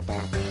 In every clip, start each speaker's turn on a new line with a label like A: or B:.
A: Danganronpa.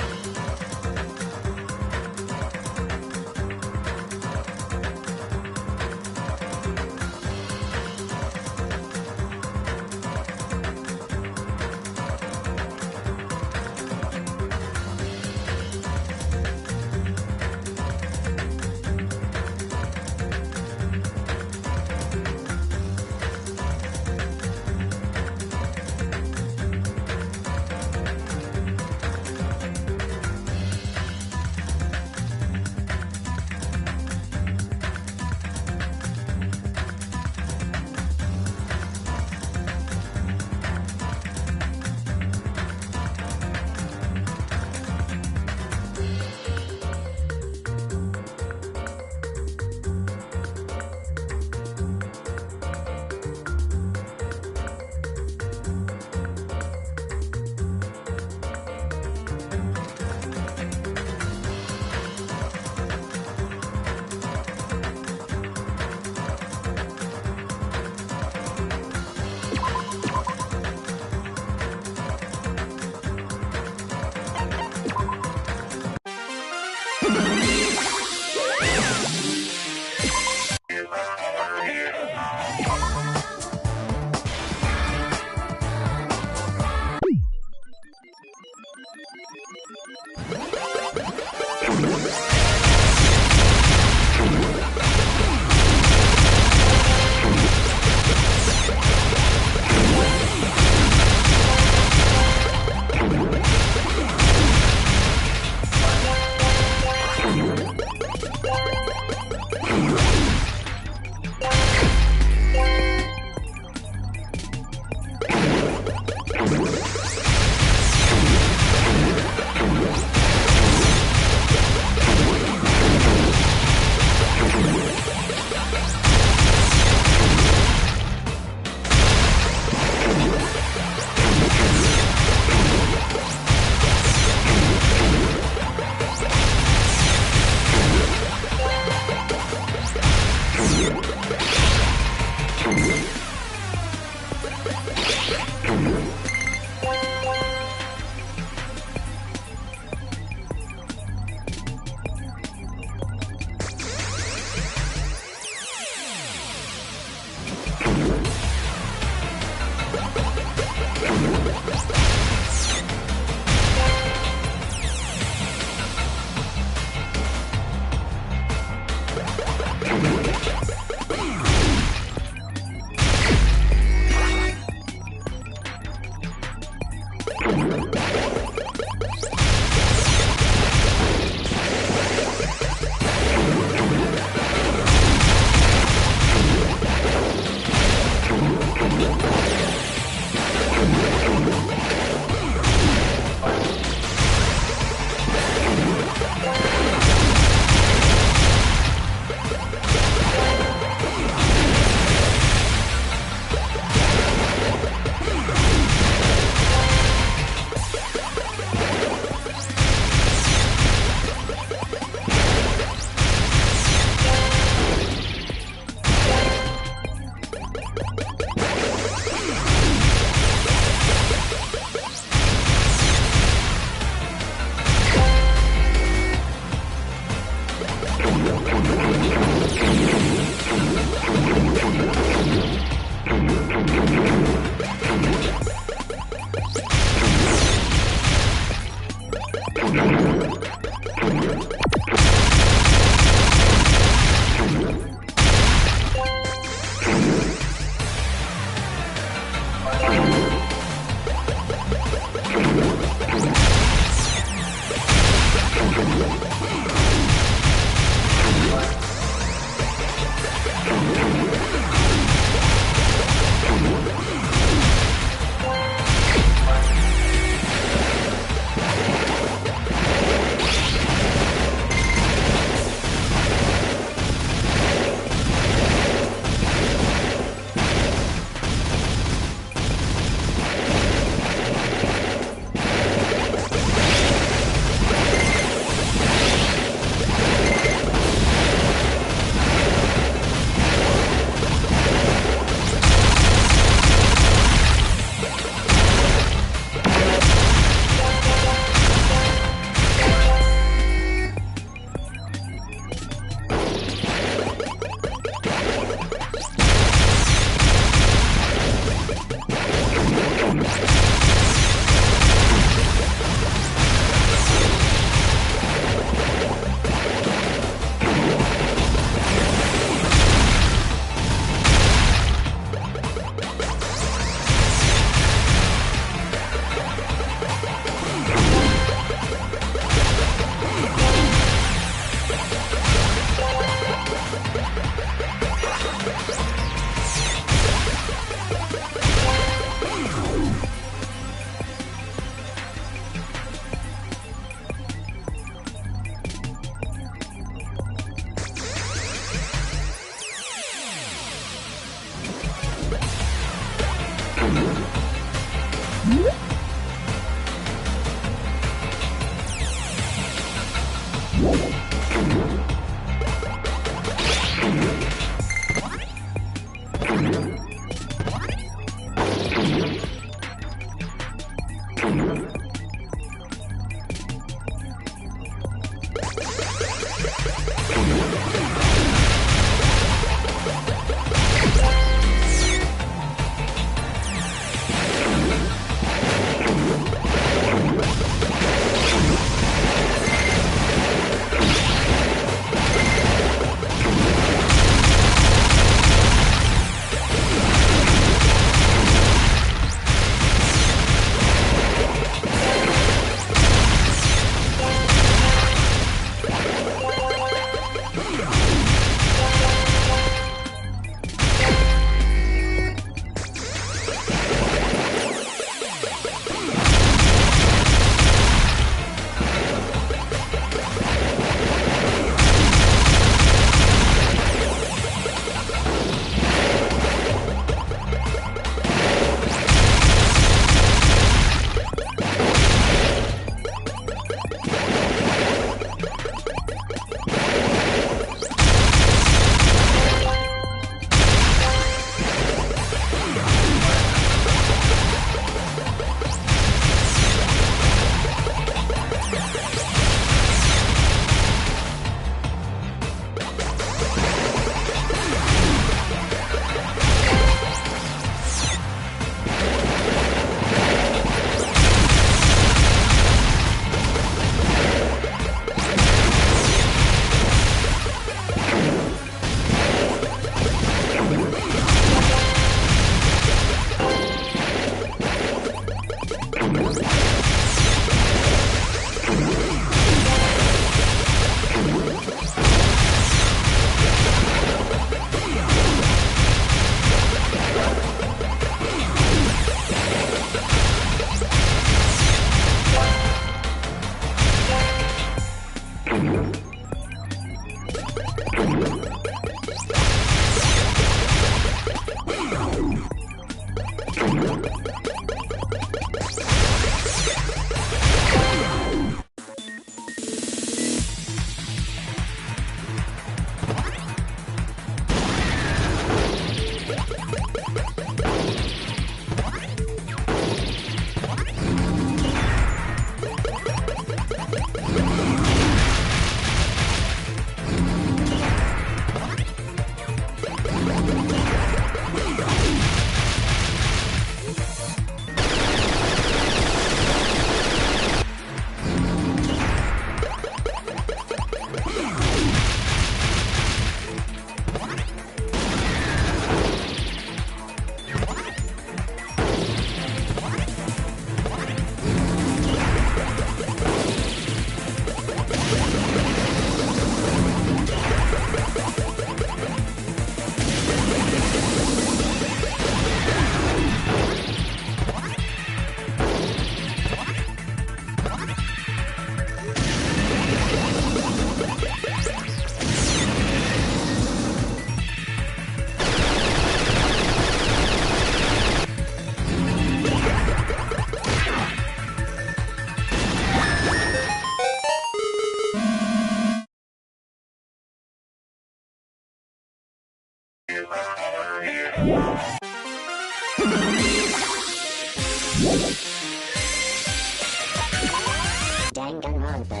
A: Danganronpa.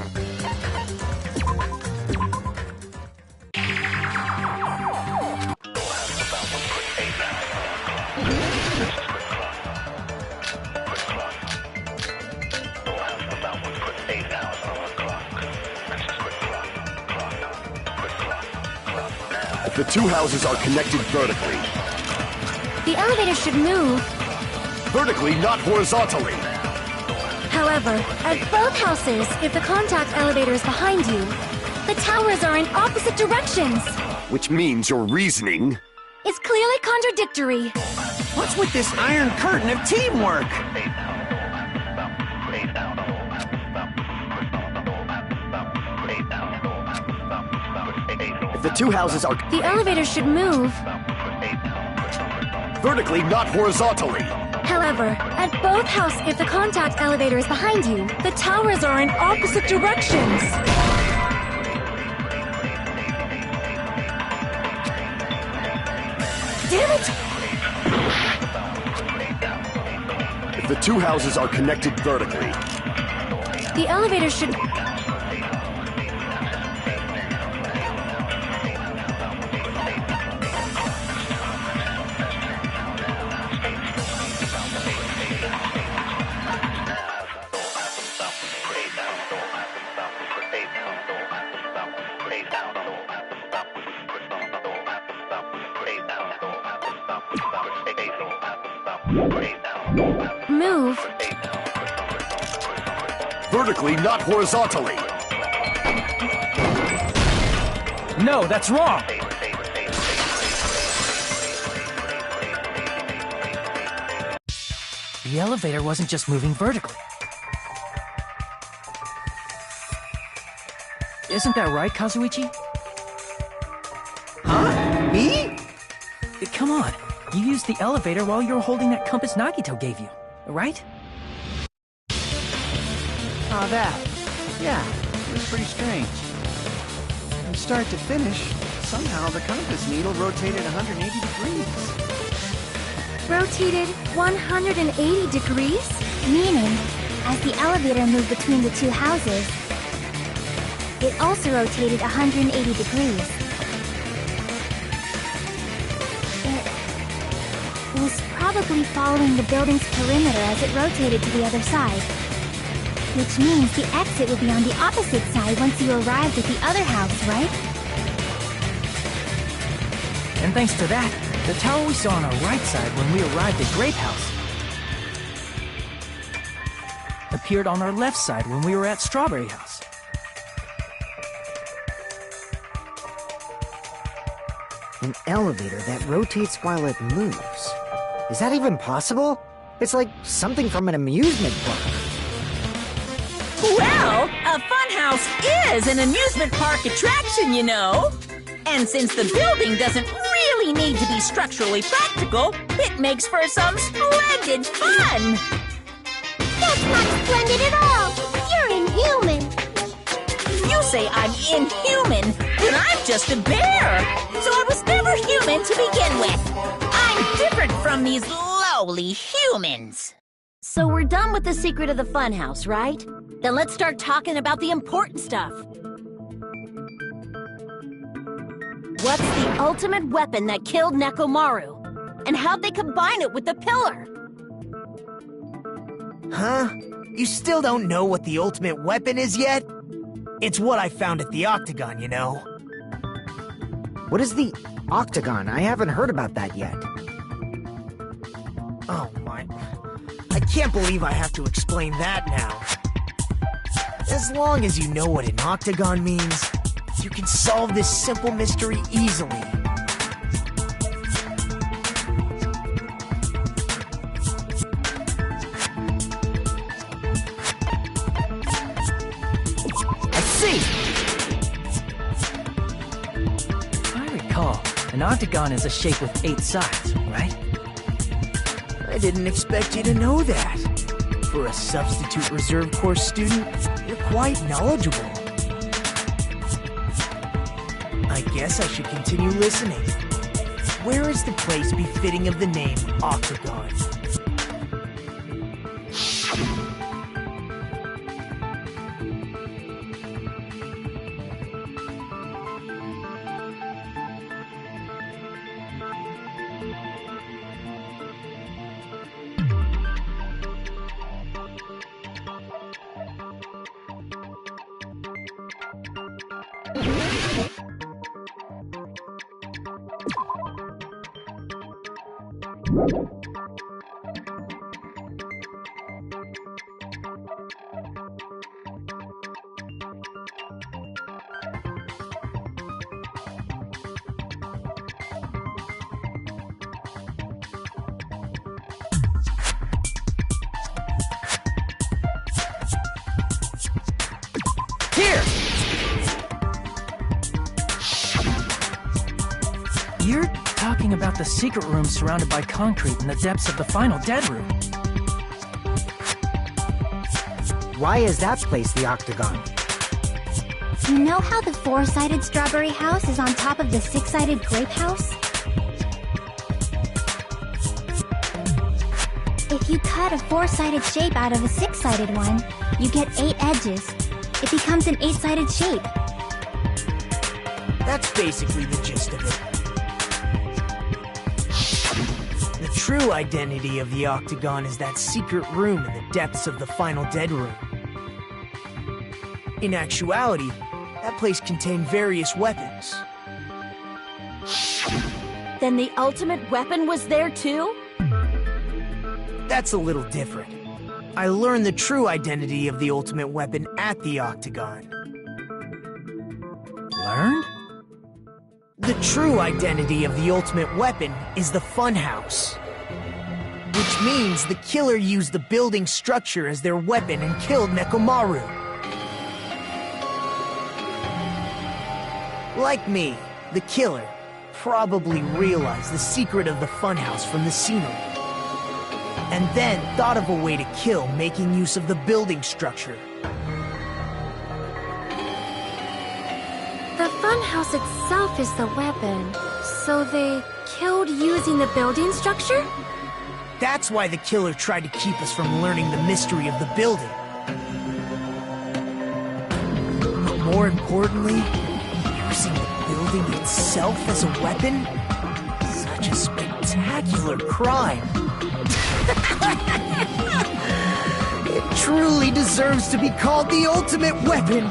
B: The two houses are connected vertically.
C: The elevator should move.
B: Vertically, not horizontally.
C: However, at both houses, if the contact elevator is behind you, the towers are in opposite directions.
B: Which means your reasoning
C: It's clearly contradictory.
D: What's with this iron curtain of teamwork?
B: If the two houses are
C: The elevator should move.
B: vertically, not horizontally.
C: However, at both houses, if the contact elevator is behind you, the towers are in opposite directions. Damn it!
B: If the two houses are connected vertically.
C: The elevator should... Move.
B: Vertically, not horizontally.
A: No, that's wrong! The elevator wasn't just moving vertically. Isn't that right, Kazuichi?
D: Huh? Me?
A: Come on, you used the elevator while you were holding that compass Nagito gave you, right?
D: Oh, that. Yeah, it was pretty strange. From start to finish, somehow the compass needle rotated 180 degrees.
C: Rotated 180 degrees? Meaning, as the elevator moved between the two houses, it also rotated 180 degrees. It was probably following the building's perimeter as it rotated to the other side. Which means the exit would be on the opposite side once you arrived at the other house, right?
A: And thanks to that, the tower we saw on our right side when we arrived at Grape House appeared on our left side when we were at Strawberry House.
E: An elevator that rotates while it moves. Is that even possible? It's like something from an amusement park.
F: Well, a funhouse is an amusement park attraction, you know. And since the building doesn't really need to be structurally practical, it makes for some splendid fun.
C: That's not splendid at all! You're inhuman!
F: You say I'm inhuman, then I'm just a bear. So I was never human to begin with. I'm different from these lowly humans.
G: So we're done with the secret of the funhouse, right? Then let's start talking about the important stuff. What's the ultimate weapon that killed Nekomaru? And how'd they combine it with the pillar?
H: Huh? You still don't know what the ultimate weapon is yet? It's what I found at the Octagon, you know.
E: What is the Octagon? I haven't heard about that yet.
H: Oh my... I can't believe I have to explain that now. As long as you know what an Octagon means, you can solve this simple mystery easily.
E: I see!
A: If I recall, an octagon is a shape with 8 sides, right?
H: I didn't expect you to know that. For a substitute reserve course student, you're quite knowledgeable. I guess I should continue listening. Where is the place befitting of the name Octagon?
A: Here! You're talking about the secret room surrounded by concrete in the depths of the final dead room.
E: Why is that place the Octagon?
C: You know how the 4-sided strawberry house is on top of the 6-sided grape house? If you cut a 4-sided shape out of a 6-sided one, you get 8 edges. It becomes an 8-sided shape.
H: That's basically the gist of it. The true identity of the Octagon is that secret room in the depths of the final dead room. In actuality, That place contained various weapons.
G: Then the ultimate weapon was there too?
H: That's a little different. I learned the true identity of the ultimate weapon at the Octagon.
A: Learned?
H: The true identity of the ultimate weapon is the Funhouse. Which means the killer used the building structure as their weapon and killed Nekomaru. Like me, the killer probably realized the secret of the Funhouse from the scenery. And then thought of a way to kill making use of the building structure.
C: The funhouse itself is the weapon, so they killed using the building structure?
H: That's why the killer tried to keep us from learning the mystery of the building. But more importantly, using the building itself as a weapon? Such a spectacular crime. It truly deserves to be called the ultimate weapon.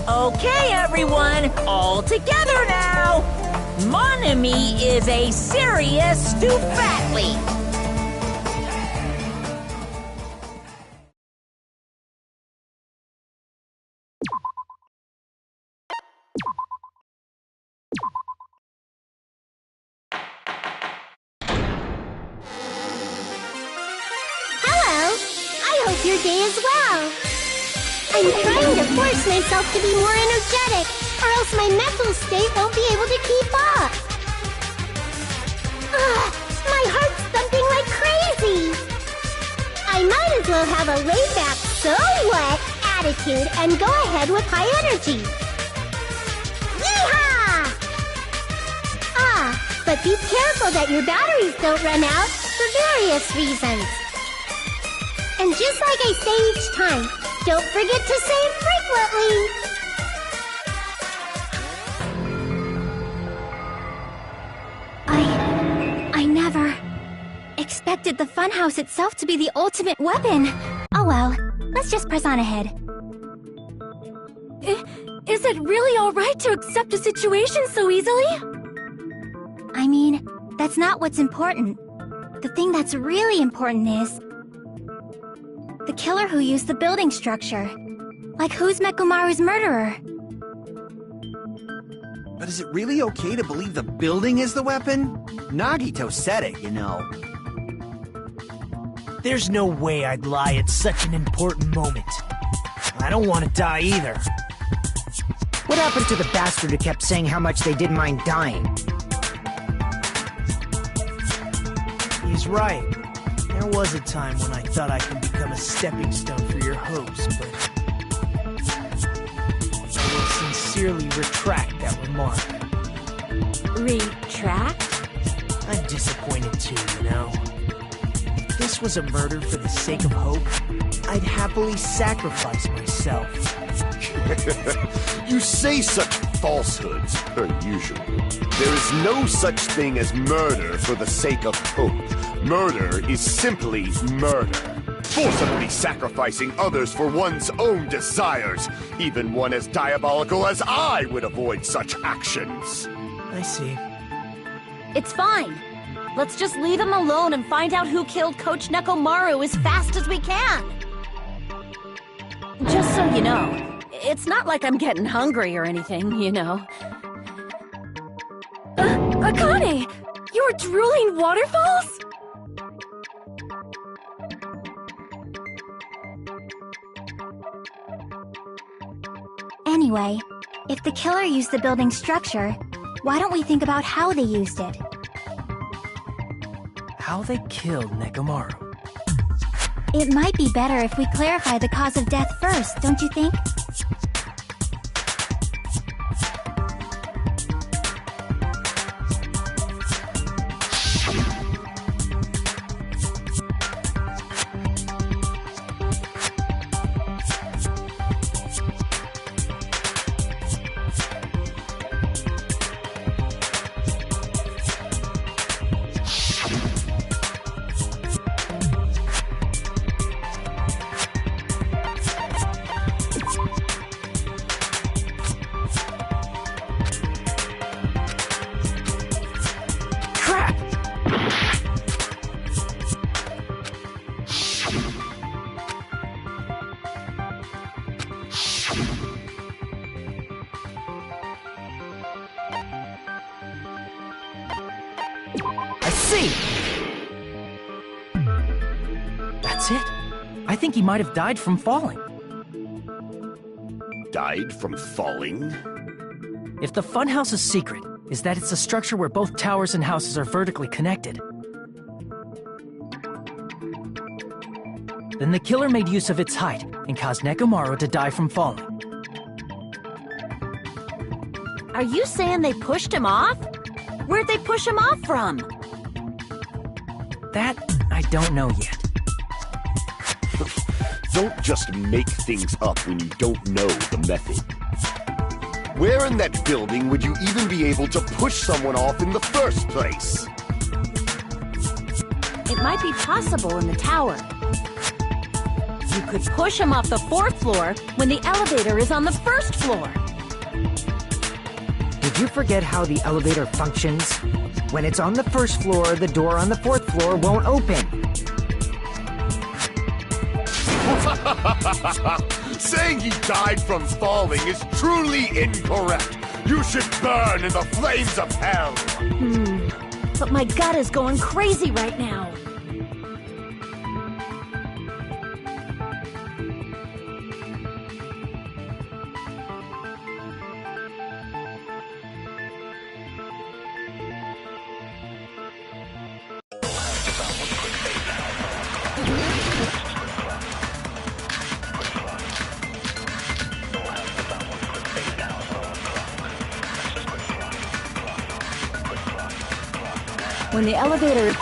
F: Okay, everyone, all together now. Mon ami is a serious stufatly.
C: Hello! I hope your day is well. I'm trying to force myself to be more energetic, or else my mental state won't be able to keep up. Ugh, my heart's thumping like crazy. I might as well have a laid-back, so what attitude and go ahead with high energy. Yeehaw! Ah, but be careful that your batteries don't run out for various reasons. And just like I say each time, don't forget to save frequently! I never expected the funhouse itself to be the ultimate weapon. Oh well, let's just press on ahead. Is it really alright to accept a situation so easily? I mean, that's not what's important. The thing that's really important is the killer who used the building structure. Like, who's Mekomaru's murderer?
D: But is it really okay to believe the building is the weapon? Nagito said it, you know.
H: There's no way I'd lie at such an important moment. I don't want to die either.
E: What happened to the bastard who kept saying how much they didn't mind dying?
H: He's right. There was a time when I thought I could become a stepping stone for your hopes, but I will sincerely retract that remark.
G: Retract?
H: I'm disappointed too, you know. If this was a murder for the sake of hope, I'd happily sacrifice myself.
B: You say such falsehoods, per usual. There is no such thing as murder for the sake of hope. Murder is simply murder. forcibly sacrificing others for one's own desires. Even one as diabolical as I would avoid such actions.
H: I see.
G: It's fine. Let's just leave him alone and find out who killed Coach Nekomaru as fast as we can. Just so you know, it's not like I'm getting hungry or anything, you know.
C: Akane! You're drooling waterfalls? Anyway, if the killer used the building structure, why don't we think about how they used it?
A: How they killed Nekomaru.
C: It might be better if we clarify the cause of death first, don't you think?
A: That's it. I think he might have died from falling.
B: Died from falling?
A: If the funhouse's secret is that it's a structure where both towers and houses are vertically connected, then the killer made use of its height and caused Nekomaru to die from falling.
G: Are you saying they pushed him off? Where'd they push him off from?
A: That I don't know yet.
B: Don't just make things up when you don't know the method. Where in that building would you even be able to push someone off in the first place?
G: It might be possible in the tower. You could push him off the 4th floor when the elevator is on the 1st floor.
E: Did you forget how the elevator functions? When it's on the 1st floor, the door on the 4th floor won't open.
B: Saying he died from falling is truly incorrect. You should burn in the flames of hell.
G: But my gut is going crazy right now. When the elevator...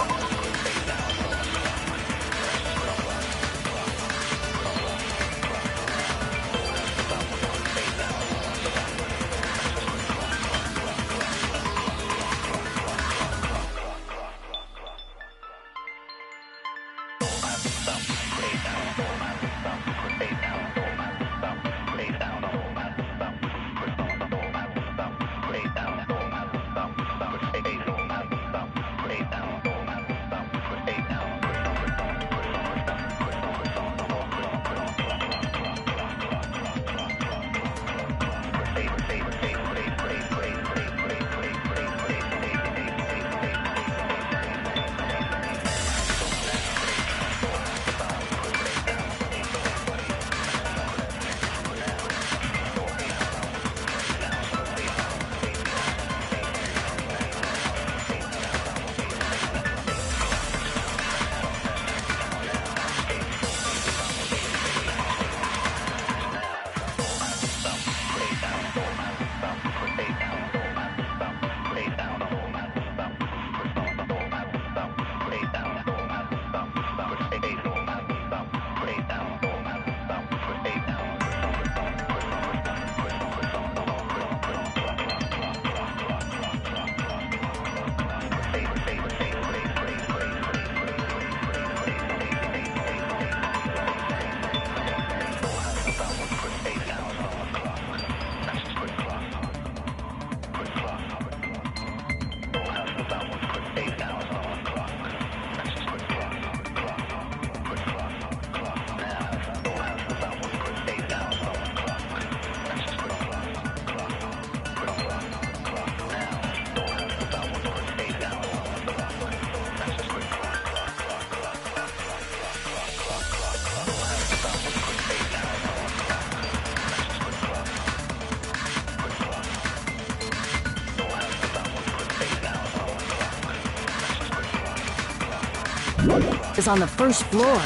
G: is on the first floor.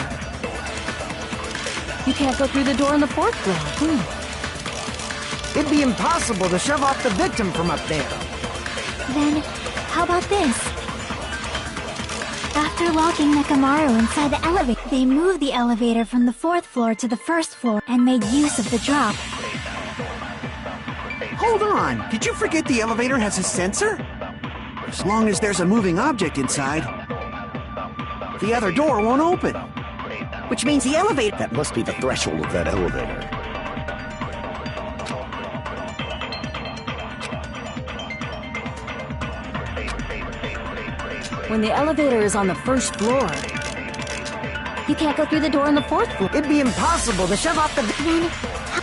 G: You can't go through the door on the fourth floor.
E: It'd be impossible to shove off the victim from up there.
C: Then, how about this? After locking Nekomaru inside the elevator, they moved the elevator from the fourth floor to the first floor and made use of the drop.
D: Hold on! Did you forget the elevator has a sensor? As long as there's a moving object inside, the other door won't open. Which means the elevator...
B: That must be the threshold of that elevator.
G: When the elevator is on the first floor, you can't go through the door on the fourth floor.
E: It'd be impossible to shove off the...
C: Then,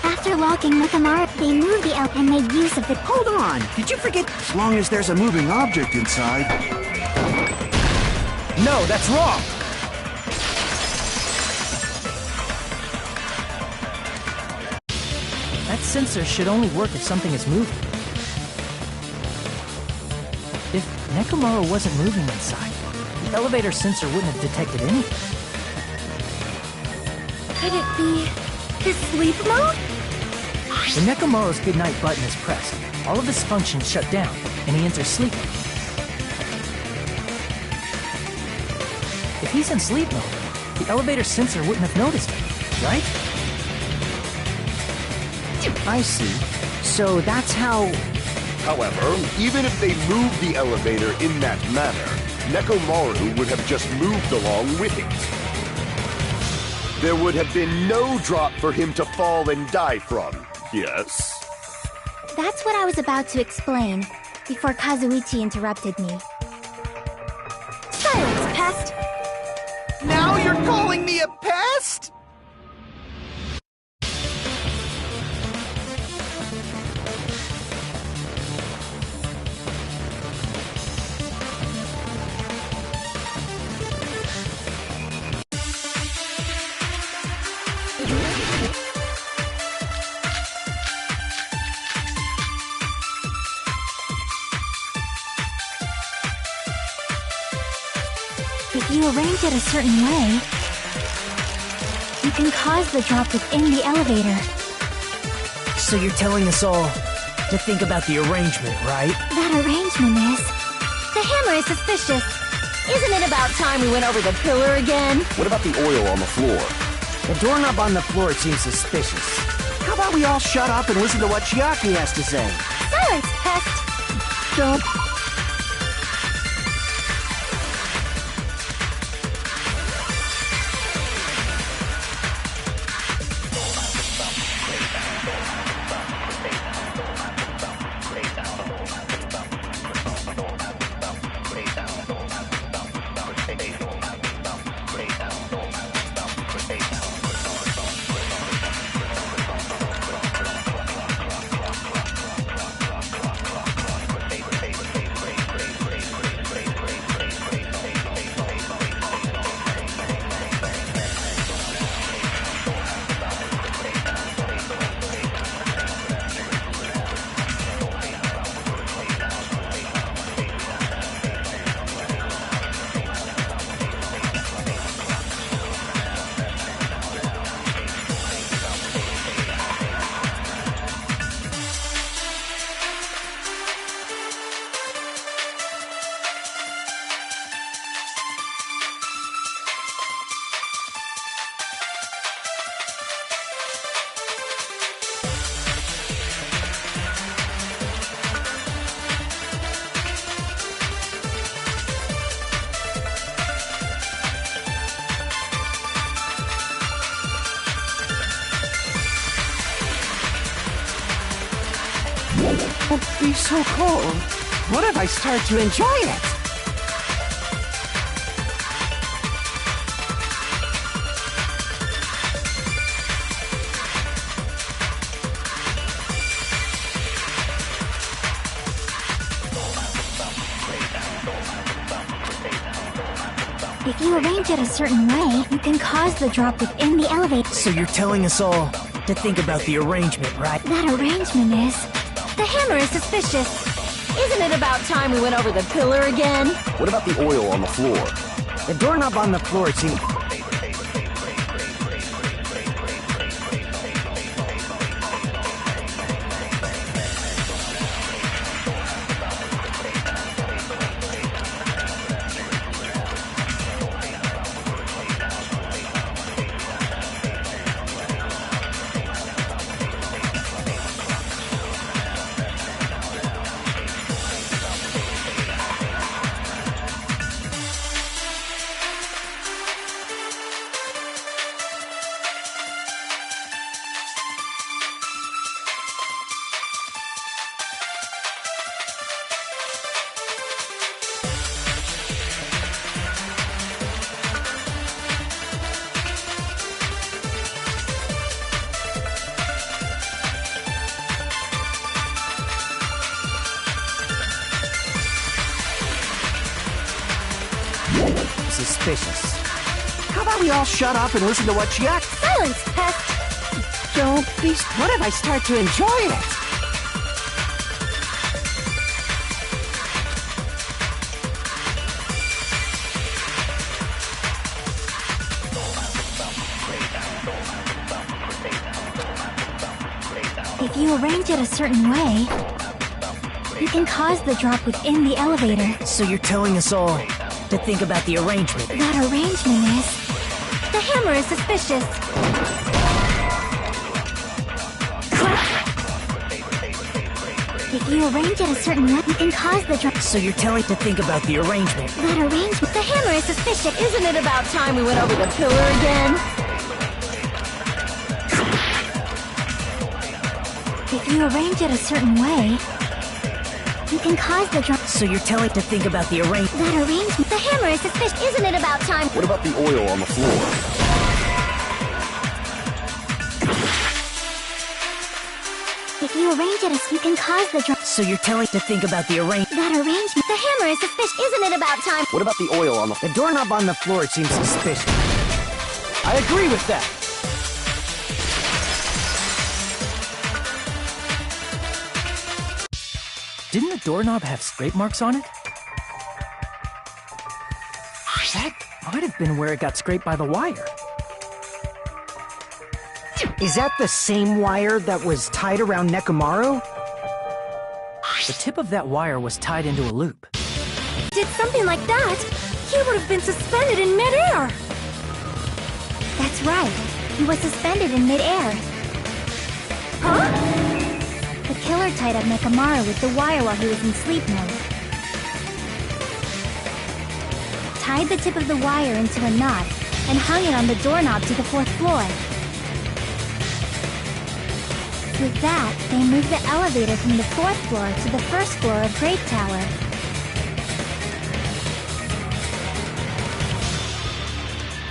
C: after locking Nekomaru, they moved the and made use of the...
D: Hold on! Did you forget? As long as there's a moving object inside...
H: No, that's wrong!
A: That sensor should only work if something is moving. If Nekomaru wasn't moving inside, the elevator sensor wouldn't have detected anything.
C: Could it be his sleep mode?
A: When Nekomaru's goodnight button is pressed, all of his functions shut down, and he enters sleep mode. If he's in sleep mode, the elevator sensor wouldn't have noticed him, right?
E: I see. So that's how...
B: However, even if they moved the elevator in that manner, Nekomaru would have just moved along with it. There would have been no drop for him to fall and die from, yes?
C: That's what I was about to explain, before Kazuichi interrupted me. Silence, pest!
D: Now you're calling me a pest?
C: If you arrange it a certain way, you can cause the drop within the elevator.
H: So you're telling us all to think about the arrangement, right?
C: That arrangement is... The hammer is suspicious.
G: Isn't it about time we went over the pillar again?
B: What about the oil on the floor?
E: The doorknob on the floor seems suspicious.
D: How about we all shut up and listen to what Chiaki has to say?
C: Silence, pest!
D: Don't... Don't be so cold. What if I start to enjoy it?
C: If you arrange it a certain way, you can cause the drop within the elevator.
H: So you're telling us all to think about the arrangement, right?
C: That arrangement is... The hammer is suspicious.
G: Isn't it about time we went over the pillar again?
B: What about the oil on the floor?
E: The doorknob on the floor seems...
D: Suspicious. How about we all shut up and listen to what she acts?
C: Silence, pest!
D: Don't be... What if I start to enjoy it?
C: If you arrange it a certain way, you can cause the drop within the elevator.
A: So you're telling us all to think about the arrangement.
C: That arrangement is... The hammer is suspicious. If you arrange it a certain way, you can cause the drop...
A: So you're telling to think about the arrangement.
C: That arrangement... The hammer is suspicious.
G: Isn't it about time we went over the pillar again?
C: If you arrange it a certain way, you can cause the drop...
A: So you're telling to think about the arrangement.
C: That arrangement... The hammer is suspicious. Isn't it about time...
B: What about the oil on the floor?
C: If you arrange it as... You can cause the drop...
A: So you're telling to think about the arrangement.
C: That arrangement... The hammer is suspicious. Isn't it about time...
B: What about the oil on the...
E: The doorknob on the floor seems suspicious.
A: I agree with that. Didn't the doorknob have scrape marks on it? That might have been where it got scraped by the wire.
E: Is that the same wire that was tied around Nekomaru?
A: The tip of that wire was tied into a loop.
C: Did something like that, he would have been suspended in midair. That's right. He was suspended in midair. Huh? The killer tied up Nekomaru with the wire while he was in sleep mode. Tied the tip of the wire into a knot and hung it on the doorknob to the 4th floor. With that, they moved the elevator from the 4th floor to the 1st floor of Great Tower.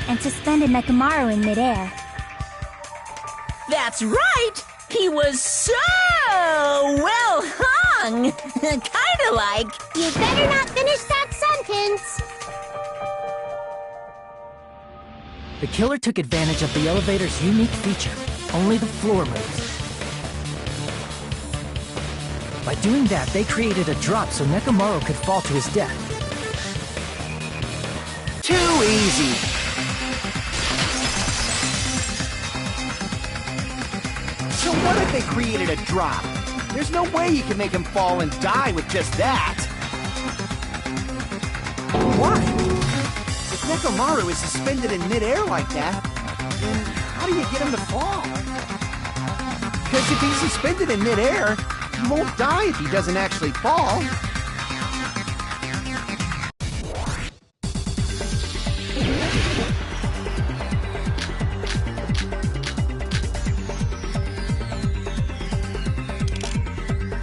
C: And suspended Nekomaru in midair.
F: That's right! He was so well hung! Kinda like...
C: You better not finish that sentence!
A: The killer took advantage of the elevator's unique feature. Only the floor moves. By doing that, they created a drop so Nekomaru could fall to his death.
D: Too easy. So what if they created a drop? There's no way you can make him fall and die with just that. Why? If Nekomaru is suspended in midair like that, then how do you get him to fall? Because if he's suspended in midair, he won't die if he doesn't actually fall.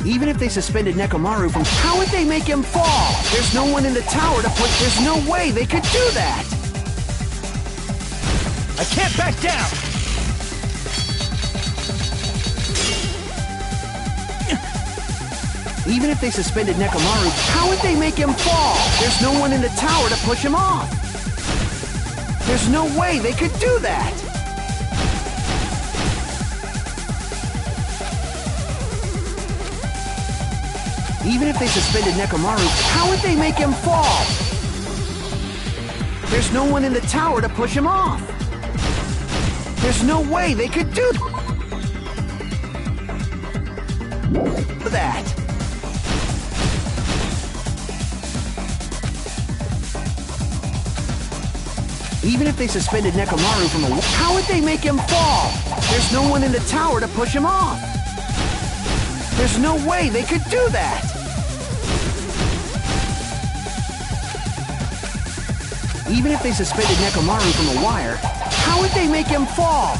D: Even if they suspended Nekomaru from... How would they make him fall? There's no one in the tower to put... There's no way they could do that!
A: I can't back down!
D: Even if they suspended Nekomaru, how would they make him fall? There's no one in the tower to push him off. There's no way they could do that! Even if they suspended Nekomaru, how would they make him fall? There's no one in the tower to push him off. There's no way they could do that. Even if they suspended Nekomaru from the wall, how would they make him fall? There's no one in the tower to push him off. There's no way they could do that. Even if they suspended Nekomaru from a wire, how would they make him fall?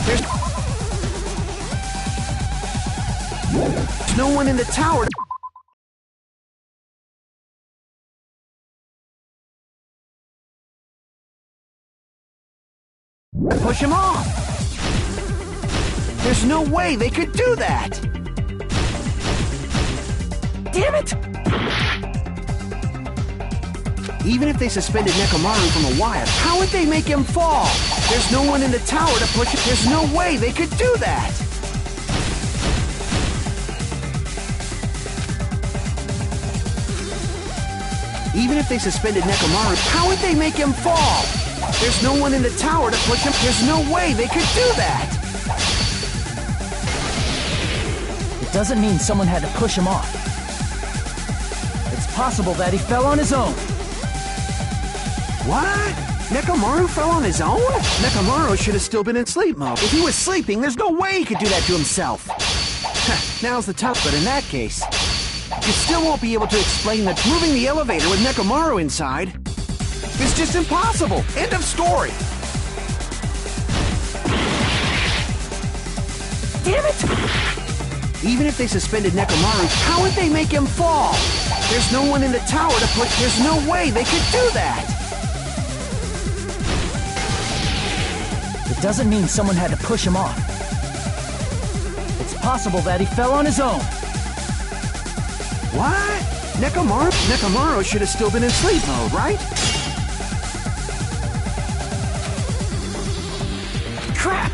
D: There's no one in the tower to push him off. There's no way they could do that.
A: Damn it!
D: Even if they suspended Nekomaru from a wire, how would they make him fall? There's no one in the tower to push it. There's no way they could do that. Even if they suspended Nekomaru, how would they make him fall? There's no one in the tower to push him. There's no way they could do that.
A: It doesn't mean someone had to push him off. It's possible that he fell on his own.
D: What? Nekomaru fell on his own? Nekomaru should have still been in sleep mode. If he was sleeping, there's no way he could do that to himself. Now's the time, but in that case, you still won't be able to explain that moving the elevator with Nekomaru inside is just impossible. End of story.
A: Damn it!
D: Even if they suspended Nekomaru, how would they make him fall? There's no one in the tower to push. There's no way they could do that.
A: It doesn't mean someone had to push him off. It's possible that he fell on his own.
D: What? Nekomaru should have still been in sleep mode, right?
A: Crap!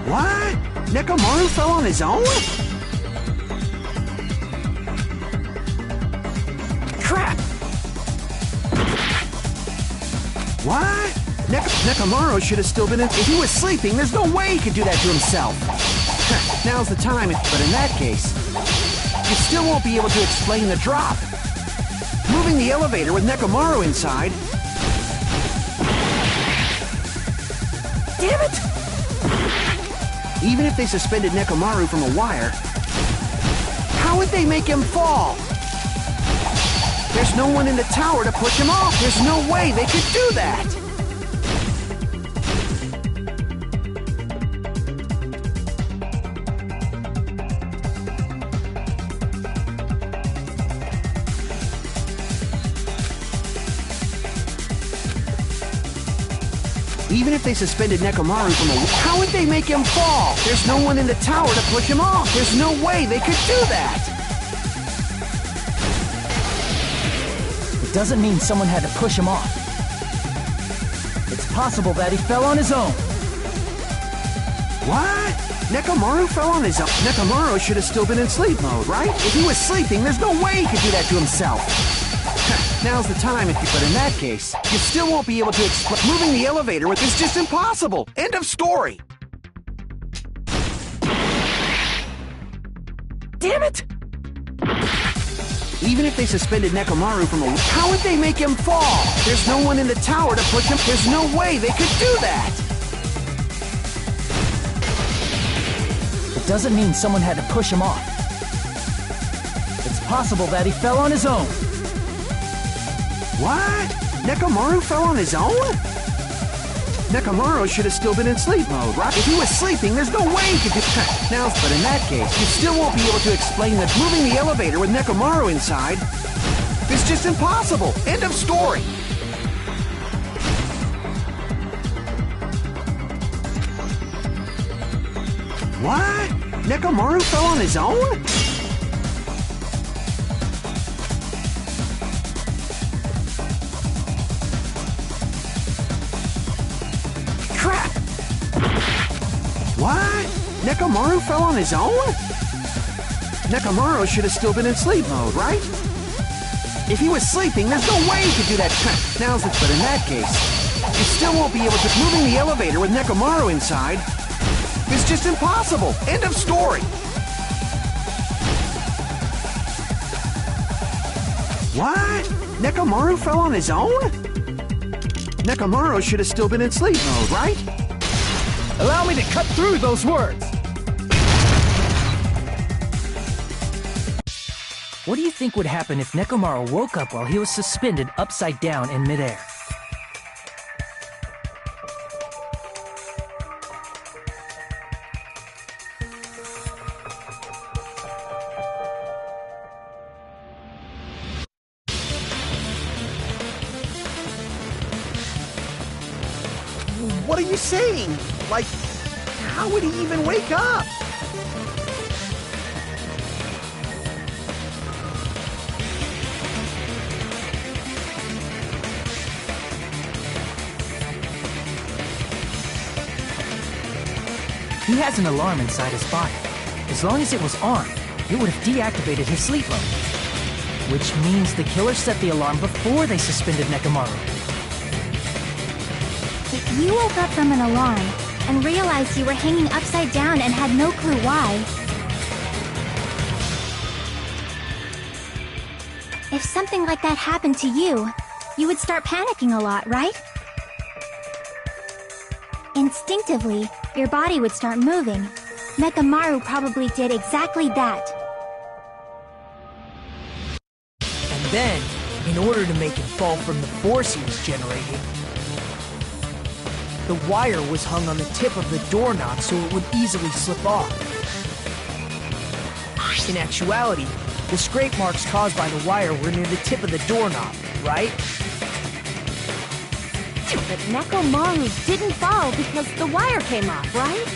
D: What? Nekomaru fell on his own?
A: Crap!
D: What? Nekomaru should have still been in... If he was sleeping, there's no way he could do that to himself. Now's the time, but in that case, you still won't be able to explain the drop. Moving the elevator with Nekomaru inside...
A: Damn it!
D: Even if they suspended Nekomaru from a wire, how would they make him fall? There's no one in the tower to push him off. There's no way they could do that. Even if they suspended Nekomaru from a... How would they make him fall? There's no one in the tower to push him off. There's no way they could do that.
A: It doesn't mean someone had to push him off. It's possible that he fell on his own.
D: What? Nekomaru fell on his own? Nekomaru should have still been in sleep mode, right? If he was sleeping, there's no way he could do that to himself. Now's the time, but in that case, you still won't be able to explain. Moving the elevator with is just impossible. End of story.
A: Damn it!
D: Even if they suspended Nekomaru from a... How would they make him fall? There's no one in the tower to push him. There's no way they could do that.
A: It doesn't mean someone had to push him off. It's possible that he fell on his own.
D: What? Nekomaru fell on his own? Nekomaru should have still been in sleep mode, right? If he was sleeping, there's no way he could do... Now, but in that case, you still won't be able to explain that moving the elevator with Nekomaru inside is just impossible. End of story. What? Nekomaru fell on his own?
A: Crap!
D: What? Nekomaru fell on his own? Nekomaru should have still been in sleep mode, right? If he was sleeping, there's no way he could do that. But in that case, you still won't be able to. Moving the elevator with Nekomaru inside is just impossible. End of story. What? Nekomaru fell on his own? Nekomaru should have still been in sleep mode, right?
A: Allow me to cut through those words! What do you think would happen if Nekomaru woke up while he was suspended upside down in midair?
D: What are you saying? Like, how would he even wake up?
A: He has an alarm inside his body. As long as it was on, it would have deactivated his sleep mode. Which means the killer set the alarm before they suspended Nekomaru.
C: If you woke up from an alarm and realized you were hanging upside down and had no clue why, if something like that happened to you, you would start panicking a lot, right? Instinctively, your body would start moving. Nekomaru probably did exactly that.
H: And then, in order to make him fall from the force he was generating, the wire was hung on the tip of the doorknob so it would easily slip off. In actuality, the scrape marks caused by the wire were near the tip of the doorknob, right?
G: But Nekomaru didn't fall because the wire came off, right?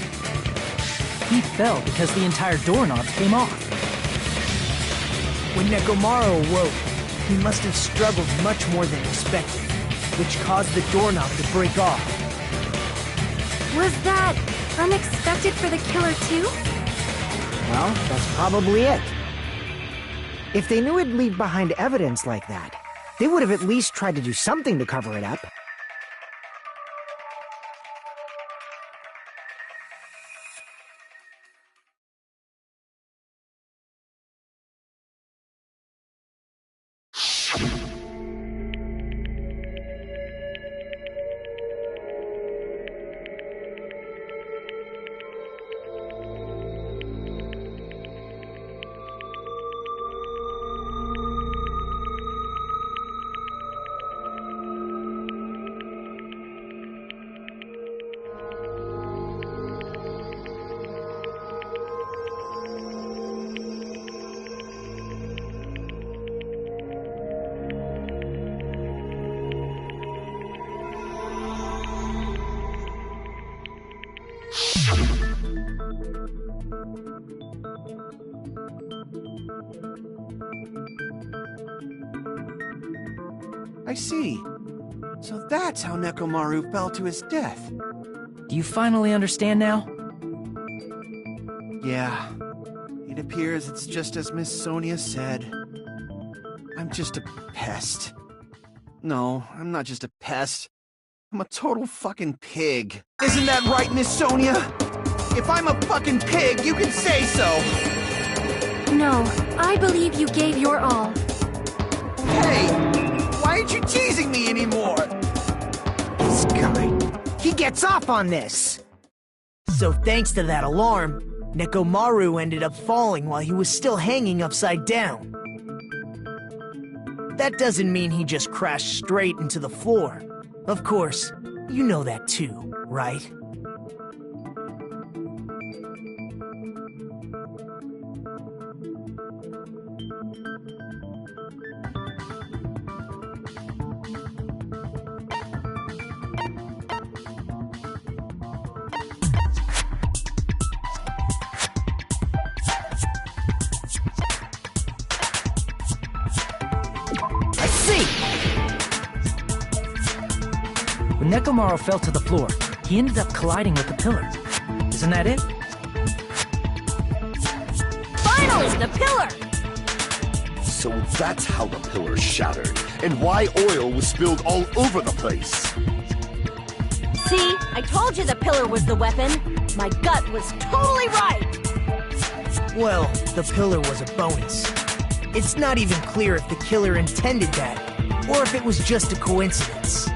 A: He fell because the entire doorknob came off.
H: When Nekomaru awoke, he must have struggled much more than expected, which caused the doorknob to break off.
G: Was that unexpected for the killer too?
E: Well, that's probably it. If they knew it'd leave behind evidence like that, they would have at least tried to do something to cover it up.
D: I see. So that's how Nekomaru fell to his death.
A: Do you finally understand now?
D: Yeah. It appears it's just as Miss Sonia said. I'm just a pest. No, I'm not just a pest. I'm a total fucking pig. Isn't that right, Miss Sonia? If I'm a fucking pig, you can say so!
G: No, I believe you gave your all.
D: Hey! Why aren't you teasing me anymore?
E: This guy, he gets off on this!
H: So thanks to that alarm, Nekomaru ended up falling while he was still hanging upside down. That doesn't mean he just crashed straight into the floor. Of course, you know that too, right?
A: When Nekomaru fell to the floor, he ended up colliding with the pillar. Isn't that it?
G: Finally, the pillar!
B: So that's how the pillar shattered, and why oil was spilled all over the place.
G: See, I told you the pillar was the weapon. My gut was totally right.
H: Well, the pillar was a bonus. It's not even clear if the killer intended that, or if it was just a coincidence.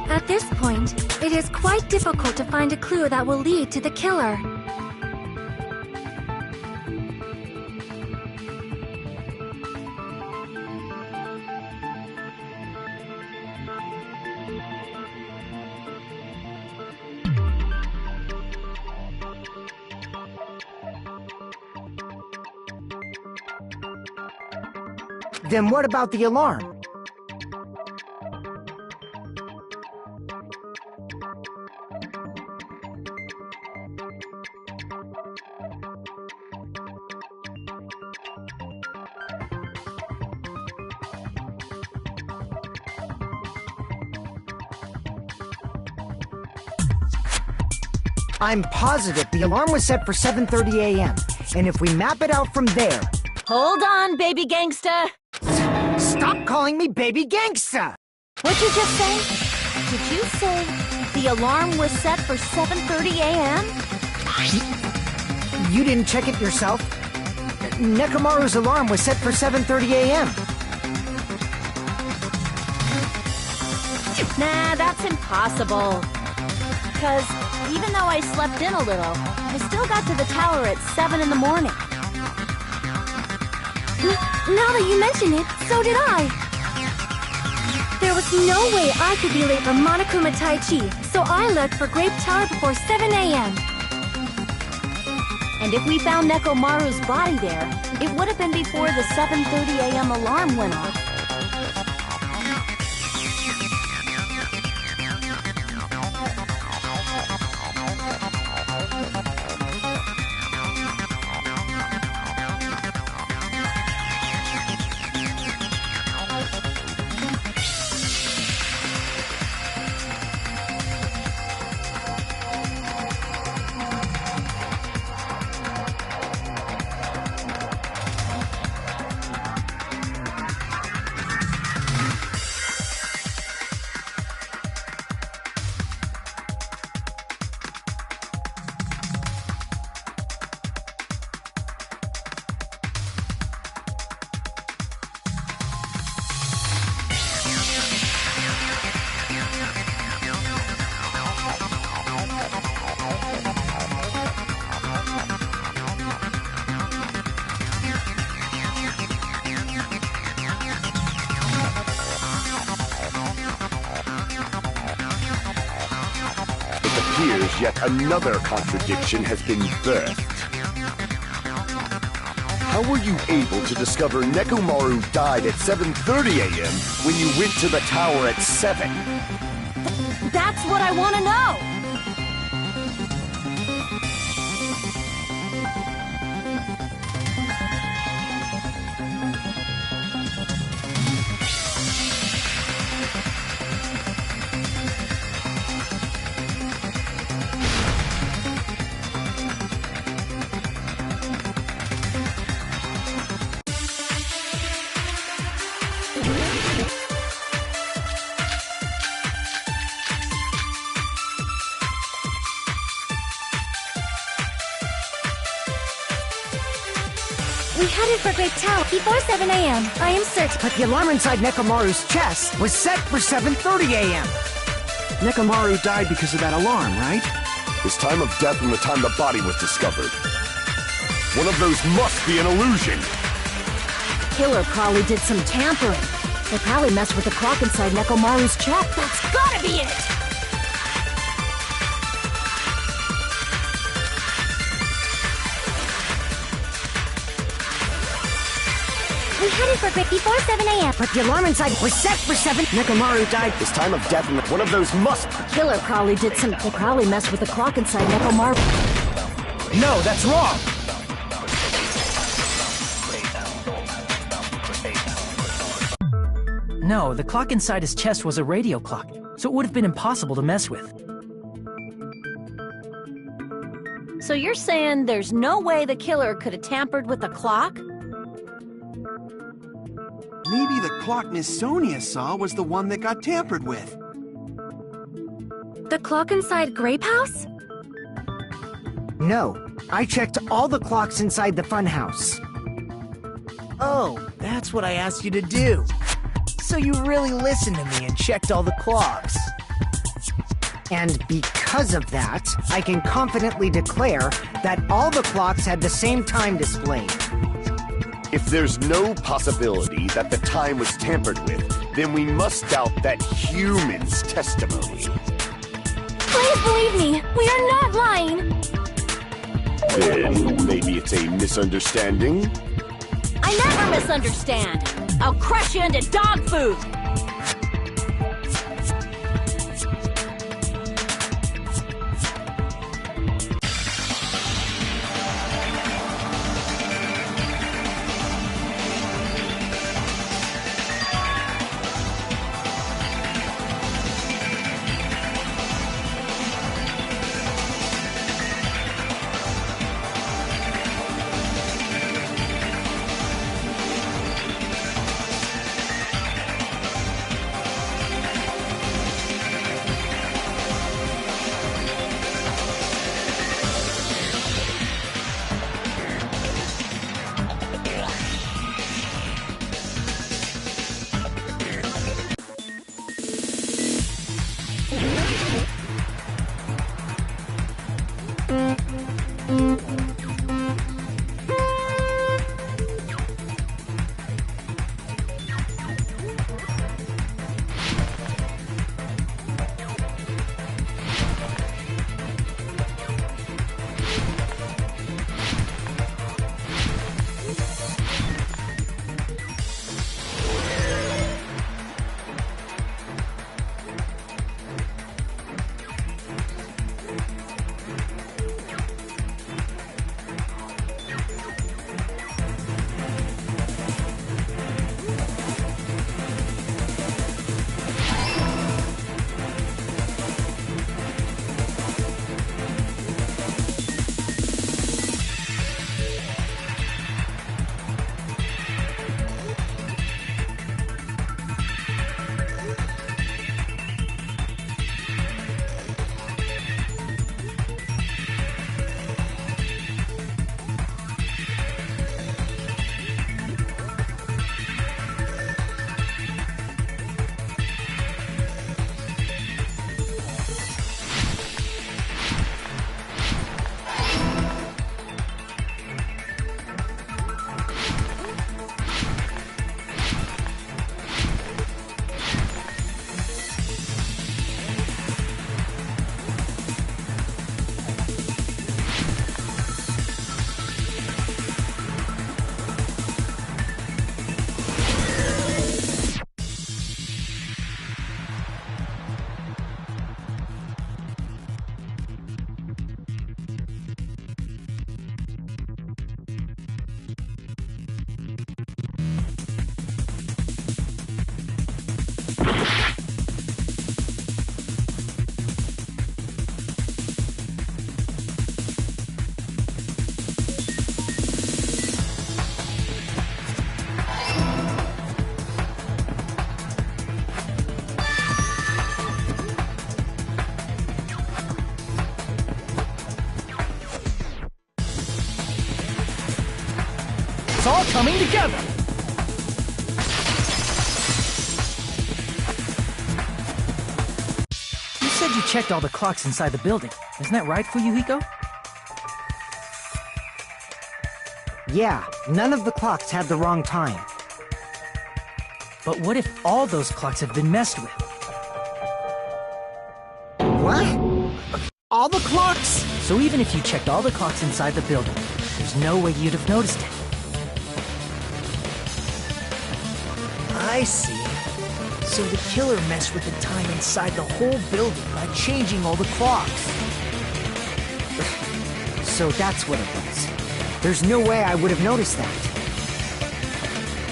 C: At this point, it is quite difficult to find a clue that will lead to the killer.
E: Then what about the alarm? I'm positive the alarm was set for 7:30 a.m. And if we map it out from there...
G: Hold on, baby gangsta.
E: Stop calling me baby gangsta!
G: What'd you just say? Did you say the alarm was set for 7:30 a.m.?
E: You didn't check it yourself? Nekomaru's alarm was set for 7:30 a.m.
G: Nah, that's impossible. Because even though I slept in a little, I still got to the tower at 7 in the morning.
C: Now that you mention it, so did I. There was no way I could be late for Monokuma Tai Chi, so I left for Grape Tower before 7 a.m.
G: And if we found Nekomaru's body there, it would have been before the 7:30 a.m. alarm went off.
B: Appears yet another contradiction has been birthed. How were you able to discover Nekomaru died at 7:30 a.m. when you went to the tower at 7?
G: That's what I want to know!
C: We headed for Grape Tower before 7 a.m. I am certain.
E: But the alarm inside Nekomaru's chest was set for 7:30 a.m.
D: Nekomaru died because of that alarm, right?
B: His time of death and the time the body was discovered. One of those must be an illusion.
G: Killer probably did some tampering. They probably messed with the clock inside Nekomaru's chest. That's gotta be it!
C: We headed for Grape before 7 a.m.
E: But the alarm inside was set for 7.
B: Nekomaru died. His time of death and one of those must...
G: Killer probably did some... They probably messed with the clock inside Nekomaru.
D: No, that's wrong!
A: No, the clock inside his chest was a radio clock, so it would have been impossible to mess with.
G: So you're saying there's no way the killer could have tampered with the clock?
D: Maybe the clock Miss Sonia saw was the one that got tampered with.
C: The clock inside Grape House?
E: No, I checked all the clocks inside the funhouse.
H: Oh, that's what I asked you to do. So you really listened to me and checked all the clocks.
E: And because of that, I can confidently declare that all the clocks had the same time displayed.
B: If there's no possibility that the time was tampered with, then we must doubt that human's testimony.
C: Please believe me, we are not lying.
B: Then maybe it's a misunderstanding?
G: I never misunderstand. I'll crush you into dog food.
A: all coming together! You said you checked all the clocks inside the building. Isn't that right, Fuyuhiko?
E: Yeah, none of the clocks had the wrong time.
A: But what if all those clocks have been messed with?
E: What?
H: All the clocks?
A: So even if you checked all the clocks inside the building, there's no way you'd have noticed it.
H: I see. So the killer messed with the time inside the whole building by changing all the clocks.
E: So that's what it was. There's no way I would have noticed that.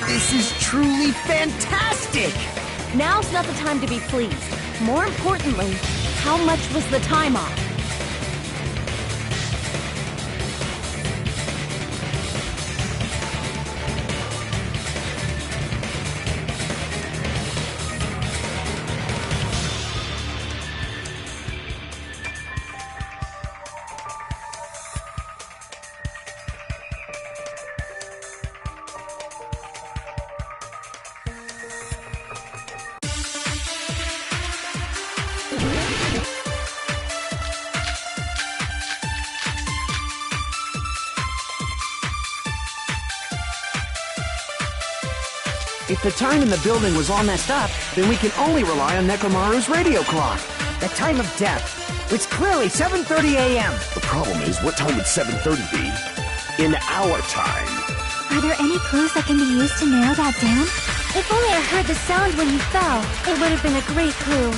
H: This is truly fantastic!
G: Now's not the time to be pleased. More importantly, how much was the time off?
D: If the time in the building was all messed up, then we can only rely on Nekomaru's radio clock.
E: The time of death. It's clearly 7:30 a.m.
B: The problem is, what time would 7:30 be? In our time.
C: Are there any clues that can be used to narrow that down? If only I heard the sound when you fell, it would have been a great clue.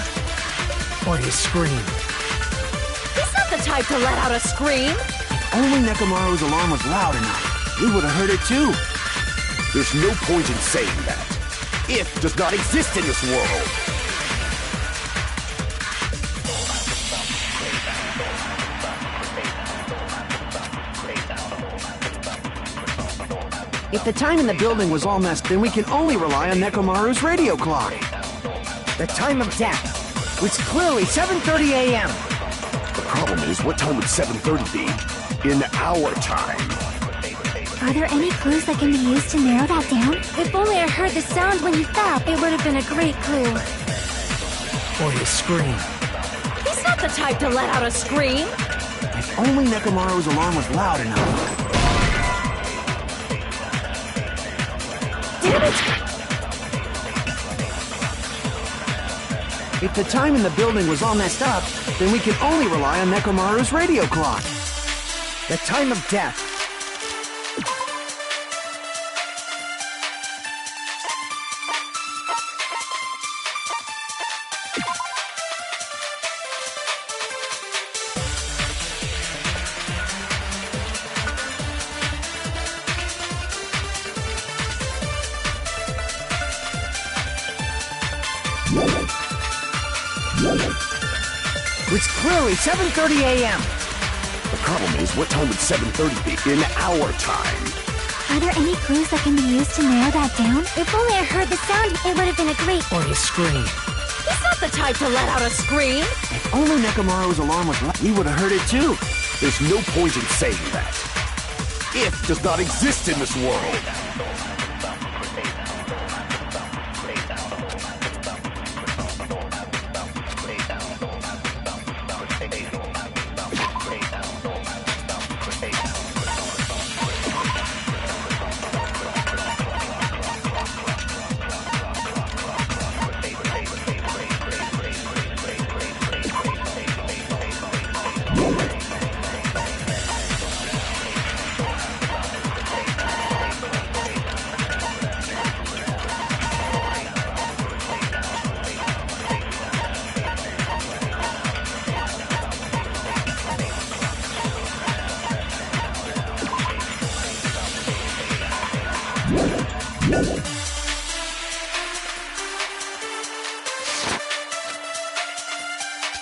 H: Or his scream.
G: He's not the type to let out a scream.
D: If only Nekomaru's alarm was loud enough, we would have heard it too.
B: There's no point in saying that. If does not exist in this world.
D: If the time in the building was all messed, then we can only rely on Nekomaru's radio clock.
E: The time of death. It's clearly 7:30 a.m.
B: The problem is, what time would 7:30 be? In our time.
C: Are there any clues that can be used to narrow that down? If only I heard the sound when you fell, it would have been a great clue.
H: Or his scream.
G: He's not the type to let out a scream.
D: If only Nekomaru's alarm was loud enough.
G: Damn it!
D: If the time in the building was all messed up, then we can only rely on Nekomaru's radio clock.
E: The time of death. It's clearly 7:30 a.m.
B: The problem is, what time would 7:30 be? In our time.
C: Are there any clues that can be used to narrow that down? If only I heard the sound, it would have been a great...
H: Or his scream.
G: He's not the type to let out a scream.
D: If only Nekomaru's alarm was loud, we would have heard it too.
B: There's no point in saying that. If does not exist in this world.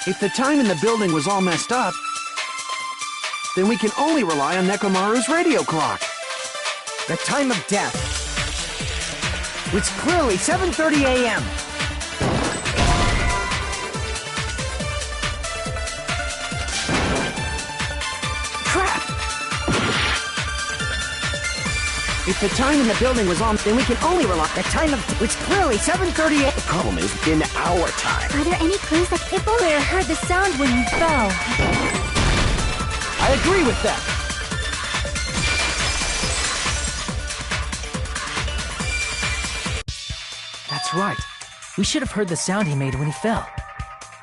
D: If the time in the building was all messed up, then we can only rely on Nekomaru's radio clock.
E: The time of death. It's clearly 7:30 a.m.
D: Crap! If the time in the building was on, then we can only rely...
E: The time of... It's clearly 7:30 a.m.
B: The problem is, in our time.
C: Are there any clues that... If only I heard the sound when you fell.
D: I agree with that.
A: That's right. We should have heard the sound he made when he fell.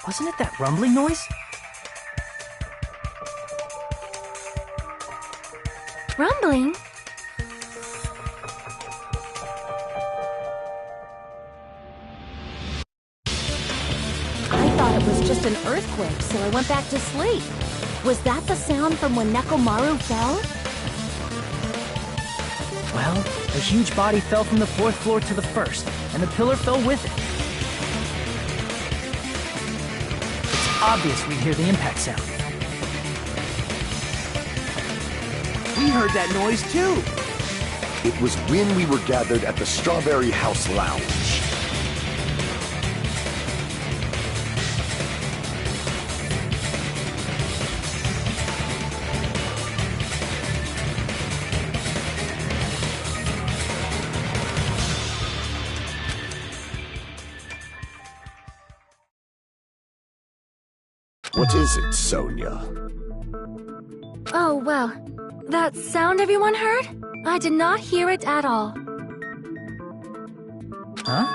A: Wasn't it that rumbling noise?
C: Rumbling?
G: I thought it was just an earthquake, so I went back to sleep. Was that the sound from when Nekomaru fell?
A: Well, a huge body fell from the 4th floor to the 1st, and the pillar fell with it. It's obvious we'd hear the impact sound.
D: We heard that noise too.
B: It was when we were gathered at the Strawberry House Lounge. What is it, Sonia?
C: Oh, well. That sound everyone heard? I did not hear it at all.
A: Huh?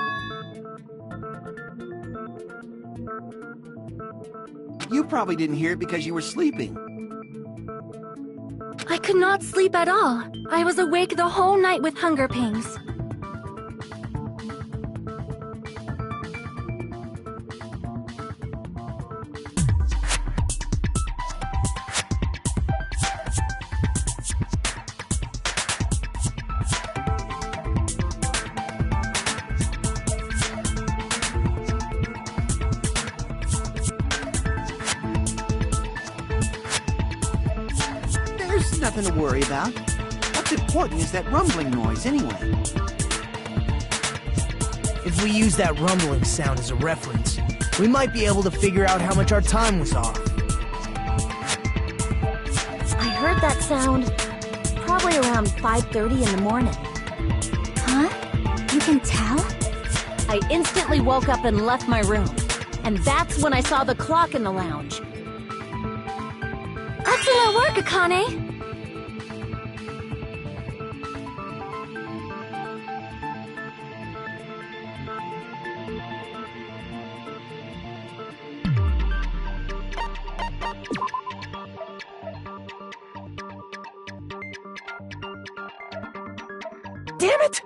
D: You probably didn't hear it because you were sleeping.
C: I could not sleep at all. I was awake the whole night with hunger pangs.
D: There's nothing to worry about. What's important is that rumbling noise anyway.
H: If we use that rumbling sound as a reference, we might be able to figure out how much our time was off.
G: I heard that sound probably around 5:30 in the morning.
C: Huh? You can tell?
G: I instantly woke up and left my room. And that's when I saw the clock in the lounge.
C: Excellent work, Akane!
A: Damn it!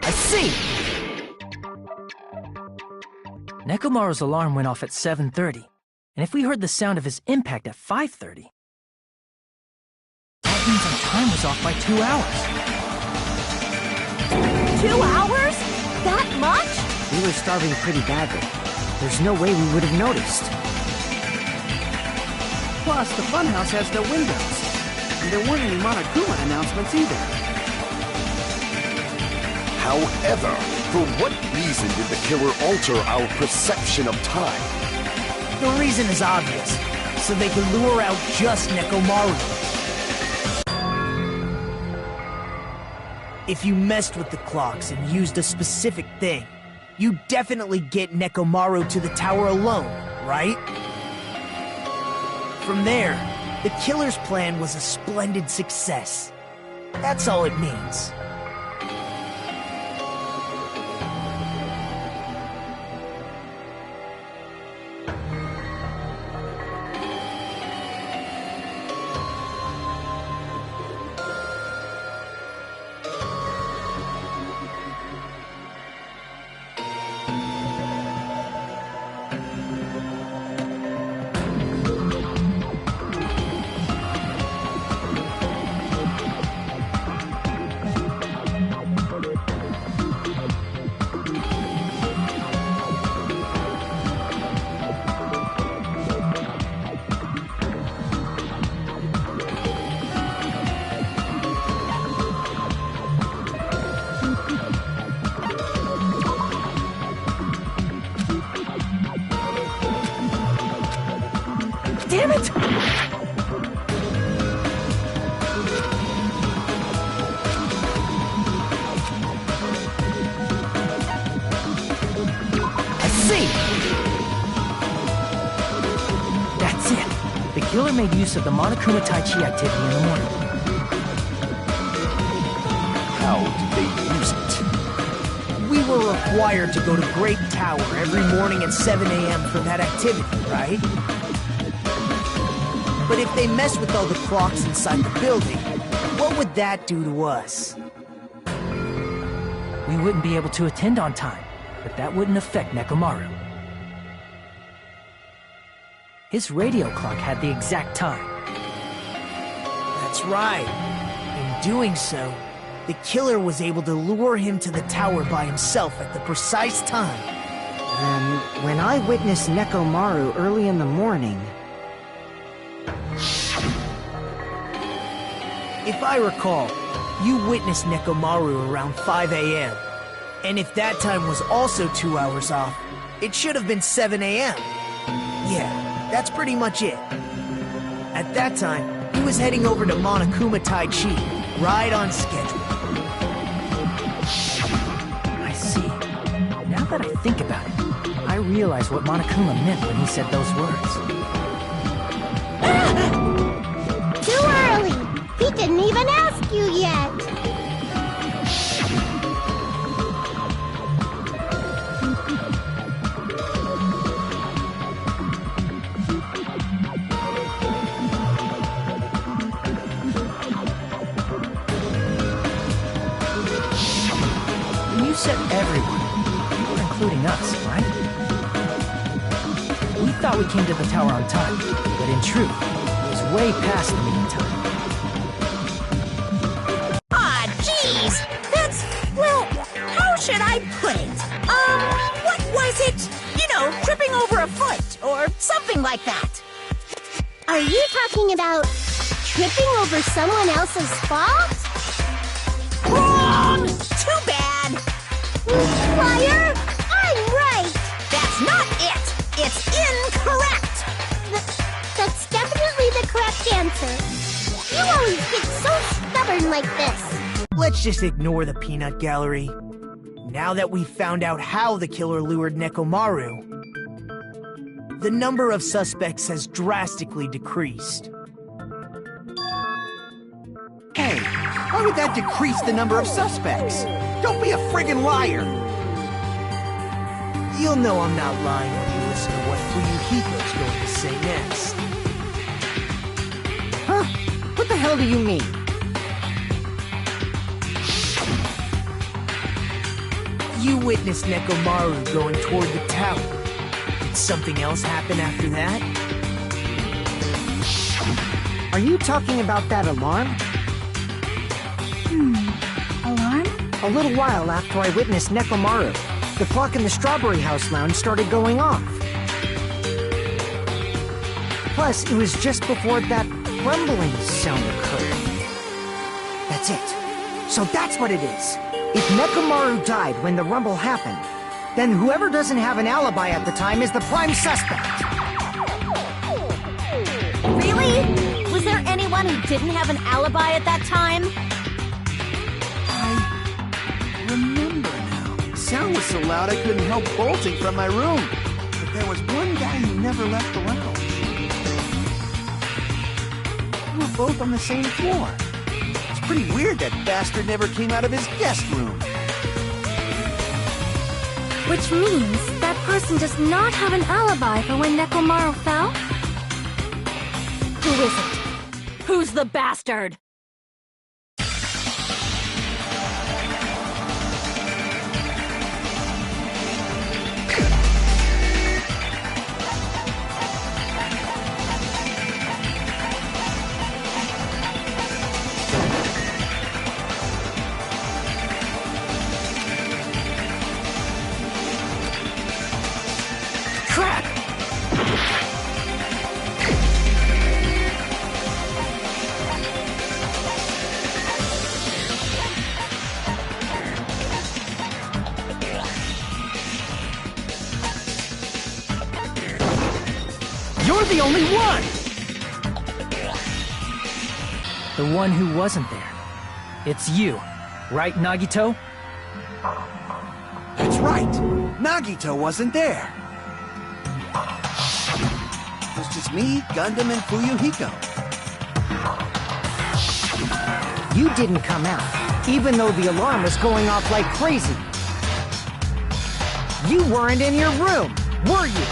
A: I see! Nekomaru's alarm went off at 7:30, and if we heard the sound of his impact at 5:30, that means our time was off by 2 hours.
G: 2 hours? That much?
E: We were starving pretty badly. There's no way we would have noticed.
D: Plus, the funhouse has no windows. And there weren't any Monokuma announcements either.
B: However, for what reason did the killer alter our perception of time?
H: The reason is obvious, so they could lure out just Nekomaru. If you messed with the clocks and used a specific thing, you definitely get Nekomaru to the tower alone, right? From there, the killer's plan was a splendid success. That's all it means.
A: Damn it! I see! That's it. The killer made use of the Monokuma Tai Chi activity in the morning.
B: How did they use it?
H: We were required to go to Great Tower every morning at 7 a.m. for that activity, right? But if they mess with all the clocks inside the building, what would that do to us?
A: We wouldn't be able to attend on time, but that wouldn't affect Nekomaru. His radio clock had the exact time.
H: That's right. In doing so, the killer was able to lure him to the tower by himself at the precise time.
E: Then, when I witnessed Nekomaru early in the morning...
H: If I recall, you witnessed Nekomaru around 5 a.m. And if that time was also 2 hours off, it should have been 7 a.m. Yeah, that's pretty much it. At that time, he was heading over to Monokuma Tai Chi, right on schedule.
A: I see. Now that I think about it, I realize what Monokuma meant when he said those words.
C: Too early! didn't even ask you yet.
A: You said everyone. You were including us, right? We thought we came to the tower on time, but in truth, it was way past the meeting time.
F: Ah, jeez! That's, well, how should I put it? What was it? You know, tripping over a foot, or something like that.
C: Are you talking about tripping over someone else's fault?
F: Wrong! Too bad!
C: Liar! I'm right!
F: That's not it! It's incorrect!
C: That's definitely the correct answer. You always get so stubborn like this.
H: Let's just ignore the peanut gallery. Now that we've found out how the killer lured Nekomaru, the number of suspects has drastically decreased.
D: Hey, why would that decrease the number of suspects? Don't be a friggin' liar!
H: You'll know I'm not lying when you listen to what Fuyuhiko's going to say next.
E: Huh? What the hell do you mean?
H: You witnessed Nekomaru going toward the tower. Did something else happen after that?
E: Are you talking about that alarm?
C: Alarm?
E: A little while after I witnessed Nekomaru, the clock in the Strawberry House lounge started going off. Plus, it was just before that rumbling sound occurred. That's it. So that's what it is. If Nekomaru died when the rumble happened, then whoever doesn't have an alibi at the time is the prime suspect.
G: Really? Was there anyone who didn't have an alibi at that time?
D: I remember now. The sound was so loud I couldn't help bolting from my room. But there was one guy who never left the lounge. We were both on the same floor. It's pretty weird that bastard never came out of his guest room.
C: Which means that person does not have an alibi for when Nekomaru fell?
G: Who is it? Who's the bastard?
A: Crap! You're the only one! The one who wasn't there. It's you, right, Nagito?
D: That's right. Nagito wasn't there. It was just me, Gundam, and Fuyuhiko.
E: You didn't come out, even though the alarm was going off like crazy. You weren't in your room, were you?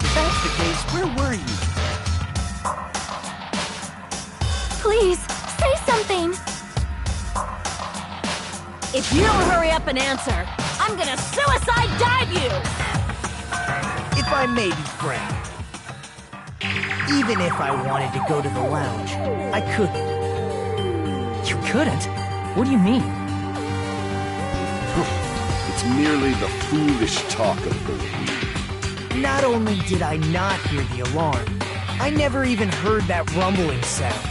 D: If that's the case, where were you?
C: Please, say something.
G: If you don't hurry up and answer, I'm gonna suicide dive you!
H: If I may be frank, even if I wanted to go to the lounge, I couldn't.
A: You couldn't? What do you mean?
B: It's merely the foolish talk of the weak.
H: Not only did I not hear the alarm, I never even heard that rumbling sound.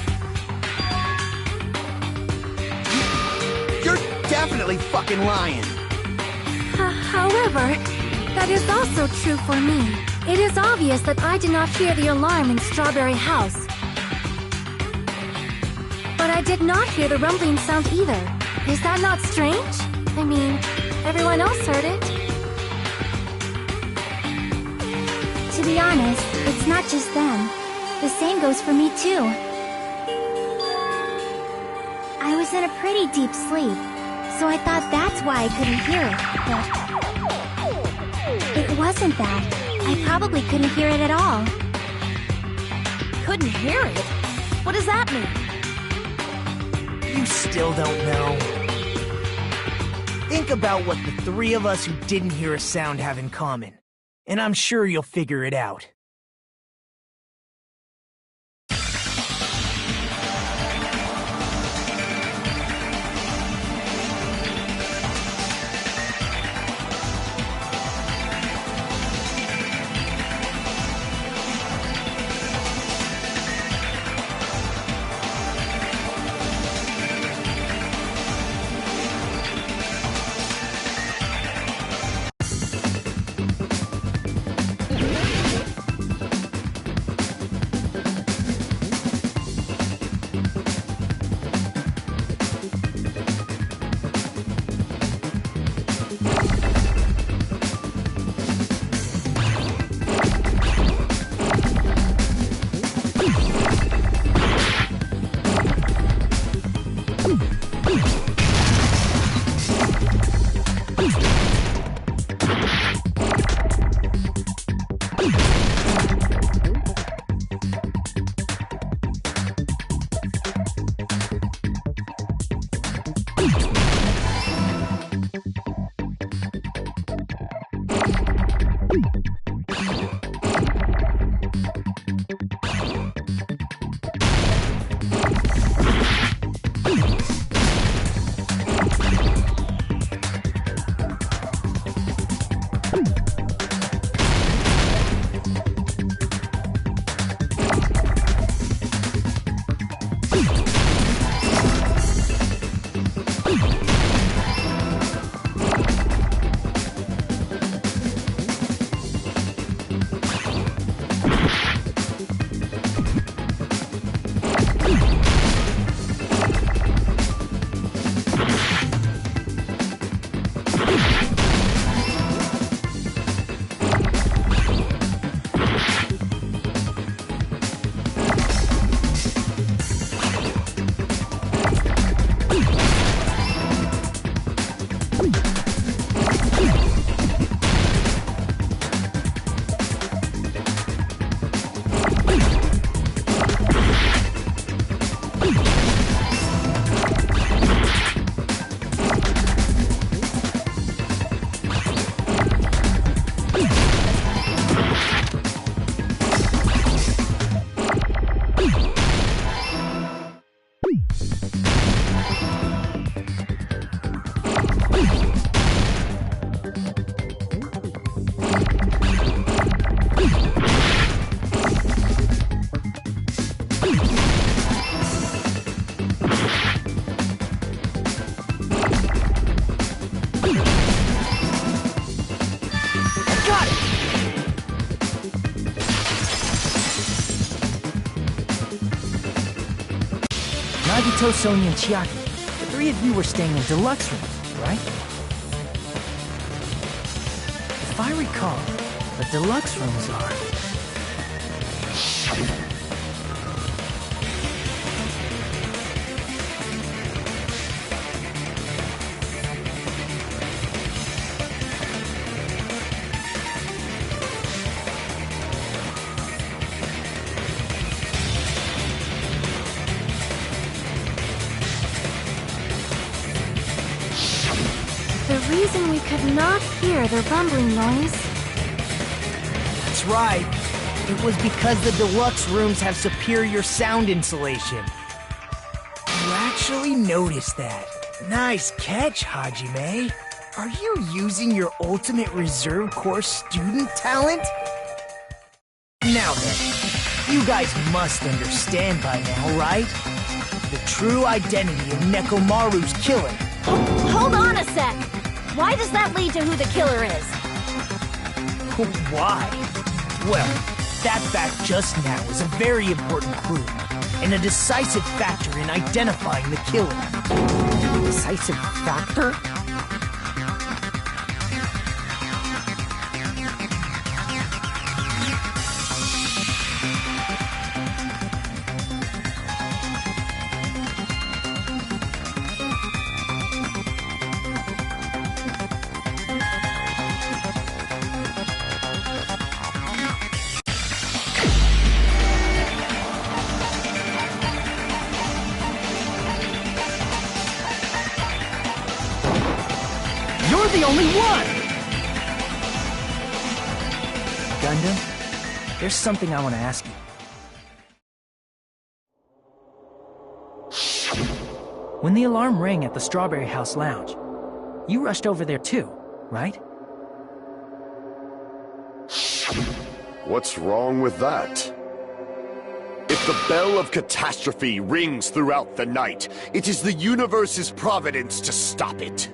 D: You're definitely fucking lying.
C: However, that is also true for me. It is obvious that I did not hear the alarm in Strawberry House. But I did not hear the rumbling sound either. Is that not strange? I mean, everyone else heard it. To be honest, it's not just them. The same goes for me too. was in a pretty deep sleep, so I thought that's why I couldn't hear it, but... It wasn't that. I probably couldn't hear it at all.
G: Couldn't hear it? What does that mean?
H: You still don't know. Think about what the three of us who didn't hear a sound have in common, and I'm sure you'll figure it out.
A: Nagito, Sonia, and Chiaki. The three of you were staying in deluxe rooms, right? If I recall, the deluxe rooms are...
C: The reason we could not hear the rumbling noise...
H: That's right. It was because the deluxe rooms have superior sound insulation. You actually noticed that. Nice catch, Hajime. Are you using your ultimate reserve corps student talent? Now then, you guys must understand by now, right? The true identity of Nekomaru's killer.
G: Hold on a sec! Why does that lead to who the killer is?
H: Why? Well, that fact just now is a very important clue, and a decisive factor in identifying the killer.
E: Decisive factor?
A: You're the only one! Gundam, there's something I want to ask you. When the alarm rang at the Strawberry House Lounge, you rushed over there too, right?
B: What's wrong with that? If the bell of catastrophe rings throughout the night, it is the universe's providence to stop it.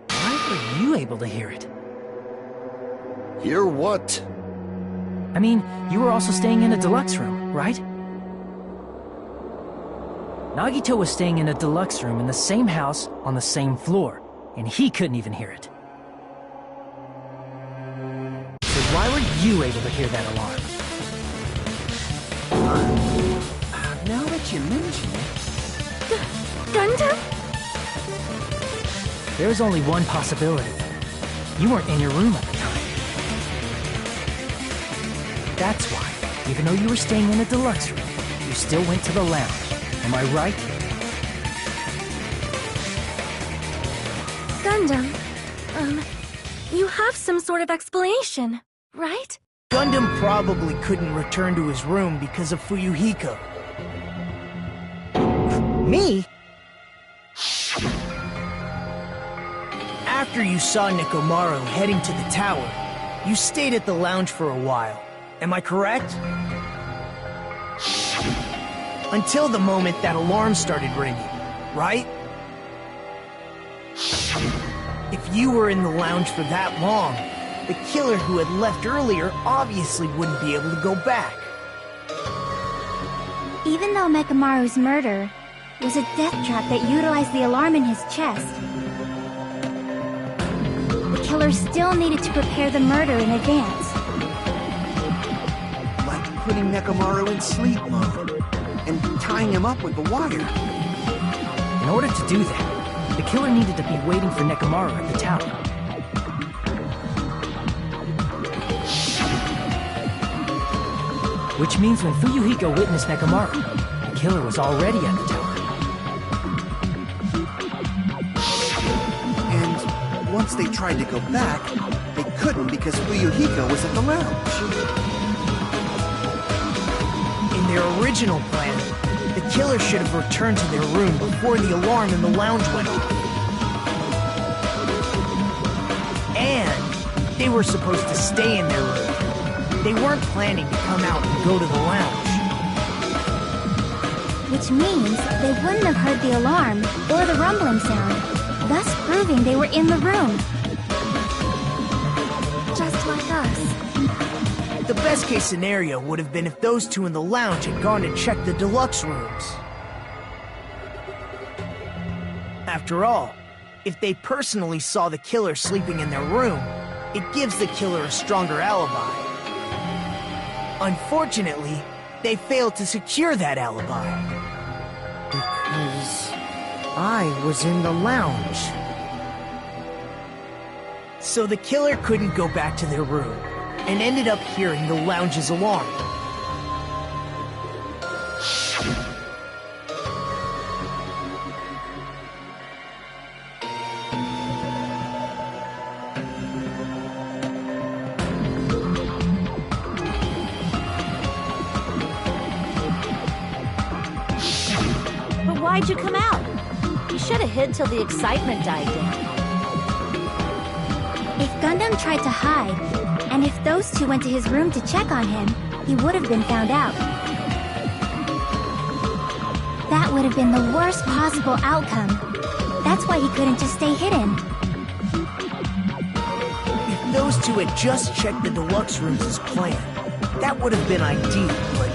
A: Why were you able to hear it?
B: Hear what?
A: I mean, you were also staying in a deluxe room, right? Nagito was staying in a deluxe room in the same house on the same floor, and he couldn't even hear it. So why were you able to hear that alarm?
D: Now that you mention it...
C: Gundam?
A: There's only one possibility. You weren't in your room at the time. That's why, even though you were staying in a deluxe room, you still went to the lounge. Am I right?
C: Gundam, you have some sort of explanation, right?
H: Gundam probably couldn't return to his room because of Fuyuhiko. Me? After you saw Nekomaru heading to the tower, you stayed at the lounge for a while. Am I correct? Until the moment that alarm started ringing, right? If you were in the lounge for that long, the killer who had left earlier obviously wouldn't be able to go back.
C: Even though Mekamaru's murder was a death trap that utilized the alarm in his chest, the killer still needed to prepare the murder in advance.
D: Like putting Nekomaru in sleep mode and tying him up with the wire.
A: In order to do that, the killer needed to be waiting for Nekomaru at the tower. Which means when Fuyuhiko witnessed Nekomaru, the killer was already at the tower.
D: And once they tried to go back, they couldn't because Fuyuhiko was at the lounge.
H: In their original plan, the killer should have returned to their room before the alarm in the lounge went off. And they were supposed to stay in their room. They weren't planning to come out and go to the lounge.
C: Which means they wouldn't have heard the alarm or the rumbling sound, thus proving they were in the room. Just like us.
H: The best case scenario would have been if those two in the lounge had gone to check the deluxe rooms. After all, if they personally saw the killer sleeping in their room, it gives the killer a stronger alibi. Unfortunately, they failed to secure that alibi.
E: Because I was in the lounge.
H: So the killer couldn't go back to their room, and ended up hearing the lounge's alarm.
G: But why'd you come out? You should have hid till the excitement died down.
C: If Gundam tried to hide, and if those two went to his room to check on him, he would have been found out. That would have been the worst possible outcome. That's why he couldn't just stay hidden.
H: If those two had just checked the deluxe rooms as planned, that would have been ideal, but...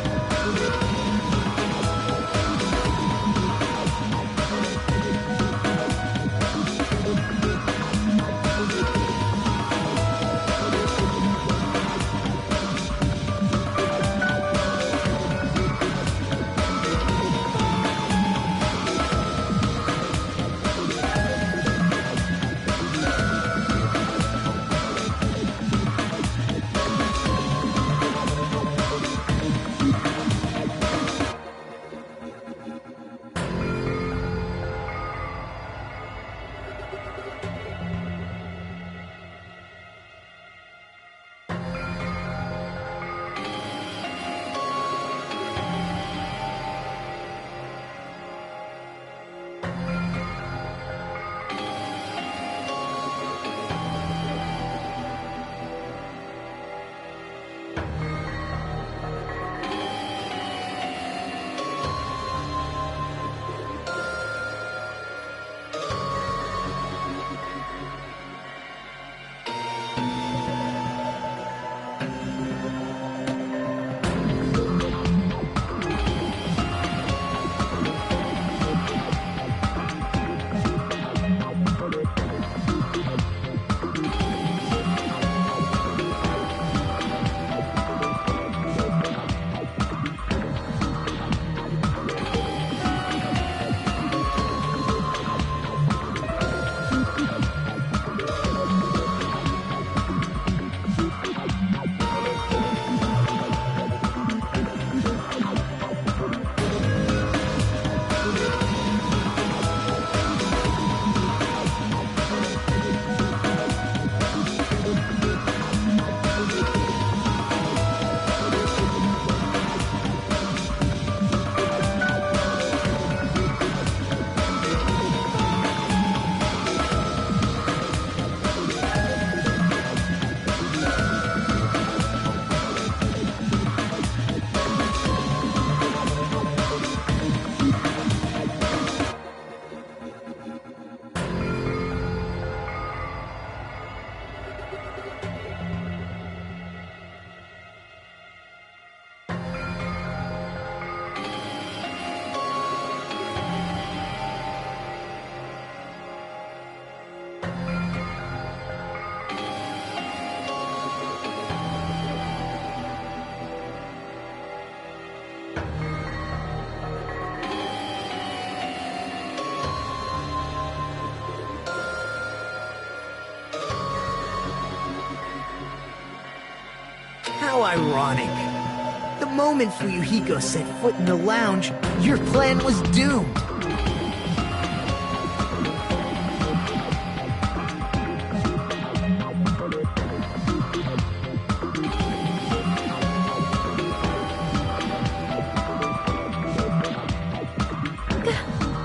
H: ironic. The moment Fuyuhiko set foot in the lounge, your plan was doomed.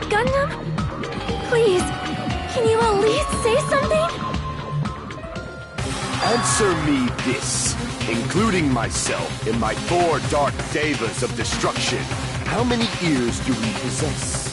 C: Gundam? Please, can you at least say something?
B: Answer me this. Including myself in my 4 dark devas of destruction, how many ears do we possess?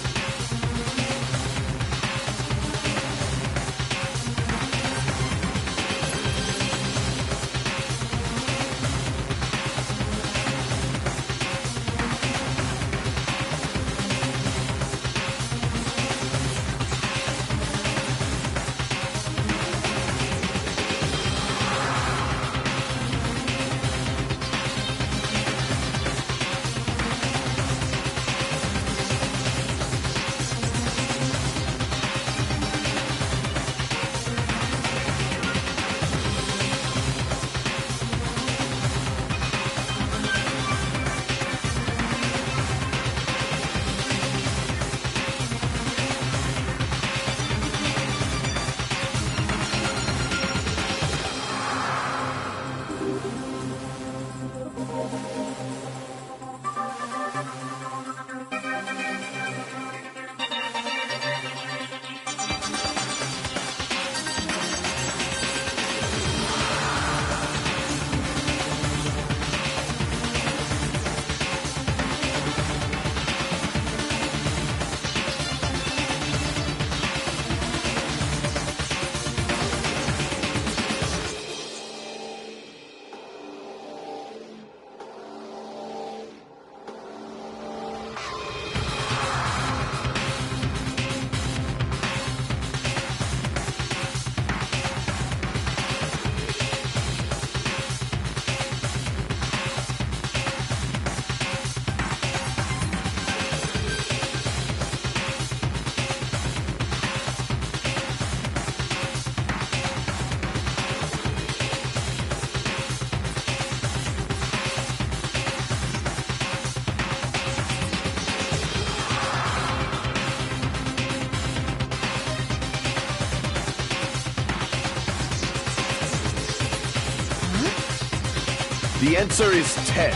B: The answer is 10.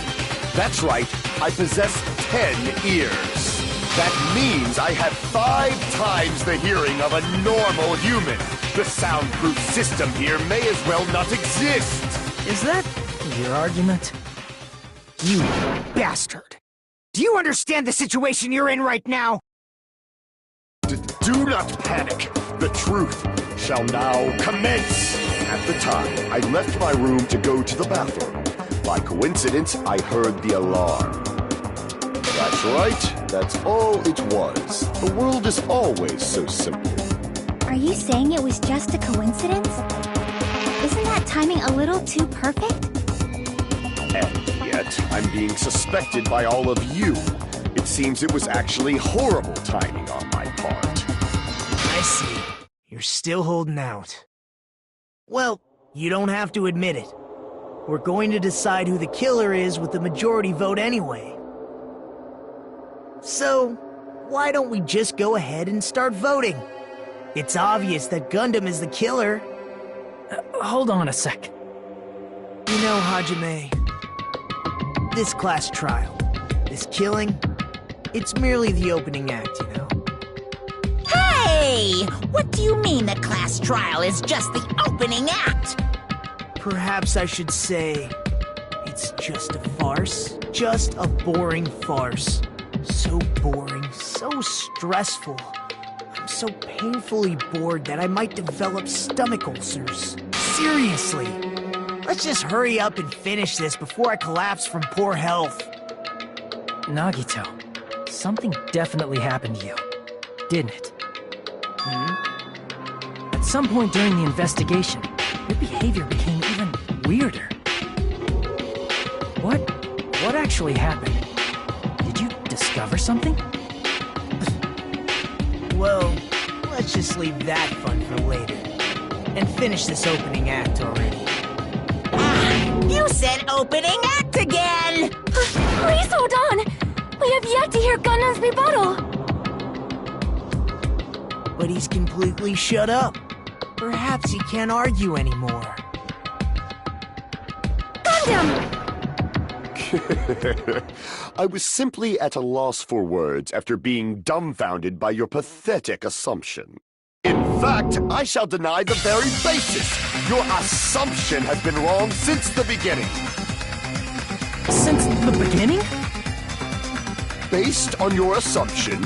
B: That's right, I possess 10 ears. That means I have 5 times the hearing of a normal human. The soundproof system here may as well not exist.
A: Is that your argument?
E: You bastard! Do you understand the situation you're in right now?
B: Do not panic. The truth shall now commence. At the time, I left my room to go to the bathroom. By coincidence, I heard the alarm. That's right. That's all it was. The world is always so simple.
C: Are you saying it was just a coincidence? Isn't that timing a little too perfect?
B: And yet, I'm being suspected by all of you. It seems it was actually horrible timing on my part.
H: I see. You're still holding out. Well, you don't have to admit it. We're going to decide who the killer is with the majority vote anyway. So, why don't we just go ahead and start voting? It's obvious that Gundam is the killer.
A: Hold on a sec.
H: You know, Hajime, this class trial, this killing, it's merely the opening act, you know?
F: Hey! What do you mean the class trial is just the opening act?
H: Perhaps I should say, it's just a farce. Just a boring farce. So boring, so stressful. I'm so painfully bored that I might develop stomach ulcers. Seriously. Let's just hurry up and finish this before I collapse from poor health.
A: Nagito, something definitely happened to you, didn't it? At some point during the investigation, your behavior became even weirder. What actually happened? Did you discover something?
H: Well, let's just leave that fun for later. And finish this opening act already.
F: You You said opening act again!
C: Please hold on! We have yet to hear Gundam's rebuttal!
H: But he's completely shut up. Perhaps he can't argue anymore.
C: Gundam!
B: I was simply at a loss for words after being dumbfounded by your pathetic assumption. In fact, I shall deny the very basis. Your assumption has been wrong since the beginning.
A: Since the beginning?
B: Based on your assumption,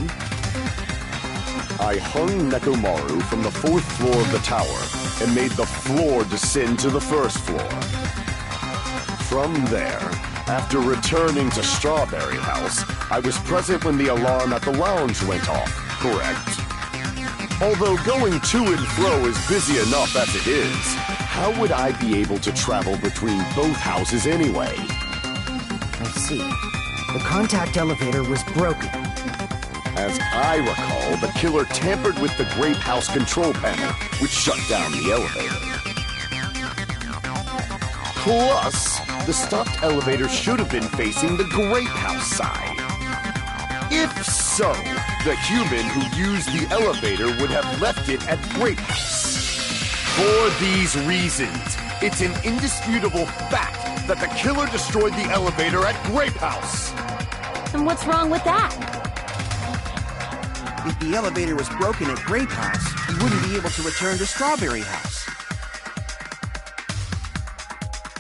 B: I hung Nekomaru from the 4th floor of the tower and made the floor descend to the 1st floor. From there, after returning to Strawberry House, I was present when the alarm at the lounge went off, correct? Although going to and fro is busy enough as it is, how would I be able to travel between both houses anyway?
E: I see. The contact elevator was broken.
B: As I recall, the killer tampered with the Grape House control panel, which shut down the elevator. Plus, the stopped elevator should have been facing the Grape House side. If so, the human who used the elevator would have left it at Grape House. For these reasons, it's an indisputable fact that the killer destroyed the elevator at Grape House.
G: And what's wrong with that?
D: If the elevator was broken at Grape House, he wouldn't be able to return to Strawberry House.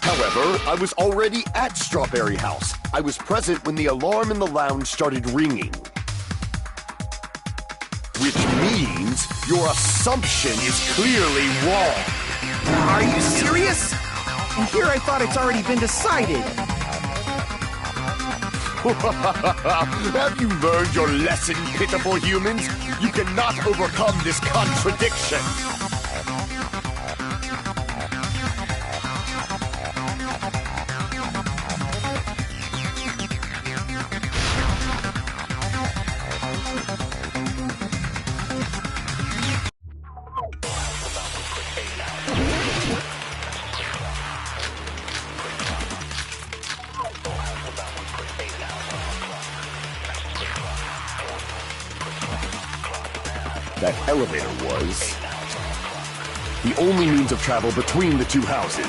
B: However, I was already at Strawberry House. I was present when the alarm in the lounge started ringing. Which means your assumption is clearly wrong.
D: Are you serious? And here I thought it's already been decided.
B: Have you learned your lesson, pitiful humans? You cannot overcome this contradiction. That elevator was the only means of travel between the two houses.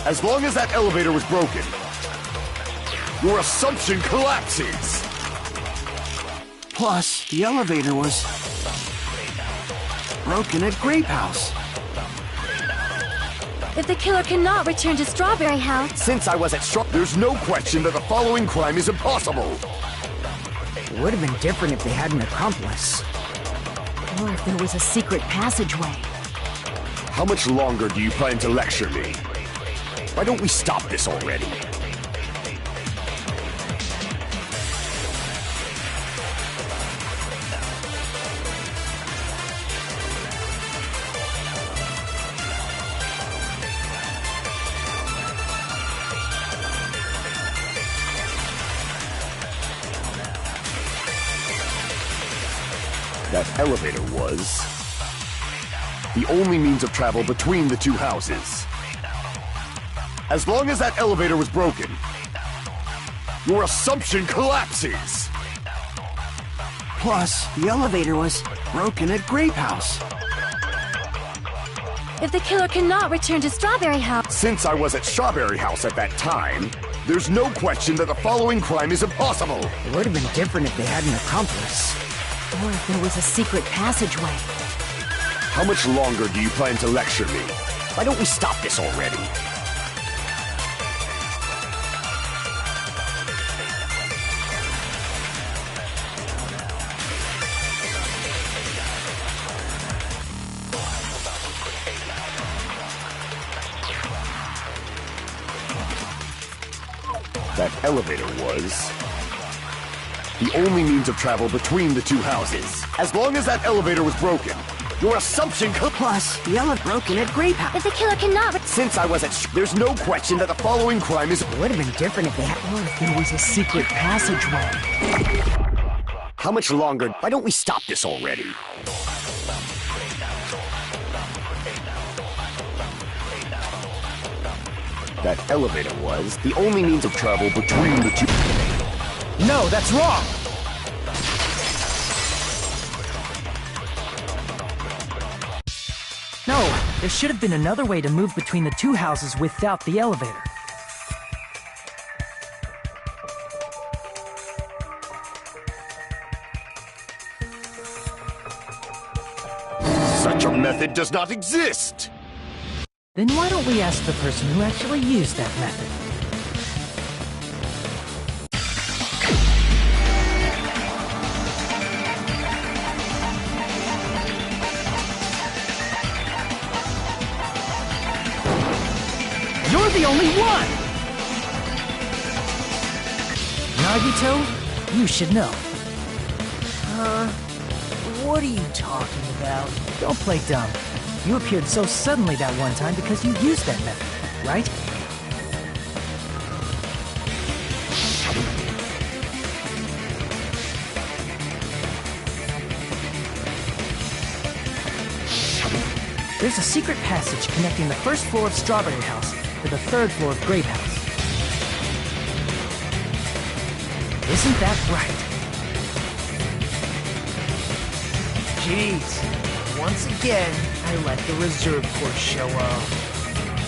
B: As long as that elevator was broken, your assumption collapses.
D: Plus, the elevator was broken at Grape House.
C: If the killer cannot return to Strawberry House...
B: Since I was at there's no question that the following crime is impossible.
E: It would have been different if they had an accomplice.
G: Or if there was a secret passageway.
B: How much longer do you plan to lecture me? Why don't we stop this already? That elevator was the only means of travel between the two houses. As long as that elevator was broken, your assumption collapses.
D: Plus, the elevator was broken at Grape House.
C: If the killer cannot return to Strawberry House...
B: Since I was at Strawberry House at that time, there's no question that the following crime is impossible.
E: It would have been different if they had an accomplice.
G: Or if there was a secret passageway.
B: How much longer do you plan to lecture me? Why don't we stop this already? That elevator was the only means of travel between the two houses. As long as that elevator was broken, your assumption
E: Plus, the elevator broken at Grape House.
C: If the killer cannot...
B: Since I was at there's no question that the following crime is...
E: It would have been different if they had...
G: Or if there was a secret passageway.
B: How much longer? Why don't we stop this already? That elevator was the only means of travel between the two.
A: No, that's wrong! No, there should have been another way to move between the two houses without the elevator.
B: Such a method does not exist!
A: Then why don't we ask the person who actually used that method? You're the only one! Nagito, you should know.
H: What are you talking about?
A: Don't play dumb. You appeared so suddenly that one time because you used that method, right? There's a secret passage connecting the first floor of Strawberry House to the third floor of Grape House. Isn't that right?
H: Jeez, once again, I let the reserve course show up.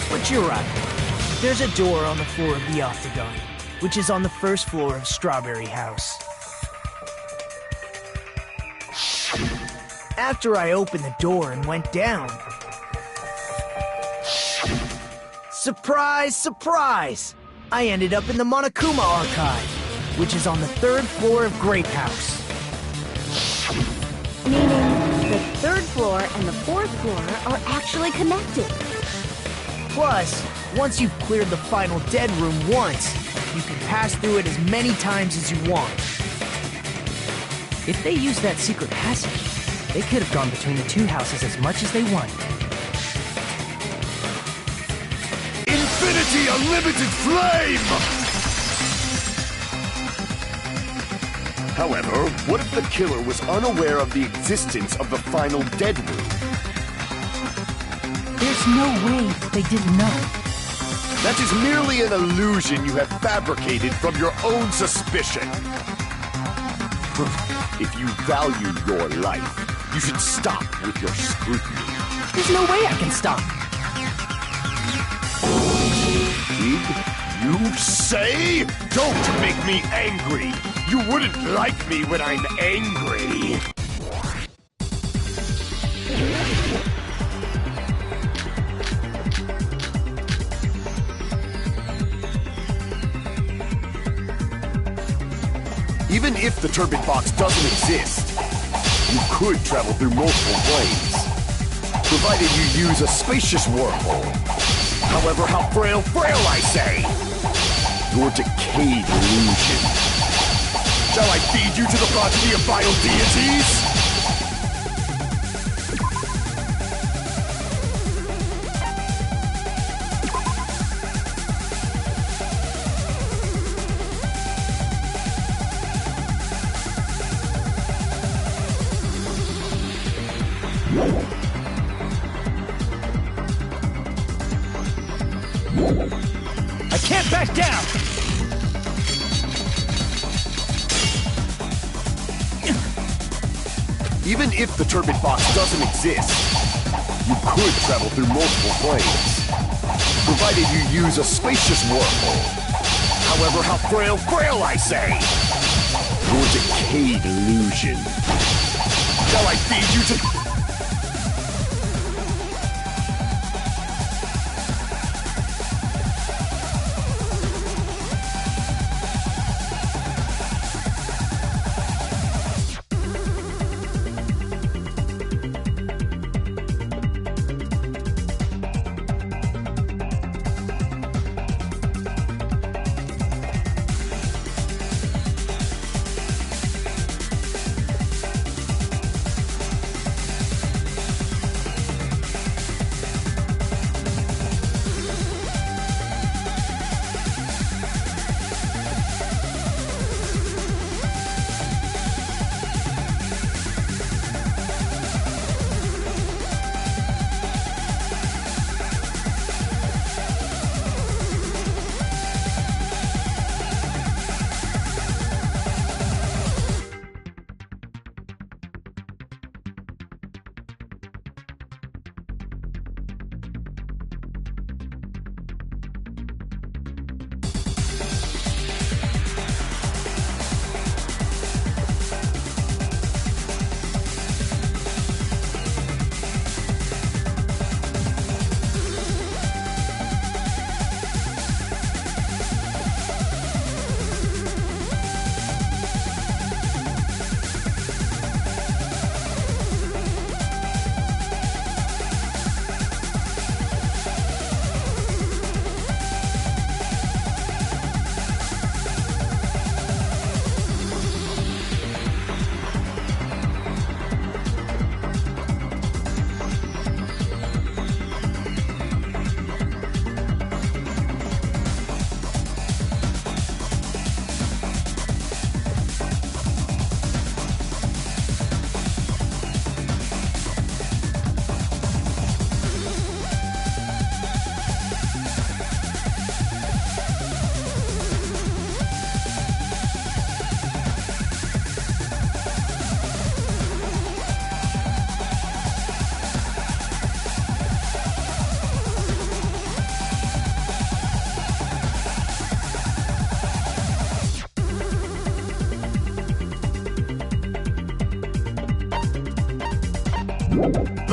H: But you're right. There's a door on the floor of the Octagon, which is on the first floor of Strawberry House. After I opened the door and went down... Surprise, surprise! I ended up in the Monokuma Archive, which is on the third floor of Grape House.
G: Meaning, the third floor and the fourth floor are actually connected.
H: Plus, once you've cleared the final dead room once, you can pass through it as many times as you want.
A: If they used that secret passage, they could have gone between the two houses as much as they wanted.
B: Infinity Unlimited Flame! However, what if the killer was unaware of the existence of the final dead room?
A: There's no way they didn't know.
B: That is merely an illusion you have fabricated from your own suspicion. If you value your life, you should stop with your scrutiny.
A: There's no way I can stop.
B: Did you say? Don't make me angry! You wouldn't like me when I'm angry! Even if the turbine box doesn't exist, you could travel through multiple planes, provided you use a spacious wormhole. However, how frail, I say! Your decayed illusion. Shall I feed you to the progeny of vile deities?
A: I can't back down!
B: Even if the turbine box doesn't exist, you could travel through multiple planes, provided you use a spacious wormhole. However, how frail, I say! Your decayed illusion. Shall I feed you to...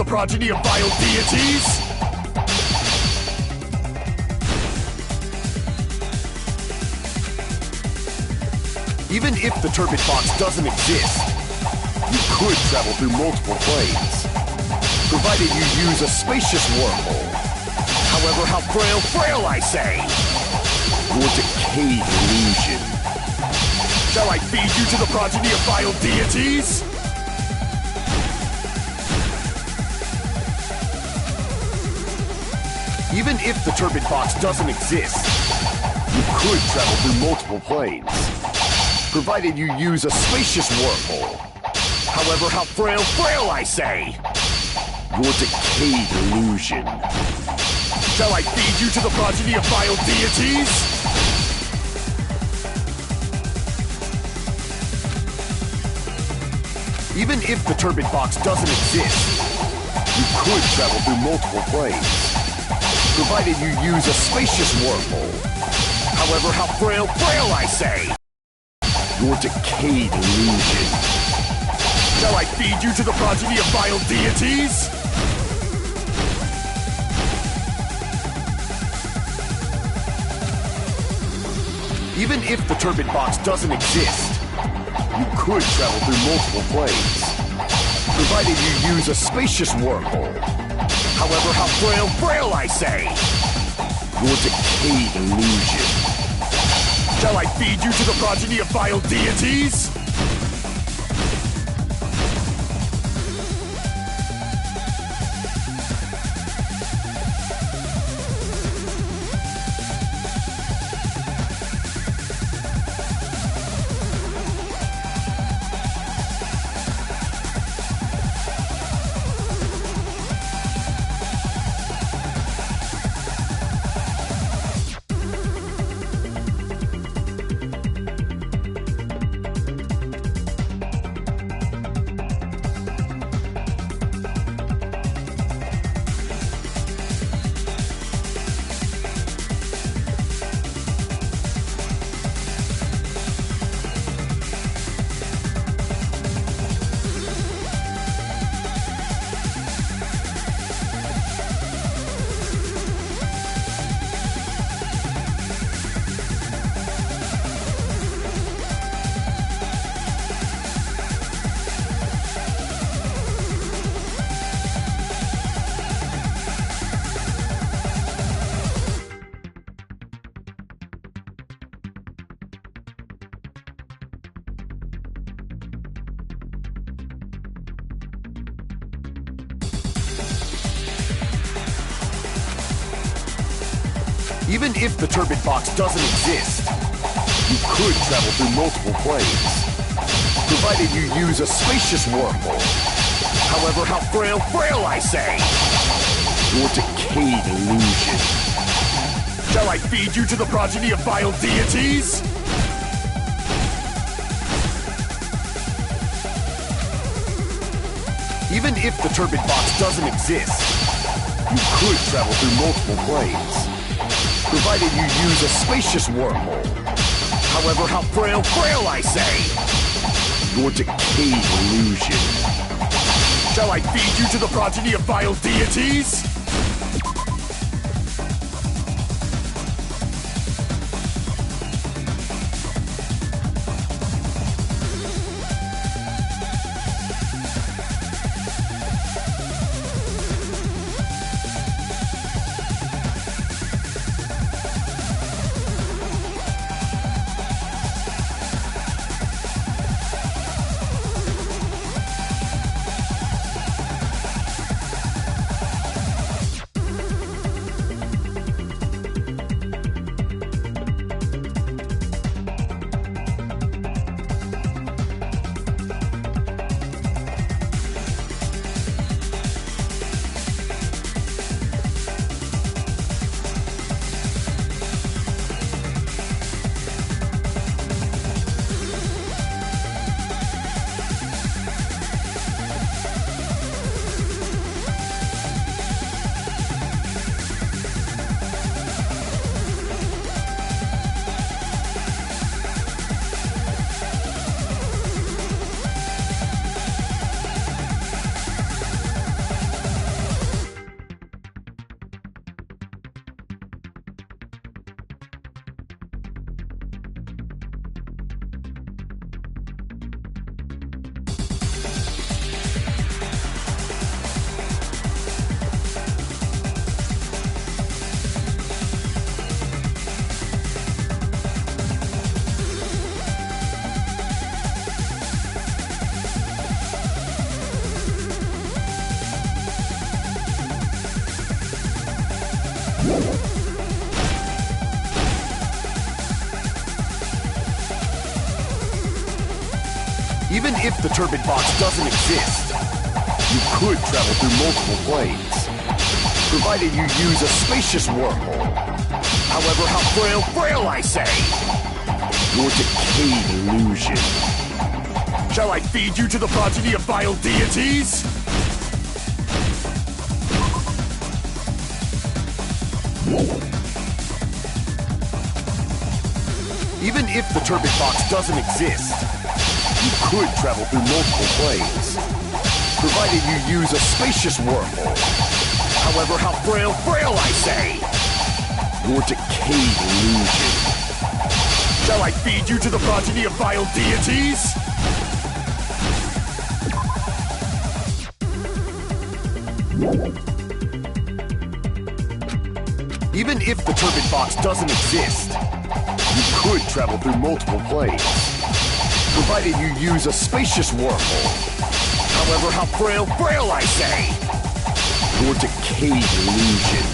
B: progeny of vile deities? Even if the turbid box doesn't exist, you could travel through multiple planes, provided you use a spacious wormhole. However, how frail I say! Your decayed illusion. Shall I feed you to the progeny of vile deities? Even if the turbid box doesn't exist, you could travel through multiple planes, provided you use a spacious wormhole. However, how frail I say! Your decayed illusion. Shall I feed you to the progeny of vile deities? Even if the turbid box doesn't exist, you could travel through multiple planes, provided you use a spacious wormhole. However, how frail I say! Your decayed illusion. Shall I feed you to the progeny of vile deities? Even if the turbid box doesn't exist, you could travel through multiple planes, provided you use a spacious wormhole. However, how frail I say! Your decayed illusion. Shall I feed you to the progeny of vile deities? Even if the turbid box doesn't exist, you could travel through multiple planes, provided you use a spacious wormhole. However, how frail I say! Your decayed illusion. Shall I feed you to the progeny of vile deities? Even if the turbid box doesn't exist, you could travel through multiple planes, provided you use a spacious wormhole. However, how frail I say! Your decayed illusion. Shall I feed you to the progeny of vile deities? Even if the turbid box doesn't exist, you could travel through multiple planes, provided you use a spacious wormhole. However, how frail, I say! Your decayed illusion. Shall I feed you to the progeny of vile deities? Even if the turbid box doesn't exist, you could travel through multiple planes, provided you use a spacious wormhole. However, how frail, I say! Your decayed illusion. Shall I feed you to the progeny of vile deities? Even if the turbid box doesn't exist, you could travel through multiple planes, provided you use a spacious wormhole. However, how frail, I say! Your decayed illusion.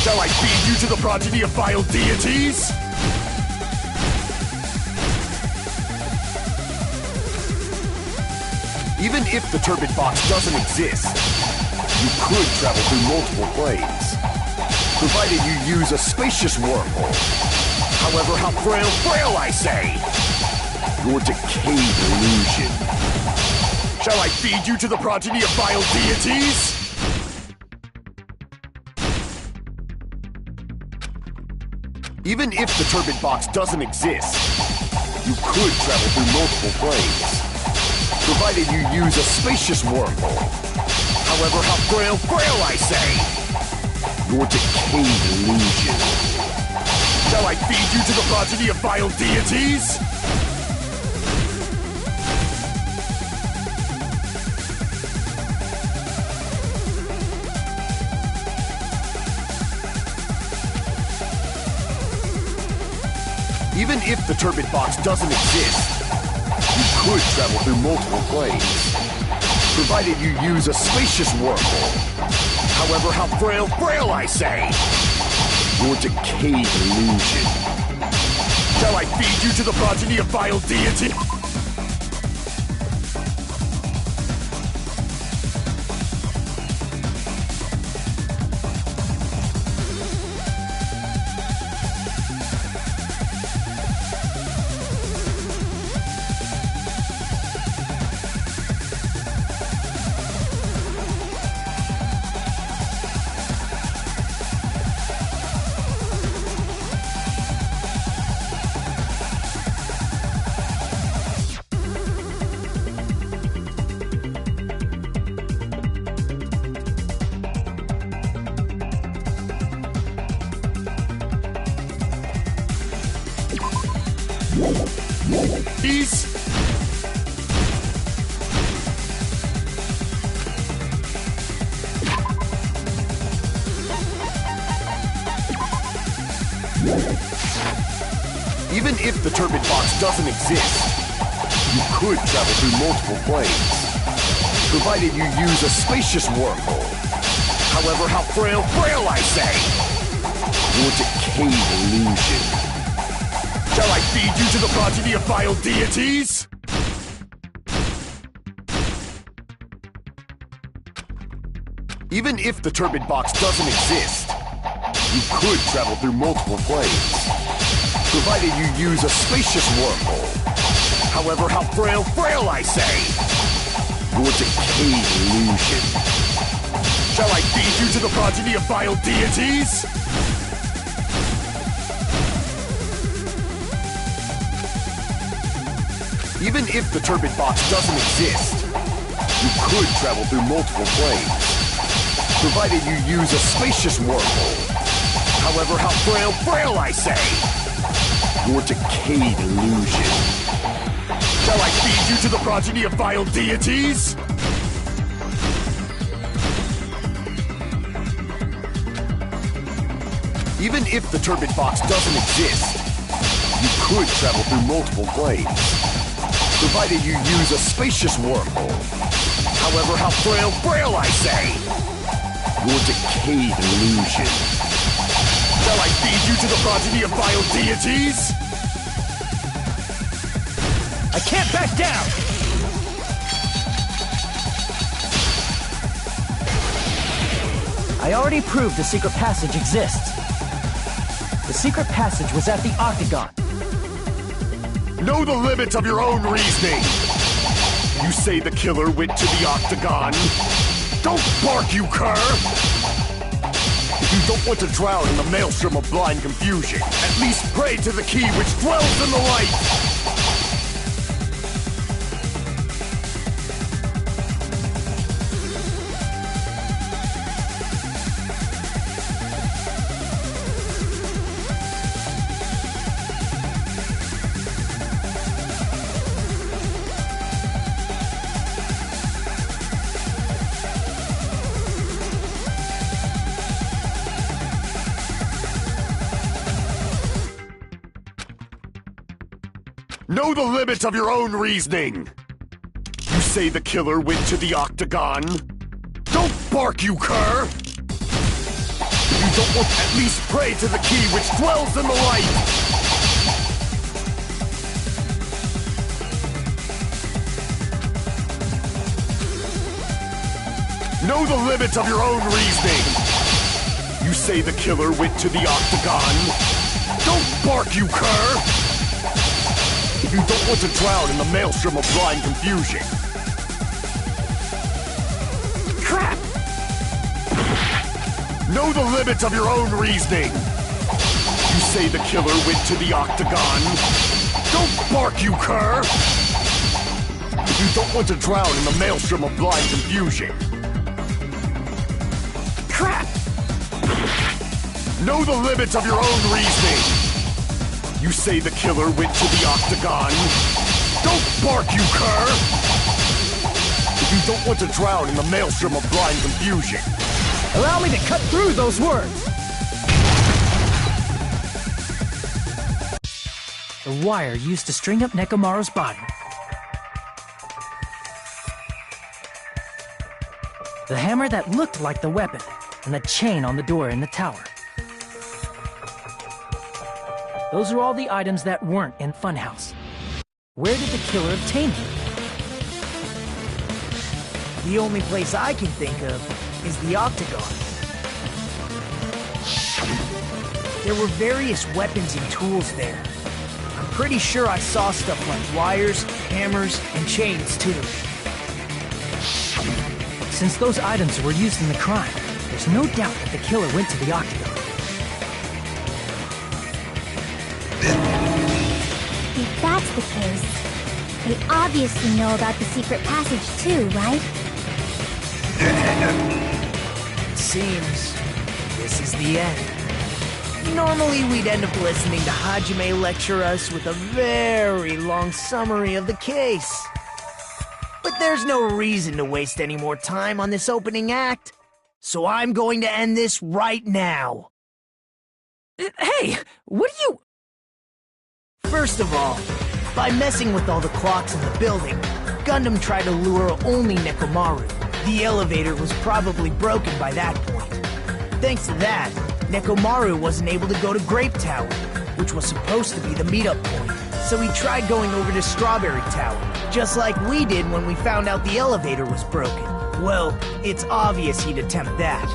B: Shall I feed you to the progeny of vile deities? Even if the turbid box doesn't exist, you could travel through multiple planes, provided you use a spacious wormhole. However, how frail, I say! Your decayed illusion. Shall I feed you to the progeny of vile deities? Even if the turbid box doesn't exist, you could travel through multiple planes, provided you use a spacious wormhole. However, how frail, I say! Your decayed illusion. Shall I feed you to the progeny of vile deities? Even if the turbid box doesn't exist, you could travel through multiple planes, provided you use a spacious wormhole. However, how frail, I say! Your decayed illusion. Shall I feed you to the progeny of vile deity? Peace. Even if the turbid box doesn't exist, you could travel through multiple planes, provided you use a spacious wormhole. However, how frail, I say! Your decayed illusion. Shall I feed you to the progeny of vile deities? Even if the turbid box doesn't exist, you could travel through multiple planes, provided you use a spacious wormhole. However, how frail, I say! Your decayed illusion. Shall I feed you to the progeny of vile deities? Even if the turbid box doesn't exist, you could travel through multiple planes, provided you use a spacious wormhole. However, how frail, I say! Your decayed illusion. Shall I feed you to the progeny of vile deities? Even if the turbid box doesn't exist, you could travel through multiple planes, provided you use a spacious wormhole. However, how frail, I say! Your decayed illusion. Shall I feed you to the progeny of vile deities?
H: I can't back
A: back down! I already proved the secret passage exists. The secret passage was at the Octagon.
B: Know the limits of your own reasoning! You say the killer went to the Octagon? Don't bark, you cur! If you don't want to drown in the maelstrom of blind confusion, at least pray to the key which dwells in the light! Know the limits of your own reasoning! You say the killer went to the Octagon? Don't bark, you cur! If you don't want, at least pray to the key which dwells in the light! Know the limits of your own reasoning! You say the killer went to the Octagon? Don't bark, you cur! If you don't want to drown in the maelstrom of blind confusion.
A: Crap!
B: Know the limits of your own reasoning! You say the killer went to the Octagon? Don't bark, you cur! If you don't want to drown in the maelstrom of blind confusion.
A: Crap!
B: Know the limits of your own reasoning! You say the killer went to the Octagon? Don't bark, you cur! If you don't want to drown in the maelstrom of blind confusion.
A: Allow me to cut through those words! The wire used to string up Nekomaru's body. The hammer that looked like the weapon, and the chain on the door in the tower. Those are all the items that weren't in Funhouse. Where did the killer obtain them?
H: The only place I can think of is the Octagon. There were various weapons and tools there. I'm pretty sure I saw stuff like wires, hammers, and chains too.
A: Since those items were used in the crime, there's no doubt that the killer went to the Octagon.
C: If that's the case, they obviously know about the secret passage too, right?
H: It seems this is the end. Normally we'd end up listening to Hajime lecture us with a very long summary of the case. But there's no reason to waste any more time on this opening act, so I'm going to end this right now.
A: Hey, what are you...
H: First of all, by messing with all the clocks in the building, Gundam tried to lure only Nekomaru. The elevator was probably broken by that point. Thanks to that, Nekomaru wasn't able to go to Grape Tower, which was supposed to be the meetup point. So he tried going over to Strawberry Tower, just like we did when we found out the elevator was broken. Well, it's obvious he'd attempt that.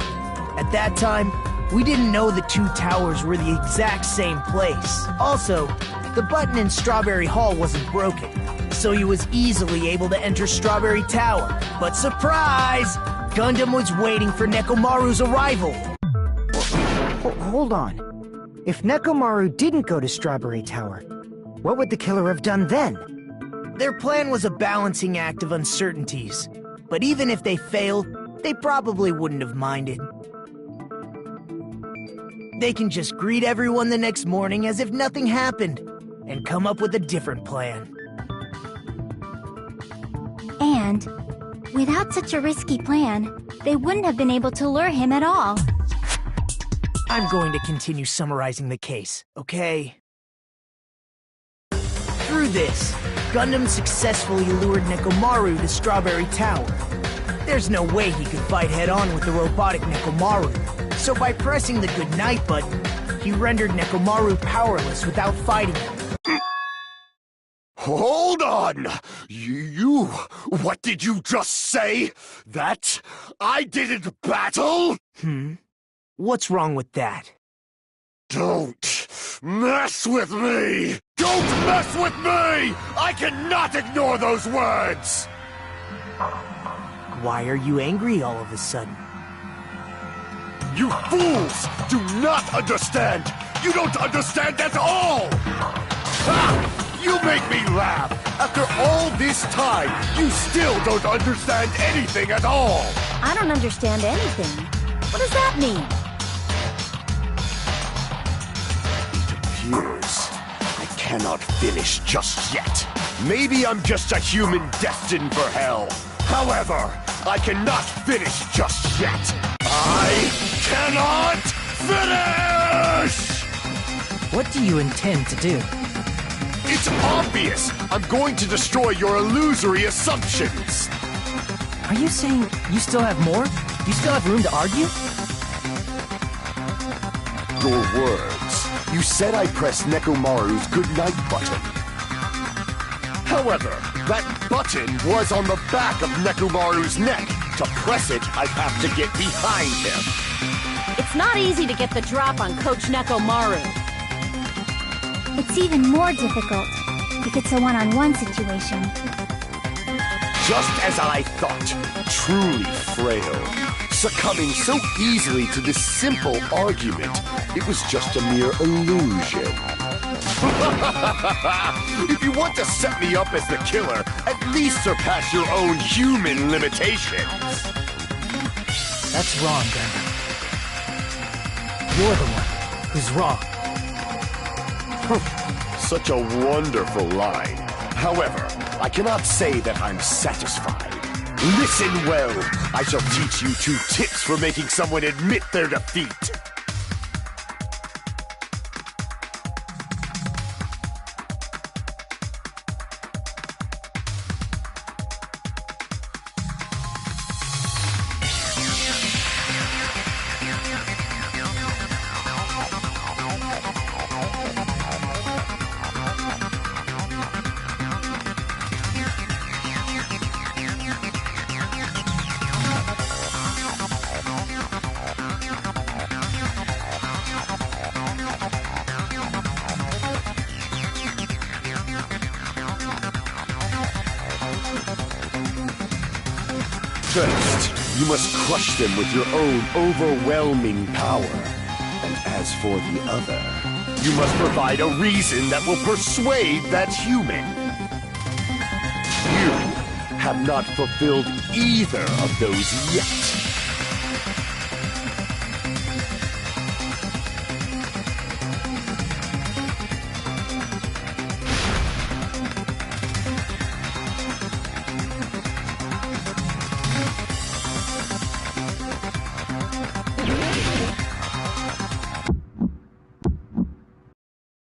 H: At that time, we didn't know the two towers were the exact same place. Also, the button in Strawberry Hall wasn't broken, so he was easily able to enter Strawberry Tower. But surprise! Gundam was waiting for Nekomaru's arrival.
E: Hold on. If Nekomaru didn't go to Strawberry Tower, what would the killer have done then?
H: Their plan was a balancing act of uncertainties. But even if they failed, they probably wouldn't have minded. They can just greet everyone the next morning as if nothing happened, and come up with a different plan.
C: And, without such a risky plan, they wouldn't have been able to lure him at all.
H: I'm going to continue summarizing the case, okay? Through this, Gundam successfully lured Nekomaru to Strawberry Tower. There's no way he could fight head-on with the robotic Nekomaru, so by pressing the goodnight button, he rendered Nekomaru powerless without fighting him.
B: Hold on! What did you just say? That I didn't battle?
H: What's wrong with that?
B: Don't mess with me! Don't mess with me! I cannot ignore those words!
H: Why are you angry all of a sudden?
B: You fools do not understand! You don't understand at all! Ha! You make me laugh! After all this time, you still don't understand anything at all!
G: I don't understand anything. What does that mean?
B: It appears I cannot finish just yet. Maybe I'm just a human destined for hell. However, I cannot finish just yet. I cannot finish!
A: What do you intend to do?
B: It's obvious! I'm going to destroy your illusory assumptions!
A: Are you saying you still have more? You still have room to argue?
B: Your words. You said I pressed Nekomaru's goodnight button. However, that button was on the back of Nekomaru's neck. To press it, I'd have to get behind him.
G: It's not easy to get the drop on Coach Nekomaru.
C: It's even more difficult if it's a one-on-one situation.
B: Just as I thought, truly frail. Succumbing so easily to this simple argument, it was just a mere illusion. If you want to set me up as the killer, at least surpass your own human limitations.
A: That's wrong, Dangan. You're the one who's wrong.
B: Such a wonderful line. However, I cannot say that I'm satisfied. Listen well. I shall teach you 2 tips for making someone admit their defeat. First, you must crush them with your own overwhelming power. And as for the other, you must provide a reason that will persuade that human. You have not fulfilled either of those yet.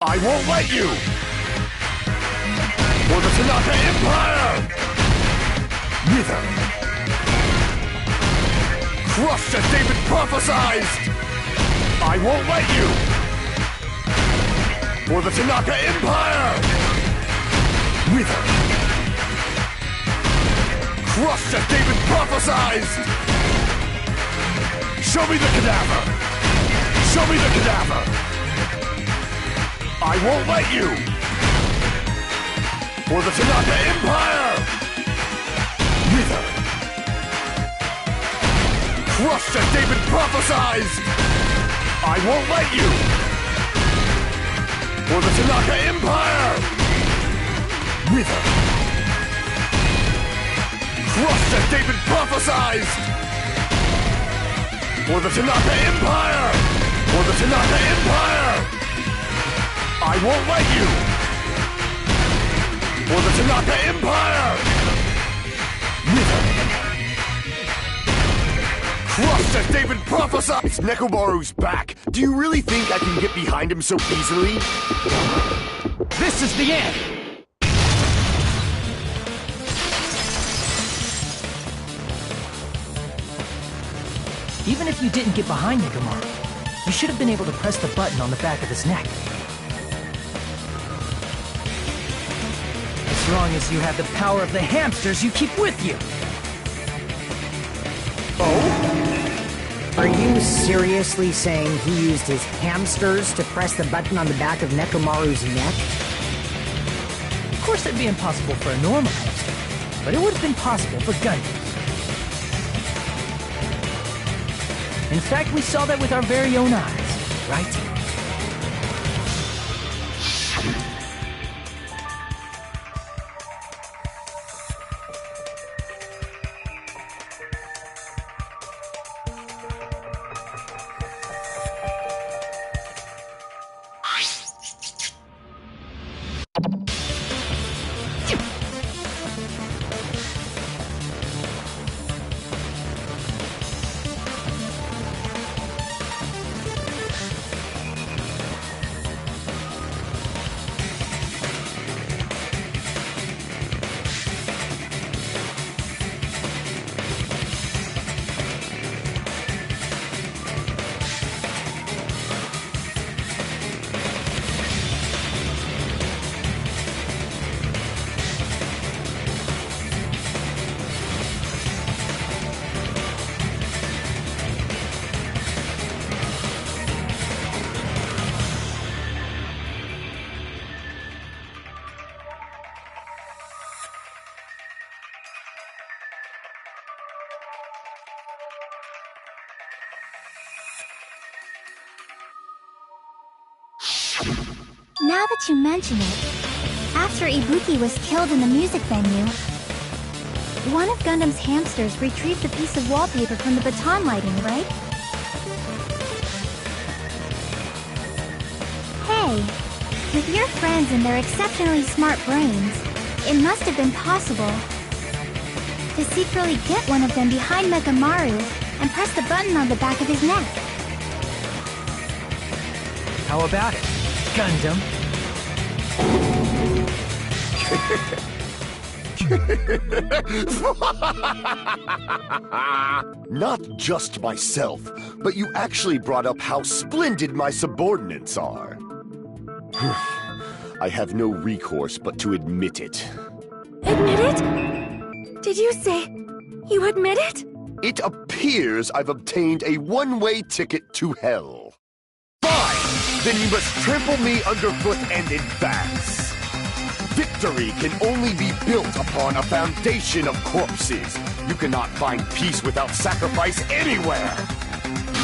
B: I won't let you! For the Tanaka Empire! Wither! Crushed as David prophesied! I won't let you! For the Tanaka Empire! Wither! Crushed as David prophesied! Show me the cadaver! Show me the cadaver! I won't let you! For the Tanaka Empire! Wither! Crushed as David prophesied! I won't let you! For the Tanaka Empire! Wither! Crushed as David prophesied! For the Tanaka Empire! For the Tanaka Empire! I won't let you! For the Tanaka Empire! Wither! Crushed as David prophesied! It's Nekomaru's back. Do you really think I can get behind him so easily?
A: This is the end! Even if you didn't get behind Nekomaru, you should have been able to press the button on the back of his neck. As long as you have the power of the hamsters you keep with you.
E: Are you seriously saying he used his hamsters to press the button on the back of Nekomaru's neck?
A: Of course that'd be impossible for a normal hamster, but it would have been possible for Gundams. In fact, we saw that with our very own eyes, right?
C: Now that you mention it, after Ibuki was killed in the music venue, one of Gundam's hamsters retrieved the piece of wallpaper from the baton lighting, right? Hey, with your friends and their exceptionally smart brains, it must have been possible to secretly get one of them behind Mekamaru and press the button on the back of his neck.
A: How about it, Gundam?
B: Not just myself, but you actually brought up how splendid my subordinates are. I have no recourse but to admit it.
C: Admit it? Did you say you admit it?
B: It appears I've obtained a one-way ticket to hell. Fine! Then you must trample me underfoot and advance. Victory can only be built upon a foundation of corpses. You cannot find peace without sacrifice anywhere.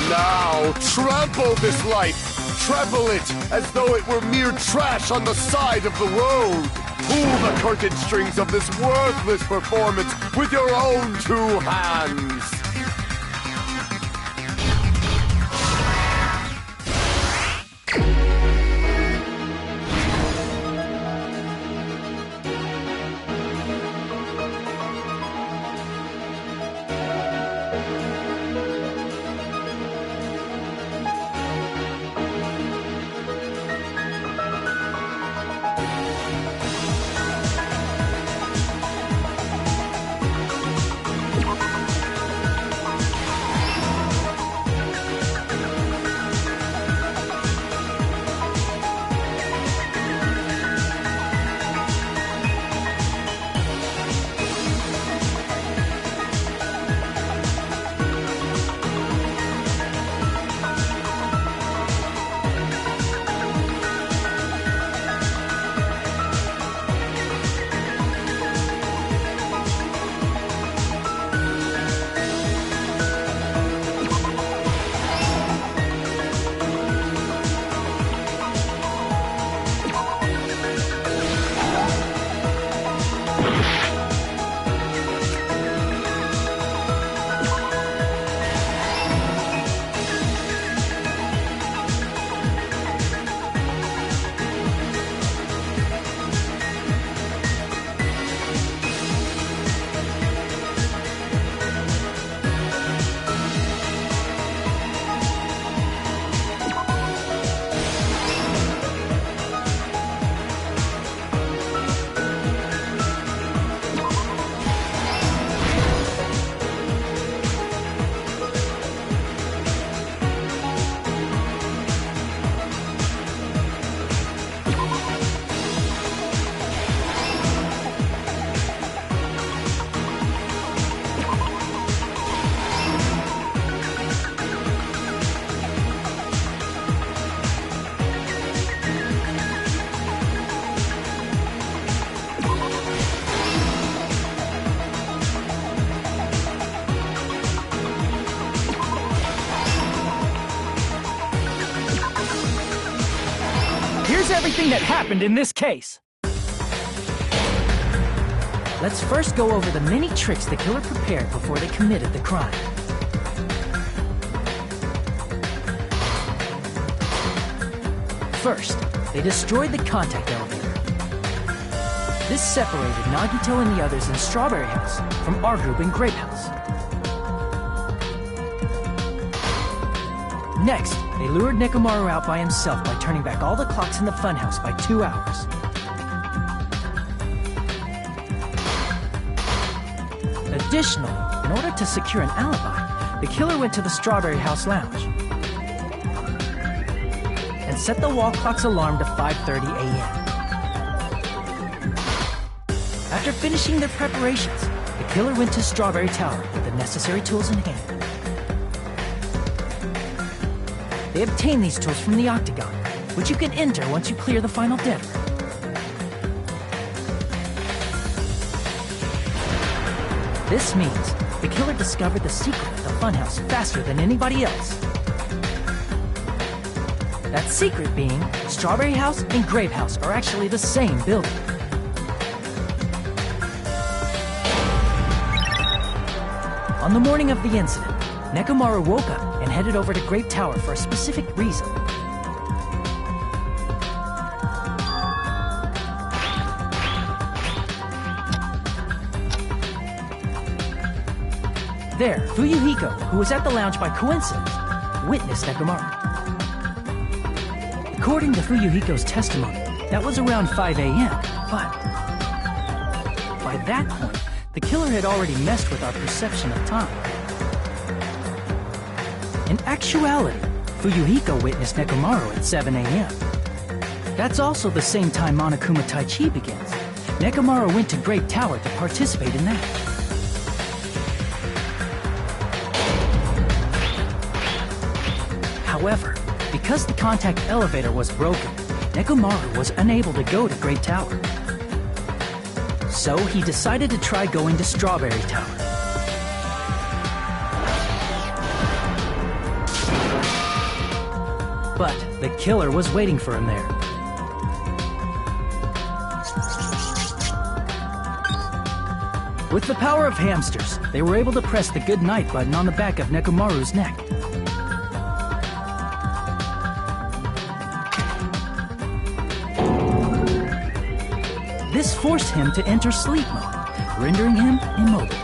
B: Now, trample this life. Trample it as though it were mere trash on the side of the road. Pull the curtain strings of this worthless performance with your own two hands.
A: everything that happened in this case. Let's first go over the many tricks the killer prepared before they committed the crime. First, they destroyed the contact elevator. This separated Nagito and the others in Strawberry House from our group in Grape House. Next, they lured Nekomaru out by himself by turning back all the clocks in the funhouse by 2 hours. Additionally, in order to secure an alibi, the killer went to the Strawberry House lounge and set the wall clock's alarm to 5:30 a.m. After finishing their preparations, the killer went to Strawberry Tower with the necessary tools in hand. They obtained these tools from the Octagon, which you can enter once you clear the final dead room. This means the killer discovered the secret of the funhouse faster than anybody else. That secret being, Strawberry House and Grape House are actually the same building. On the morning of the incident, Nekomaru woke up and headed over to Grape Tower for a specific reason. There, Fuyuhiko, who was at the lounge by coincidence, witnessed Nekomaru. According to Fuyuhiko's testimony, that was around 5 a.m., but by that point, the killer had already messed with our perception of time. In actuality, Fuyuhiko witnessed Nekomaru at 7 a.m. That's also the same time Monokuma Taichi begins. Nekomaru went to Grape Tower to participate in that. However, because the contact elevator was broken, Nekomaru was unable to go to Grape Tower. So he decided to try going to Strawberry Tower. But the killer was waiting for him there. With the power of hamsters, they were able to press the good night button on the back of Nekomaru's neck. This forced him to enter sleep mode, rendering him immobile.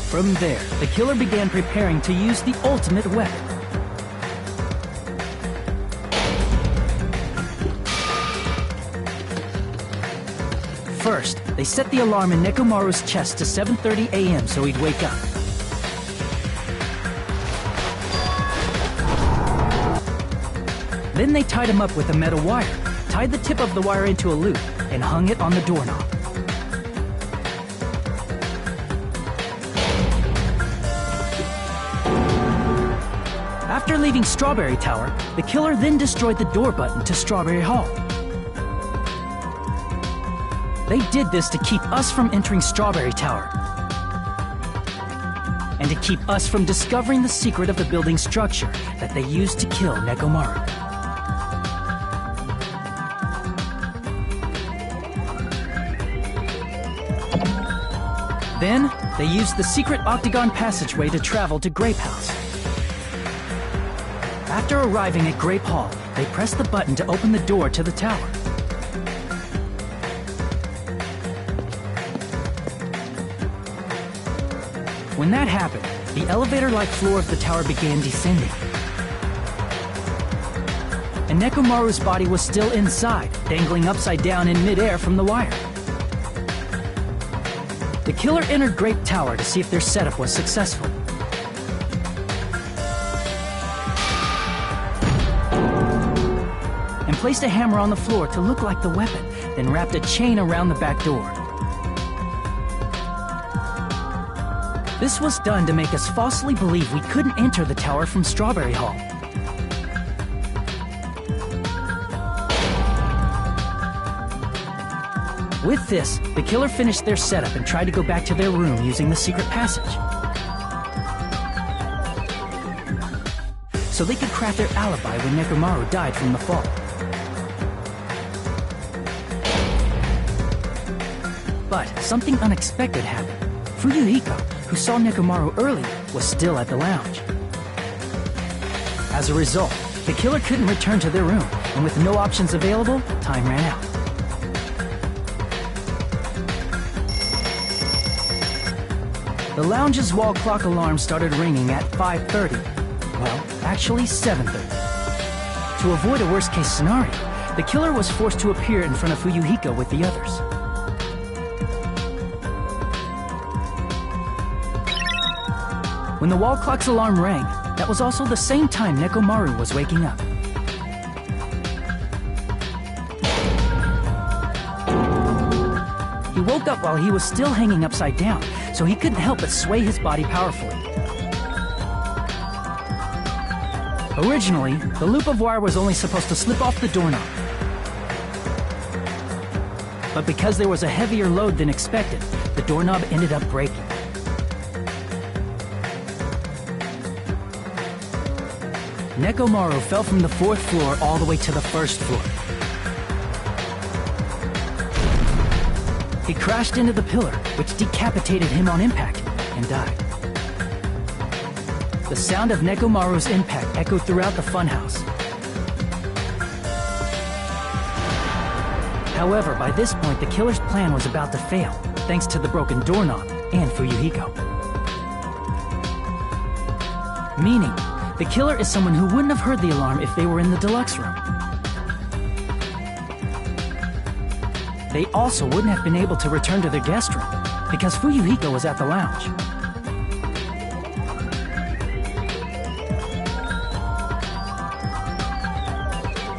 A: From there, the killer began preparing to use the ultimate weapon. First, they set the alarm in Nekomaru's chest to 7:30 a.m. so he'd wake up. Then they tied him up with a metal wire, tied the tip of the wire into a loop, and hung it on the doorknob. After leaving Strawberry Tower, the killer then destroyed the door button to Strawberry Hall. They did this to keep us from entering Strawberry Tower, and to keep us from discovering the secret of the building structure that they used to kill Nekomaru. Then, they used the secret octagon passageway to travel to Grape House. After arriving at Grape Hall, they pressed the button to open the door to the tower. When that happened, the elevator-like floor of the tower began descending. And Nekomaru's body was still inside, dangling upside down in midair from the wire. The killer entered Grape Tower to see if their setup was successful. And placed a hammer on the floor to look like the weapon, then wrapped a chain around the back door. This was done to make us falsely believe we couldn't enter the tower from Strawberry Hall. With this, the killer finished their setup and tried to go back to their room using the secret passage, so they could craft their alibi when Nekomaru died from the fall. But something unexpected happened. Fuyuhiko, who saw Nekomaru earlier, was still at the lounge. As a result, the killer couldn't return to their room, and with no options available, time ran out. The lounge's wall clock alarm started ringing at 5:30. Well, actually 7:30. To avoid a worst-case scenario, the killer was forced to appear in front of Fuyuhiko with the others. When the wall clock's alarm rang, that was also the same time Nekomaru was waking up. He woke up while he was still hanging upside down, so he couldn't help but sway his body powerfully. Originally, the loop of wire was only supposed to slip off the doorknob. But because there was a heavier load than expected, the doorknob ended up breaking. Nekomaru fell from the 4th floor all the way to the 1st floor. He crashed into the pillar, which decapitated him on impact, and died. The sound of Nekomaru's impact echoed throughout the funhouse. However, by this point, the killer's plan was about to fail, thanks to the broken doorknob and Fuyuhiko. Meaning, the killer is someone who wouldn't have heard the alarm if they were in the deluxe room. They also wouldn't have been able to return to their guest room, because Fuyuhiko was at the lounge.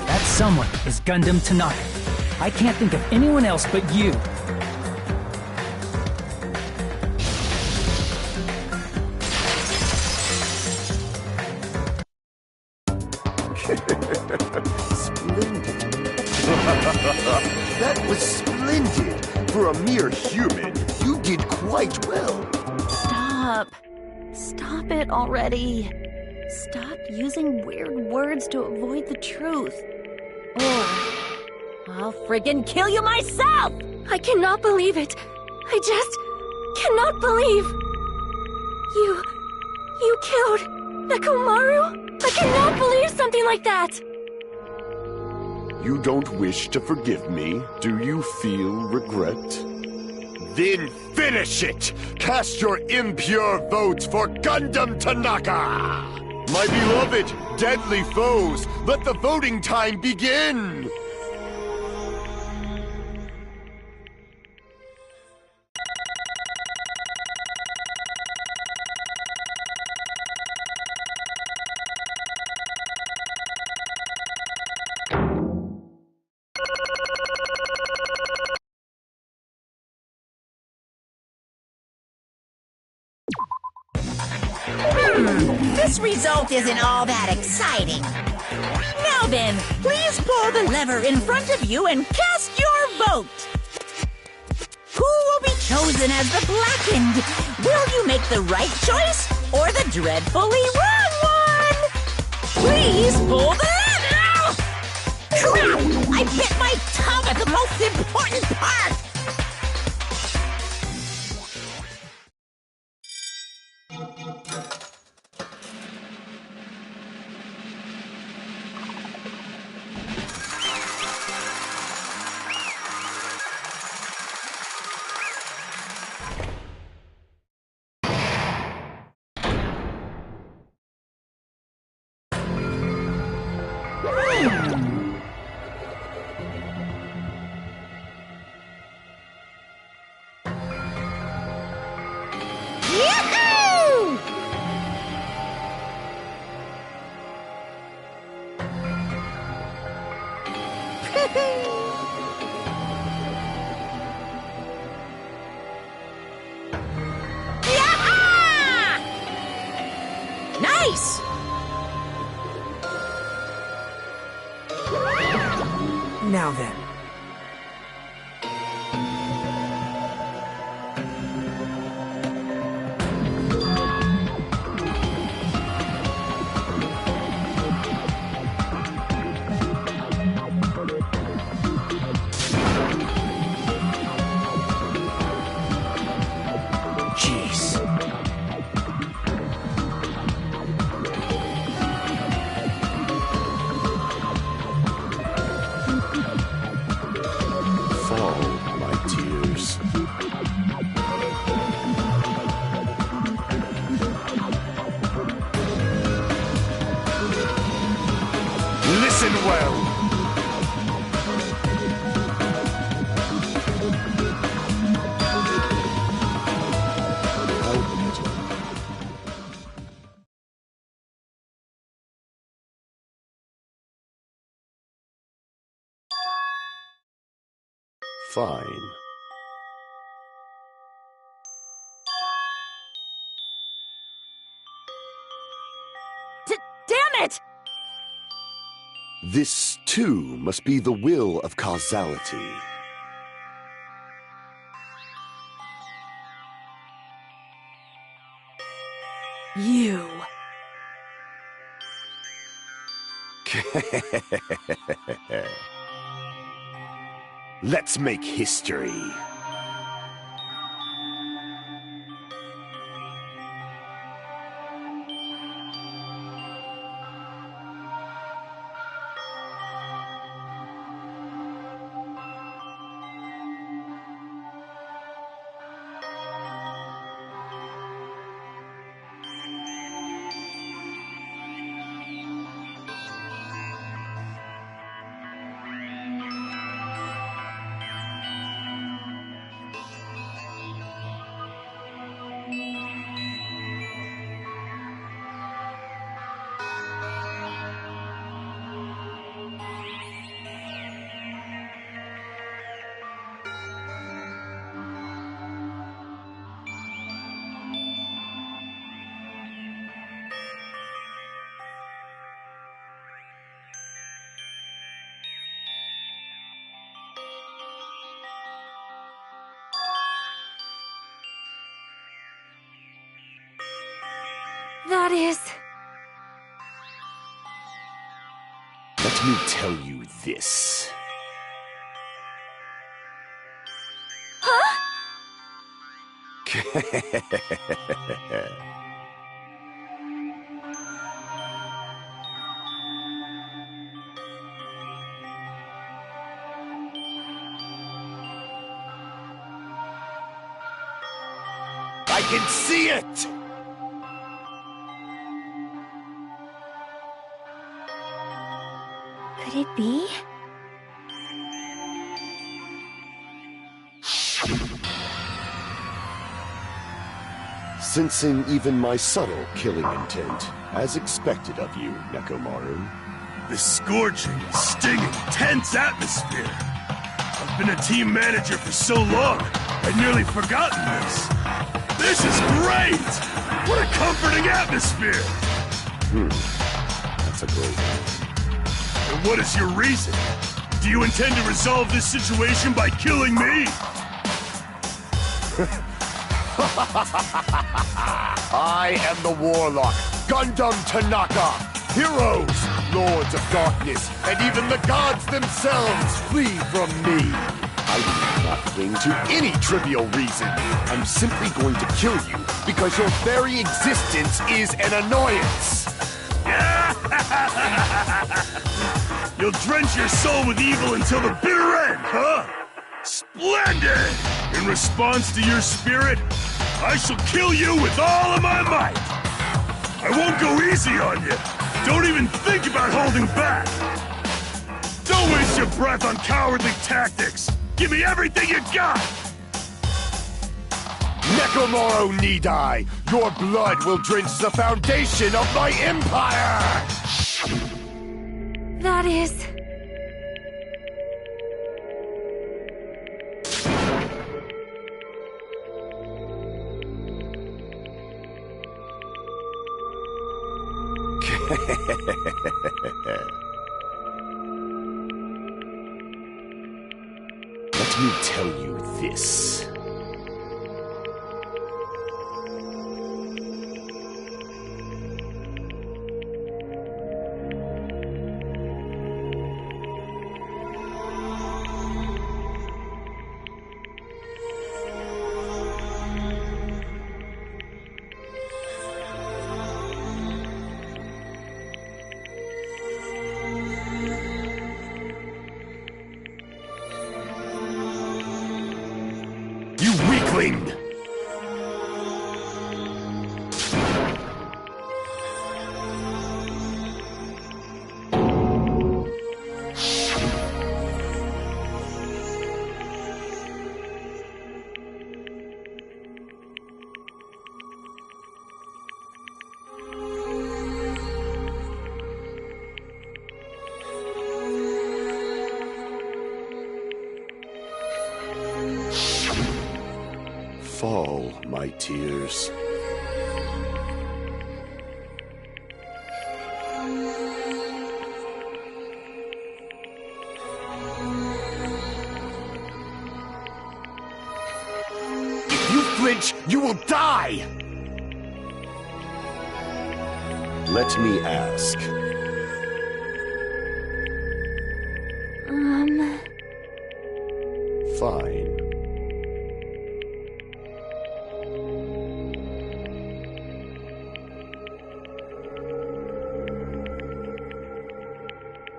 A: That someone is Gundam Tanaka. I can't think of anyone else but you.
B: That was splendid! For a mere human, you did quite well.
G: Stop. Stop it already. Stop using weird words to avoid the truth. Or I'll friggin' kill you myself!
C: I cannot believe it. I just cannot believe. You killed Nekomaru? I cannot believe something like that.
B: You don't wish to forgive me? Do you feel regret? Then finish it! Cast your impure votes for Gundam Tanaka! My beloved, deadly foes, let the voting time begin!
F: This result isn't all that exciting. Now then, please pull the lever in front of you and cast your vote. Who will be chosen as the blackened? Will you make the right choice or the dreadfully wrong one? Please pull the lever! Crap! I bit my tongue at the most important part! Nice!
H: Now then.
B: Fine.
G: Damn it!
B: This, too, must be the will of causality.
G: You.
B: Let's make history.
C: That is...
B: Let me tell you this.
C: Huh?
B: I can see it!
C: Could it be?
B: Sensing even my subtle killing intent, as expected of you, Nekomaru.
I: The scorching, stinging, tense atmosphere. I've been a team manager for so long, I'd nearly forgotten this. This is great! What a comforting atmosphere!
B: That's a great one.
I: And what is your reason? Do you intend to resolve this situation by killing me?
B: I am the Warlock, Gundam Tanaka. Heroes, Lords of Darkness, and even the gods themselves flee from me. I do not cling to any trivial reason. I'm simply going to kill you because your very existence is an annoyance.
I: You'll drench your soul with evil until the bitter end, huh? Splendid! In response to your spirit, I shall kill you with all of my might! I won't go easy on you! Don't even think about holding back! Don't waste your breath on cowardly tactics! Give me everything you got!
B: Nekomaru need I. Your blood will drench the foundation of my empire!
C: That is...
B: Let me tell you this. You weakling! Fall, my tears. If you flinch, you will die! Let me ask. Fine.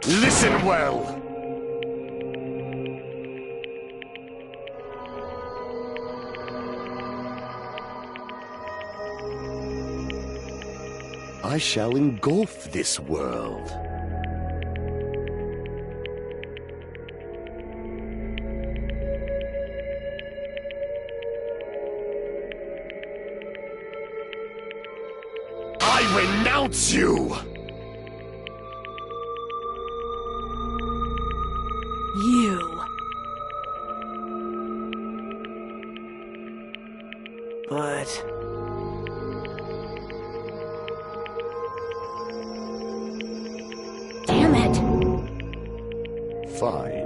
B: Listen well! I shall engulf this world. I renounce you!
H: But...
G: Damn it!
B: Fine.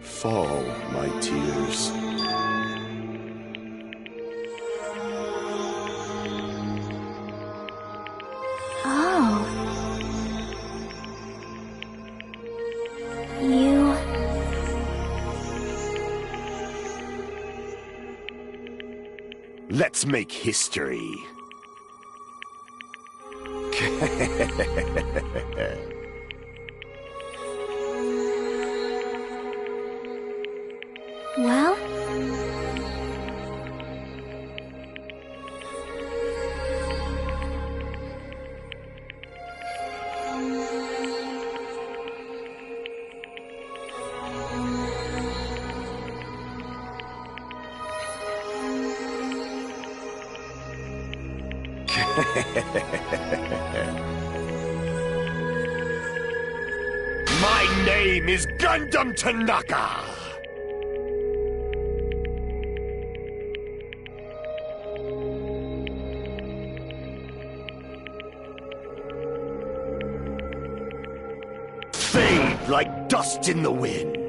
B: Fall, my tears.
C: Oh. You...
B: Let's make history.
C: Well?
B: My name is Gundam Tanaka! Fade like dust in the wind.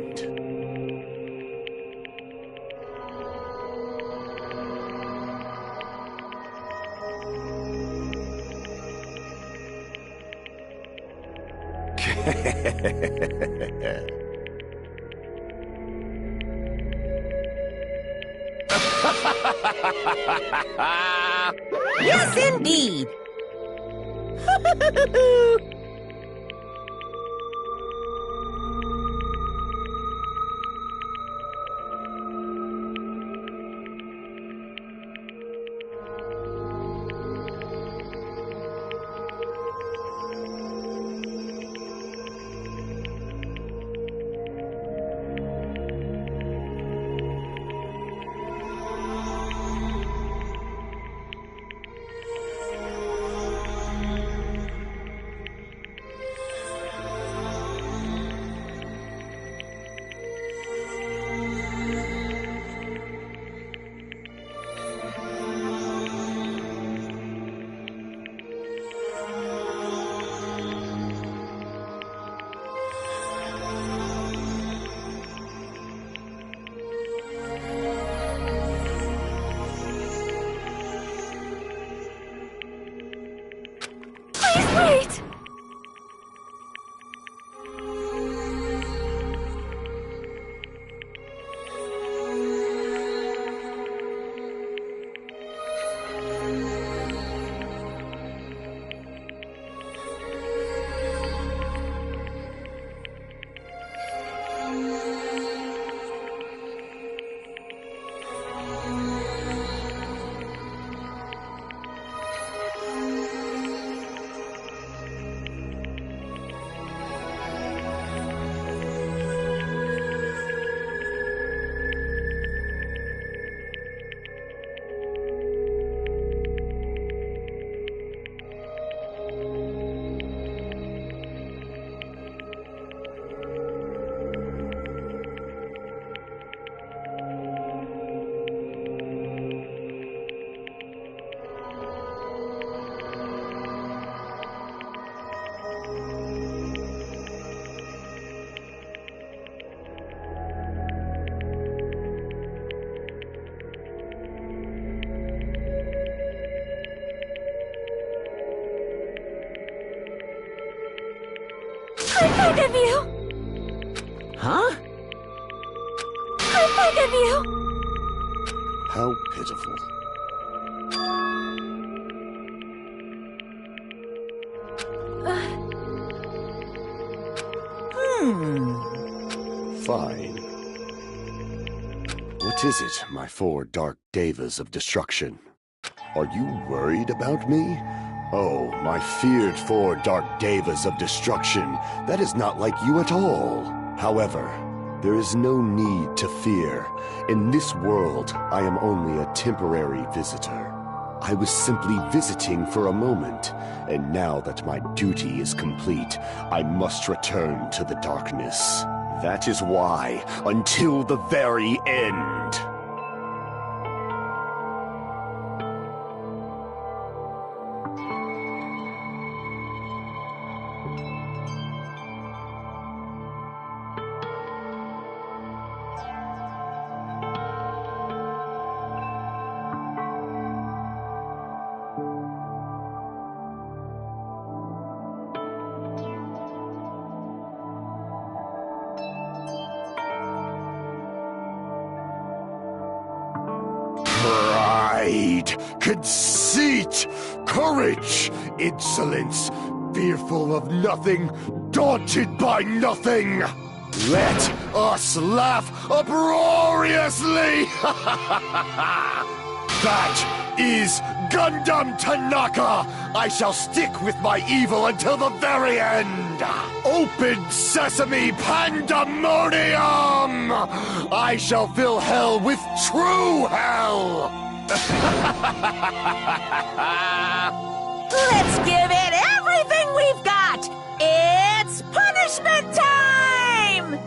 F: Yes, indeed.
C: beg of you!
H: Huh?
C: I beg of you!
B: How pitiful. Fine. What is it, my four dark devas of destruction? Are you worried about me? Oh, my feared four dark devas of destruction, that is not like you at all. However, there is no need to fear. In this world, I am only a temporary visitor. I was simply visiting for a moment, and now that my duty is complete, I must return to the darkness. That is why, until the very end. Pride, conceit, courage, insolence, fearful of nothing, daunted by nothing. Let us laugh uproariously! That is Gundam Tanaka! I shall stick with my evil until the very end! Open sesame pandemonium! I shall fill hell with true hell!
F: Let's give it everything we've got! It's punishment time!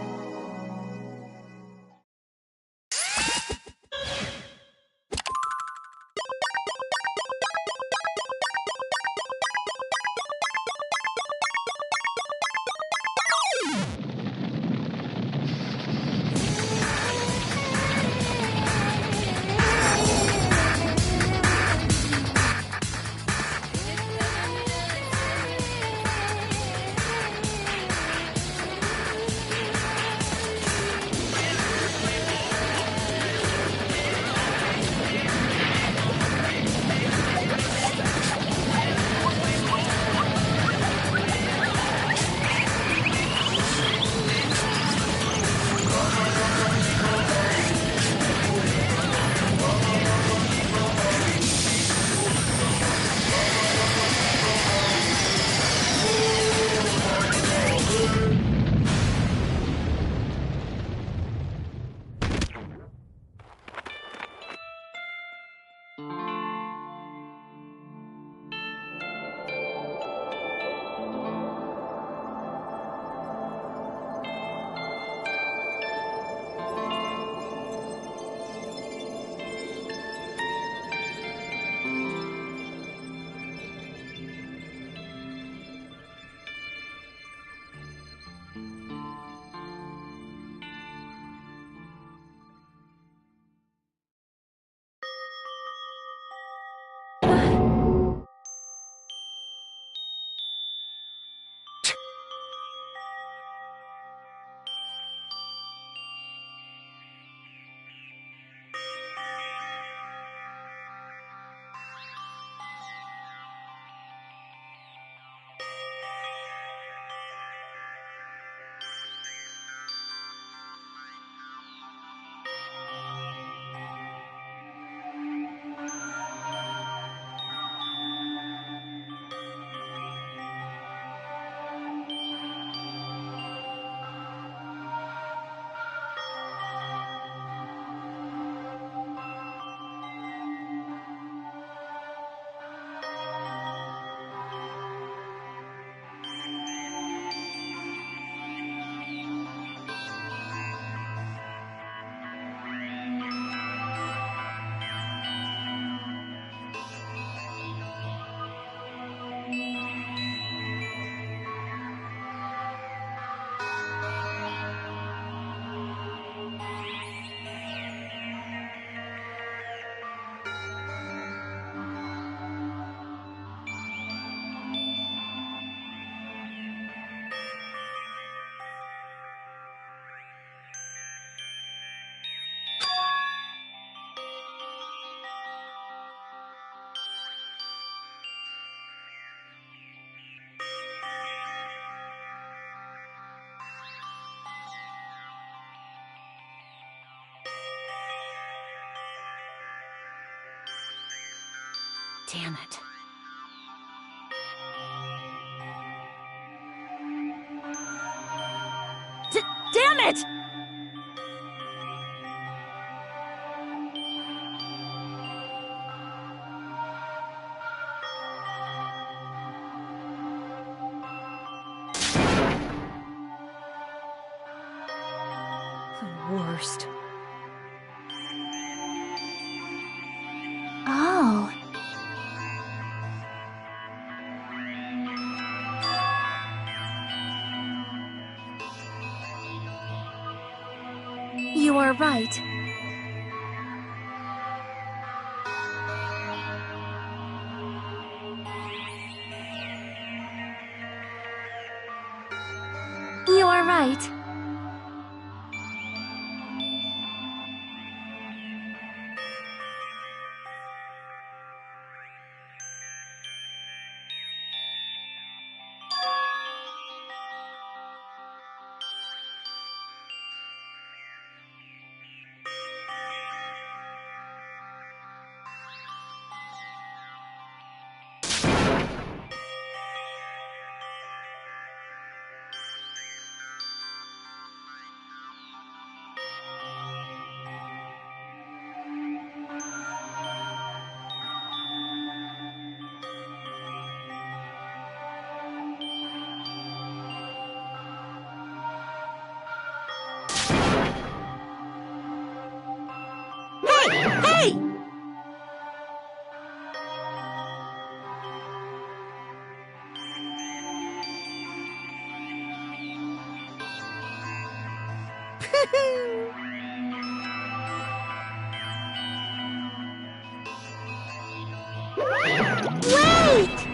G: Damn it. Damn it! The worst.
C: Oh. You are right. You are right.
F: Hey!
C: Wait!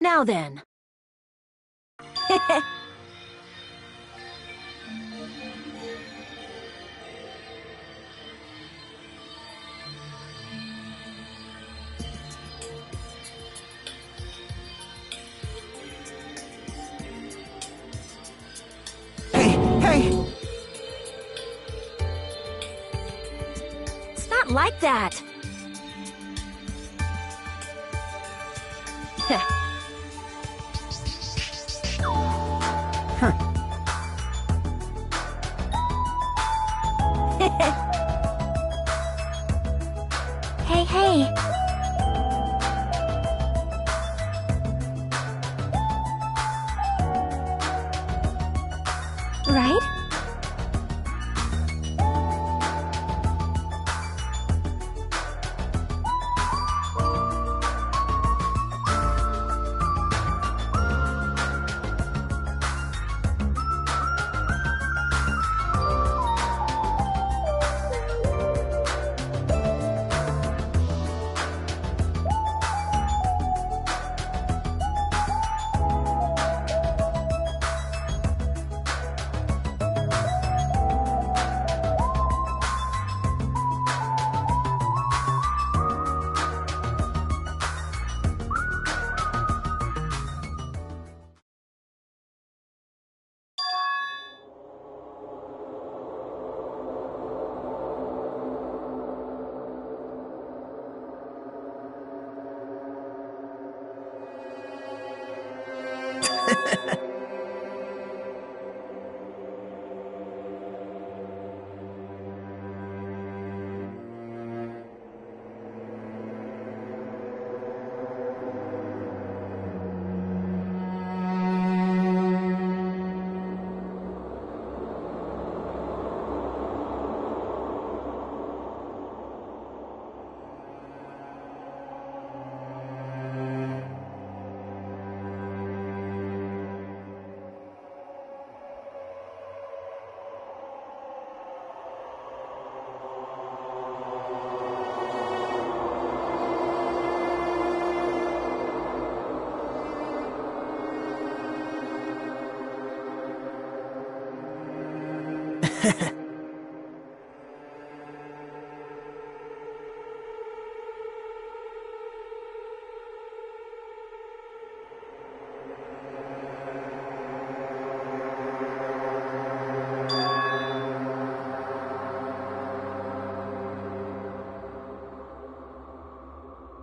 G: Now then.
E: Hey!
G: It's not like that.
C: Hey, hey. Right?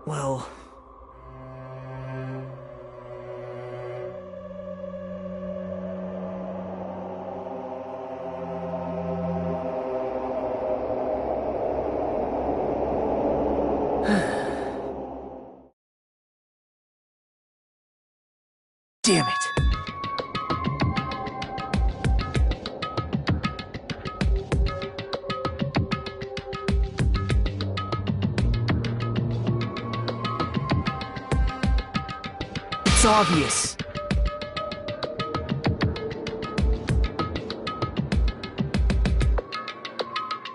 H: Well... Damn it. It's obvious.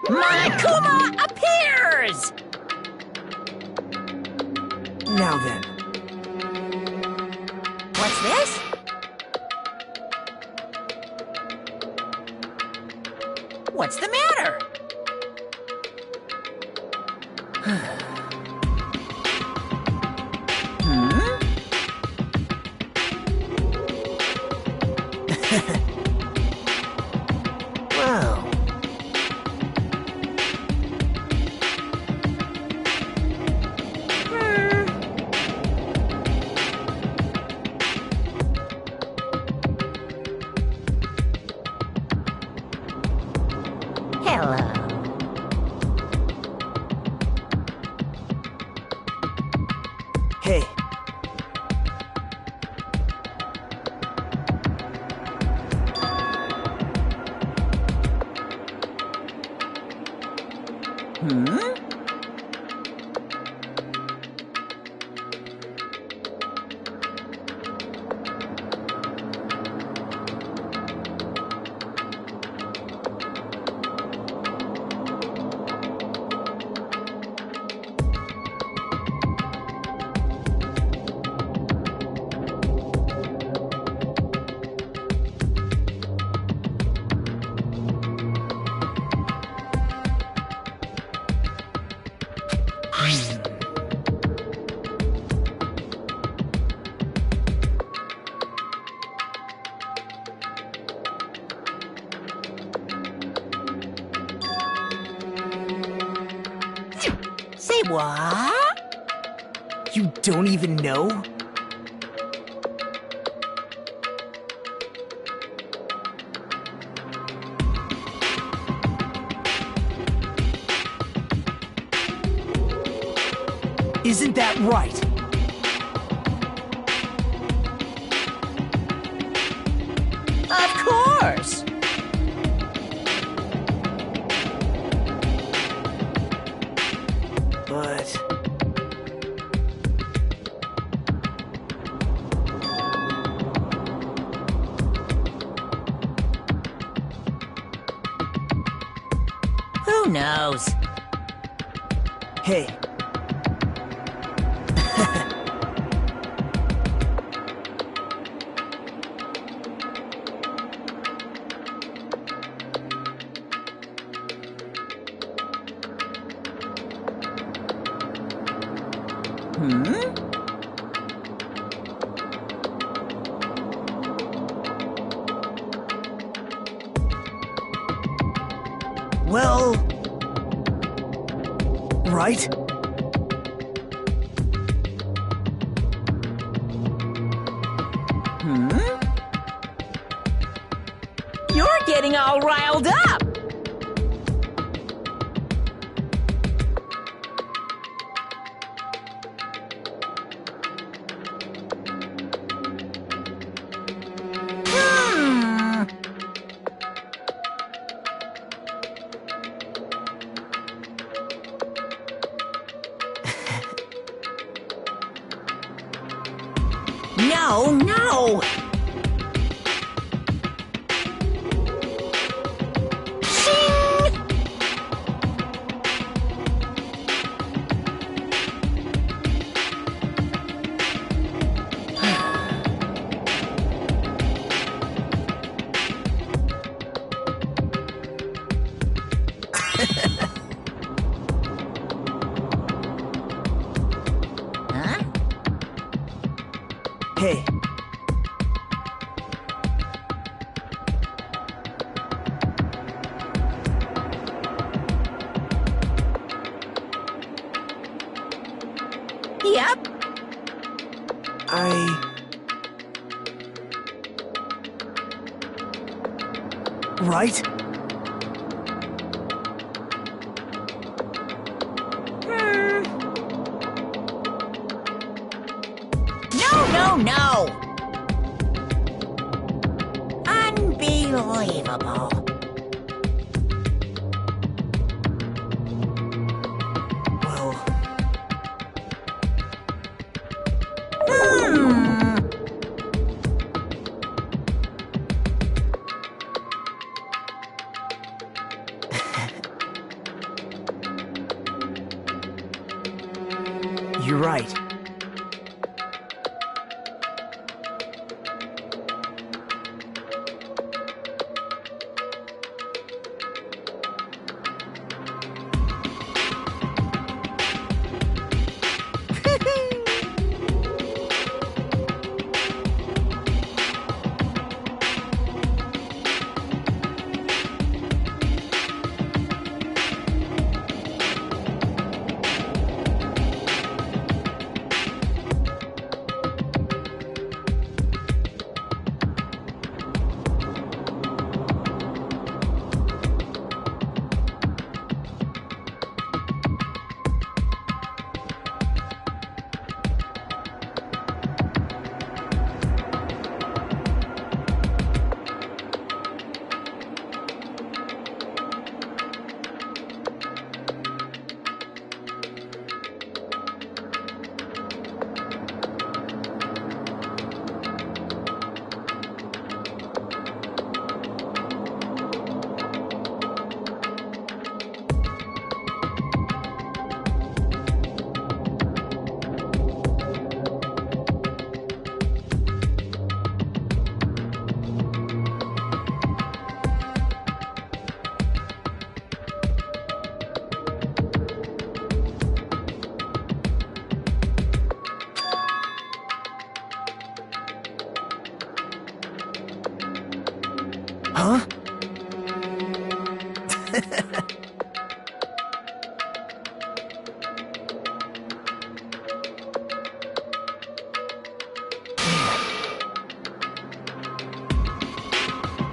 F: My Kuma appears!
H: Now then.
F: What's this? What's the matter?
H: Well...
F: Hello.
H: Hey.
F: Say what?
H: You don't even know? Isn't that right?
F: Of course!
H: But...
F: Who knows?
H: Hey. Well... Right?
F: You're getting all riled up! No, no! Shing!
H: Hey.
F: Yep.
H: Right?
F: No! Unbelievable.
H: Well... You're right. Huh?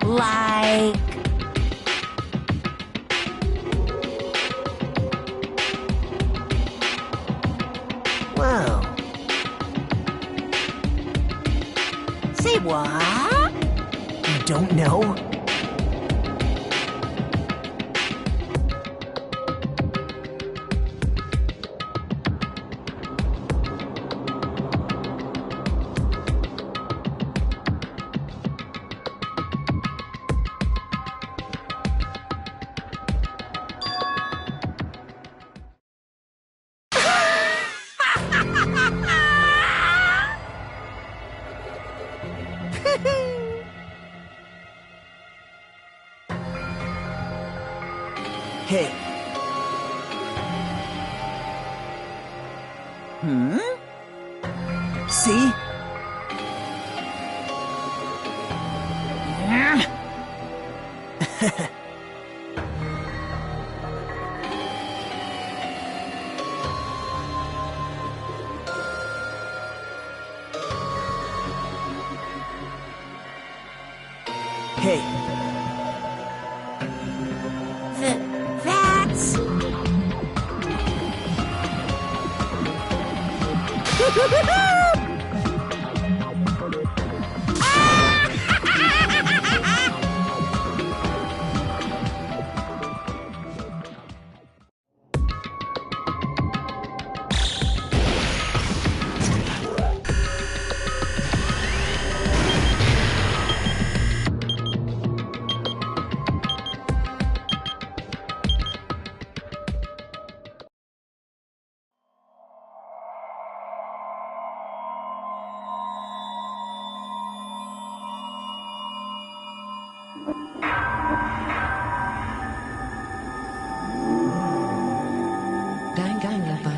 F: Like...
H: Wow.
F: Say what?
H: You don't know? Hey. See? Hey.
F: That's...
J: Danganronpa.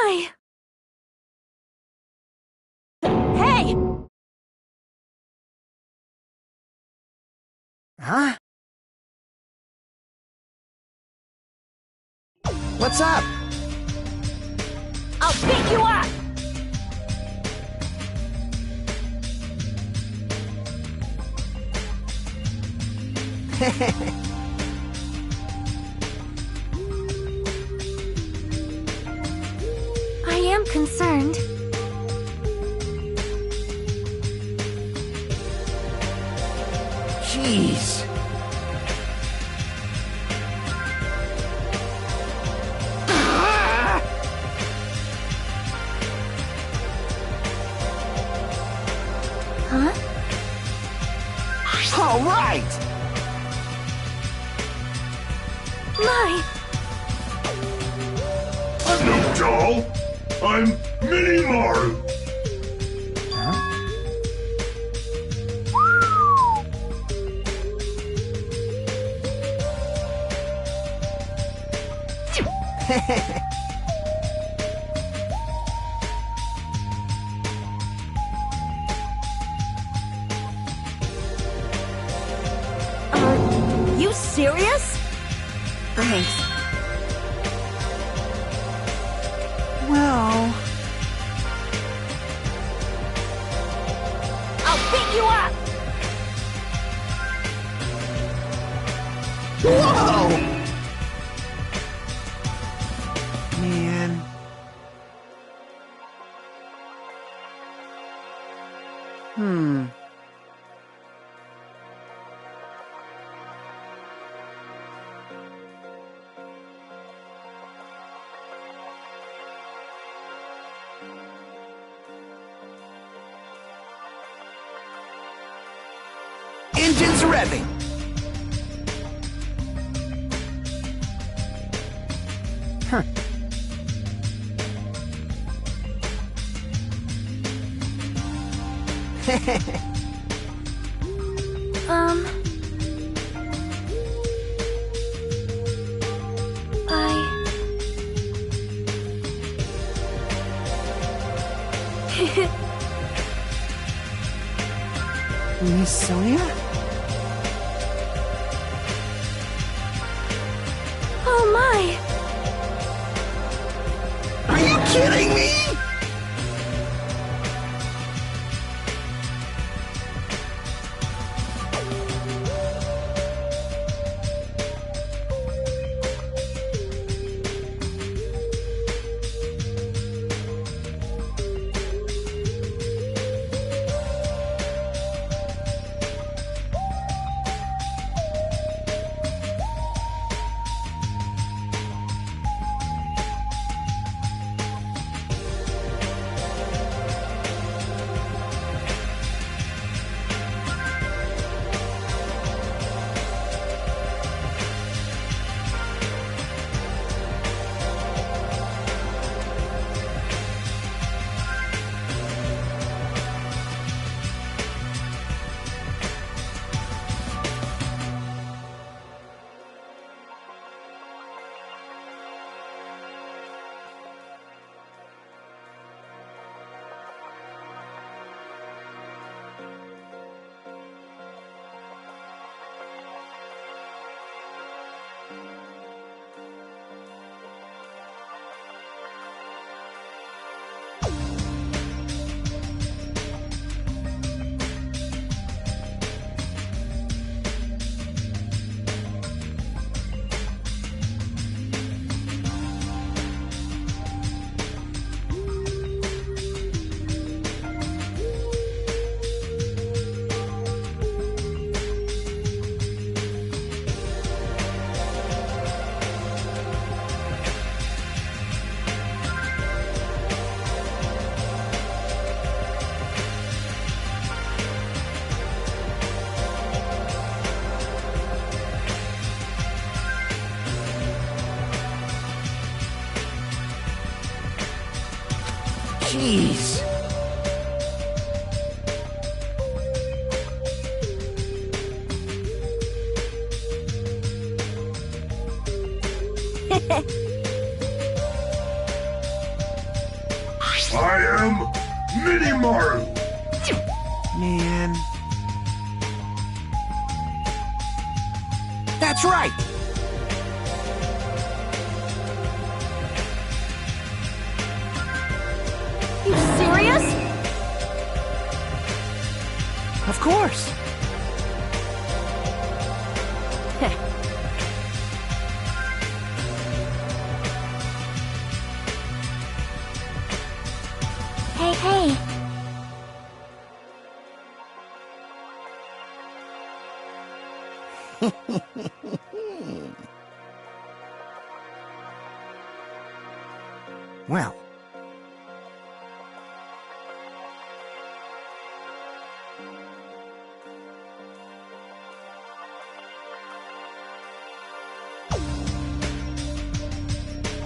G: my! Hey!
E: Huh? What's up?
G: I'll pick you up!
C: I am concerned.
E: Jeez.
C: Huh?
D: All right!
C: My!
I: I'm no doll. I'm Mini Maru.
G: You serious? Thanks.
D: Well...
G: I'll pick you up!
D: Whoa! Man... Engines revving! Huh. Miss Sonia?
C: Oh my!
D: Are you kidding me?
E: Jeez.
I: I am Minimaru.
D: Man. That's right!
G: You serious?
D: Of course!
C: Hey, hey.
D: Well.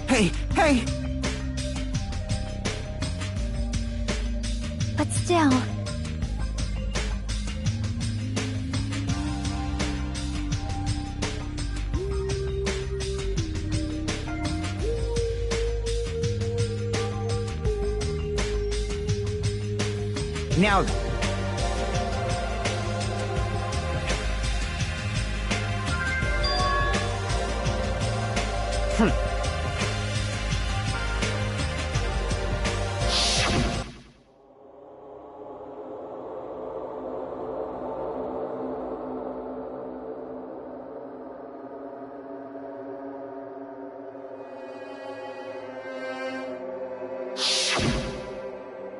D: Hey, hey!
C: But still.
E: Now,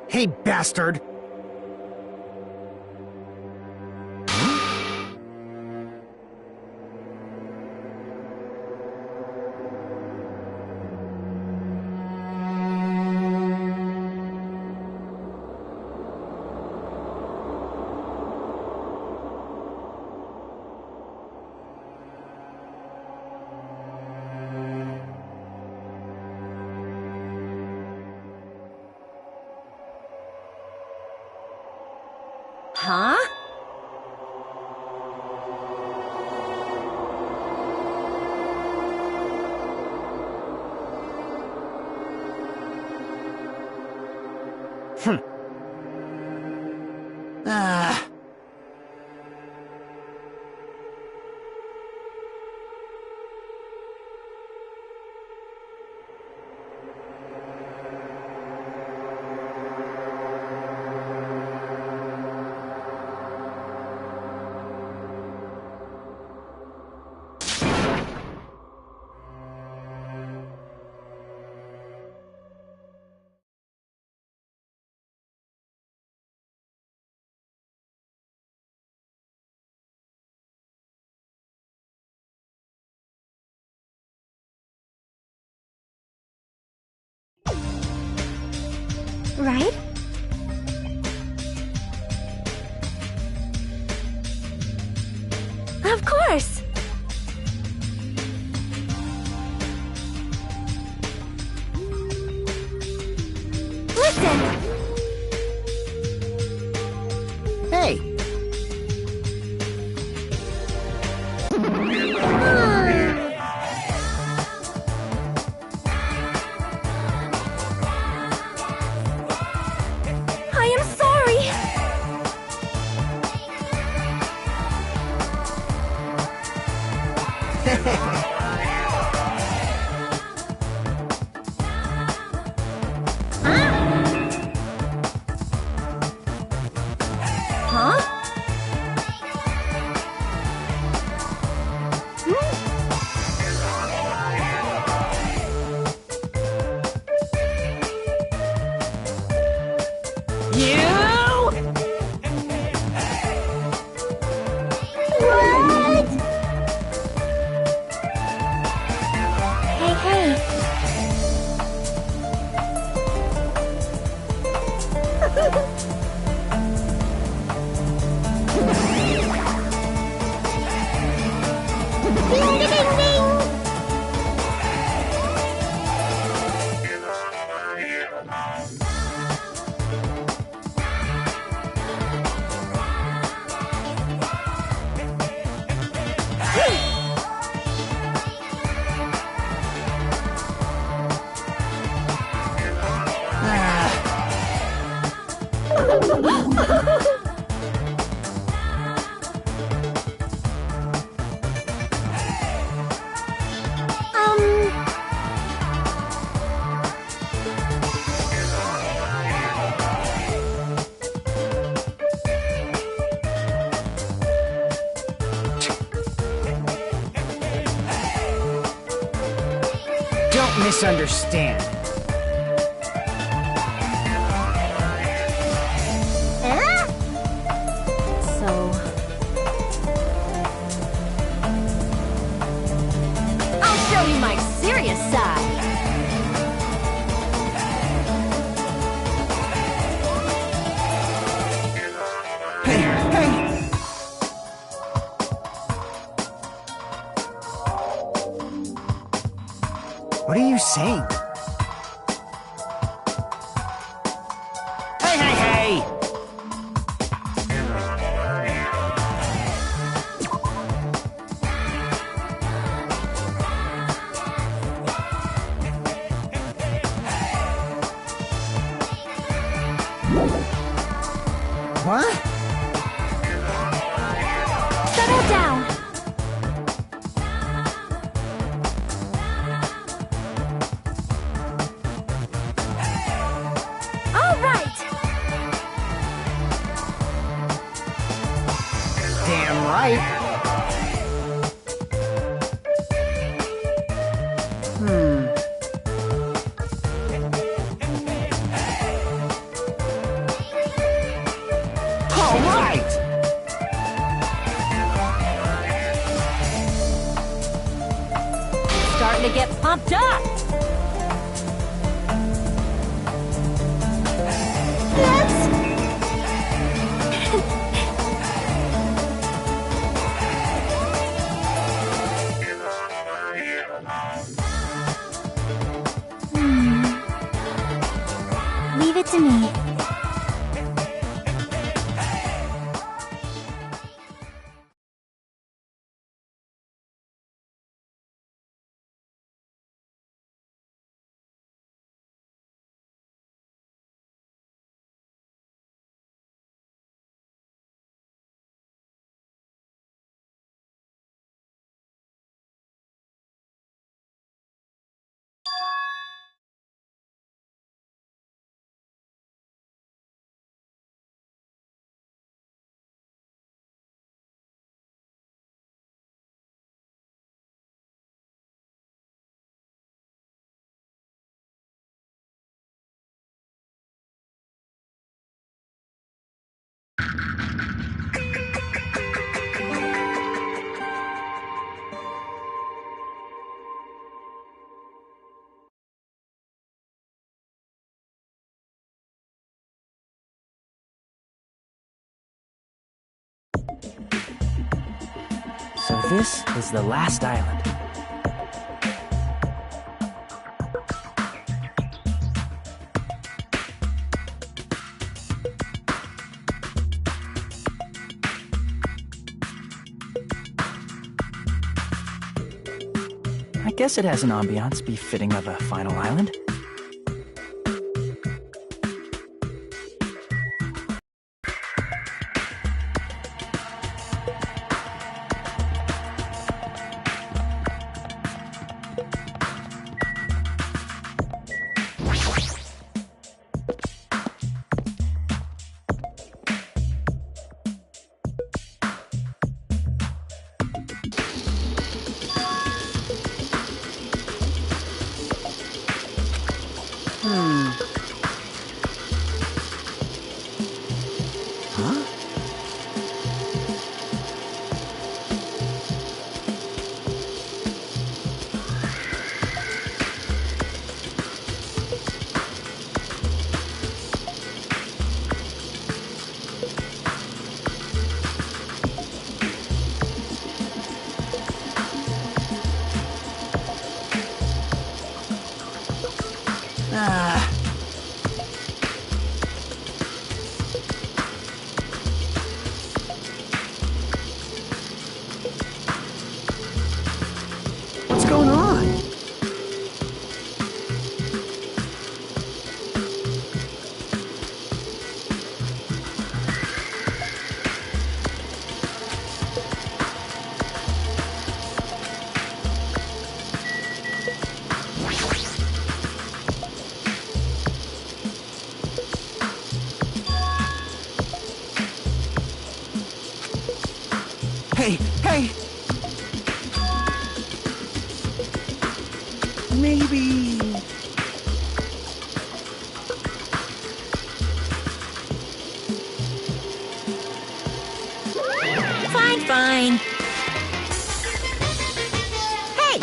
E: hey, bastard!
G: Huh?
D: Ah.
C: Right? Of course! Listen!
D: Hey!
C: I am sorry!
G: Huh?
C: What? Hey, hey. Ding, ding, ding, ding.
D: Ah.
E: Don't misunderstand.
G: So... I'll show you my serious side.
E: Hey! What are you saying? Hey! What?
C: Settle down. All right.
E: Damn right. All right.
G: Starting to get pumped up.
C: Leave it to me.
A: So this is the last island. I guess it has an ambiance befitting of a final island. What's going on?
D: Hey, hey! Maybe...
F: Fine. Hey!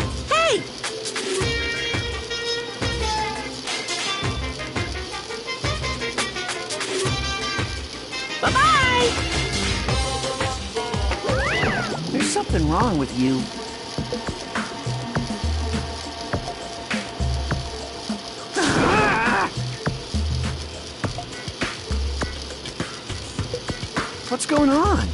F: Bye-bye!
D: There's something wrong with you. What's going on?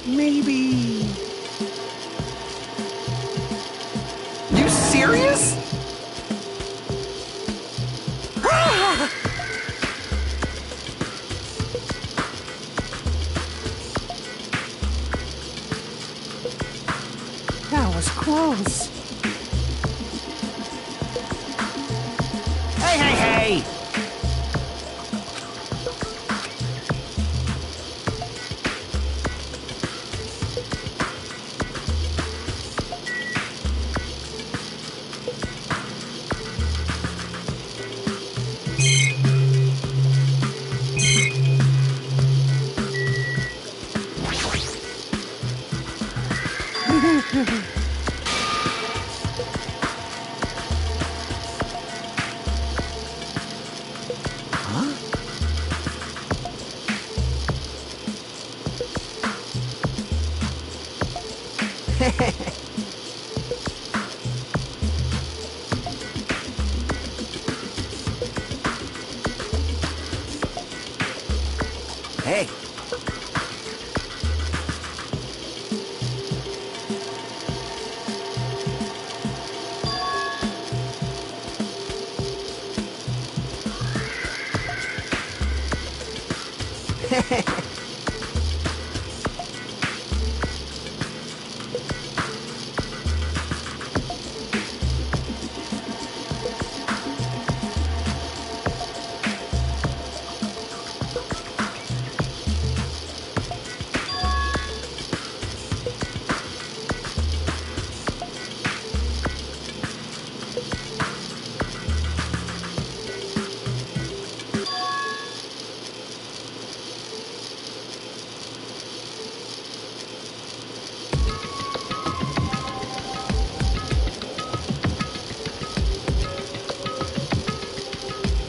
D: Maybe... You serious? That was close. Hey! Hey.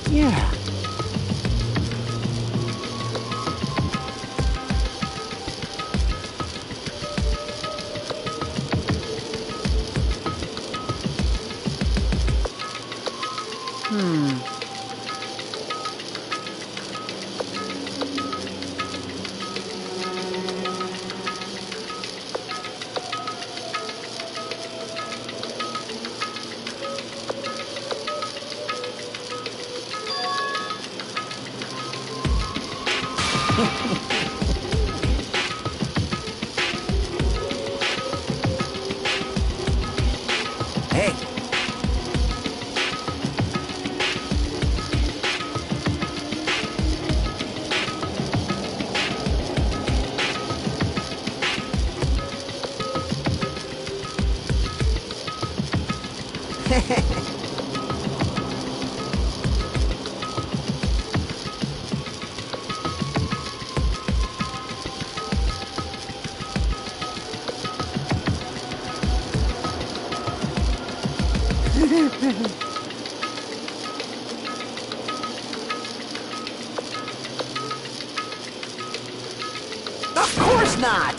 D: Yeah. Hey. Of course not!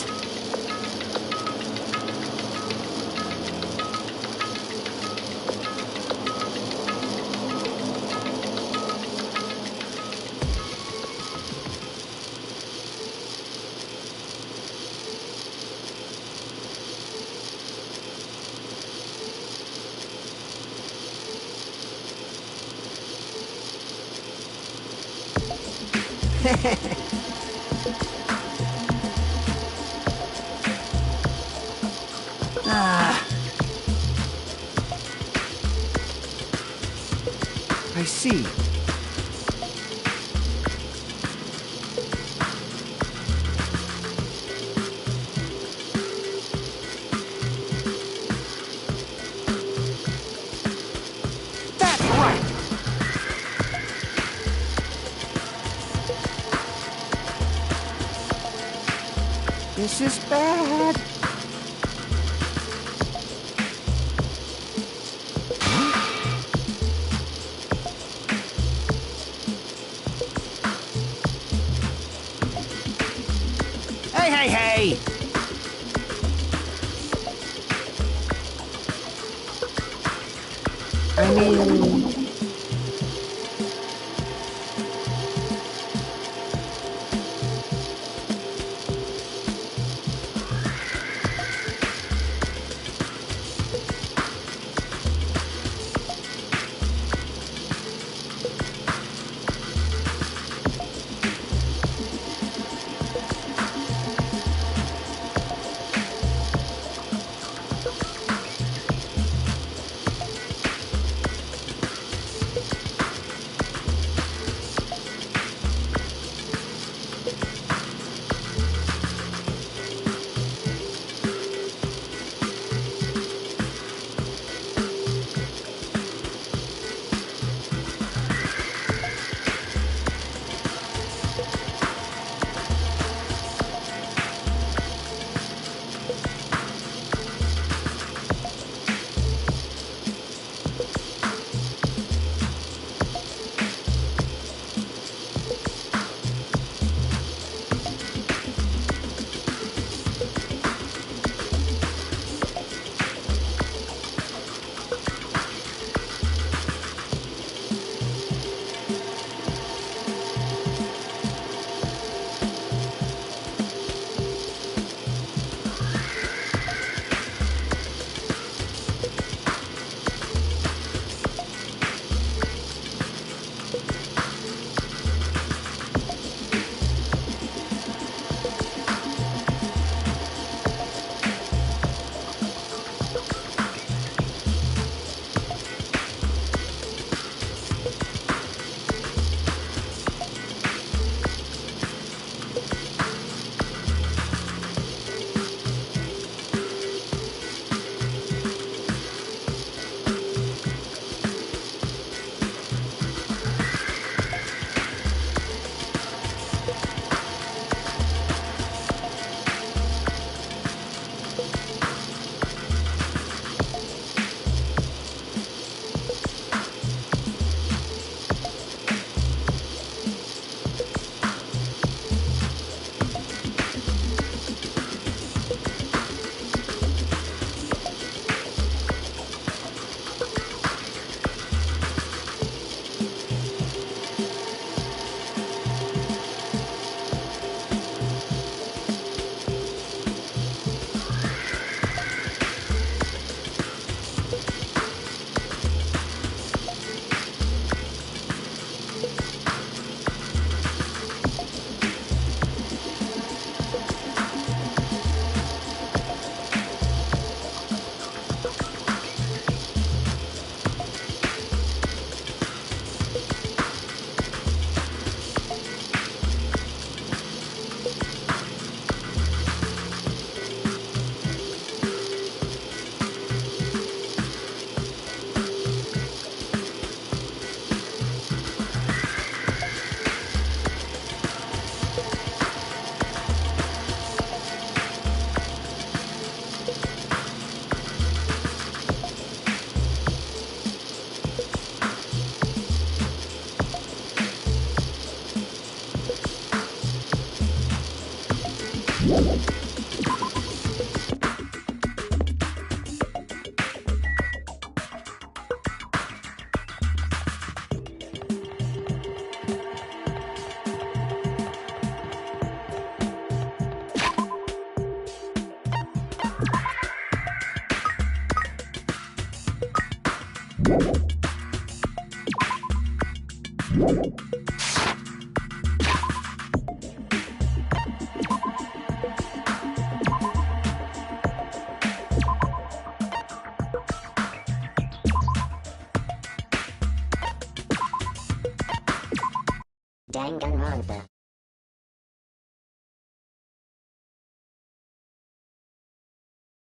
D: I see. That's right! This is bad. Hey, hey, hey! I mean...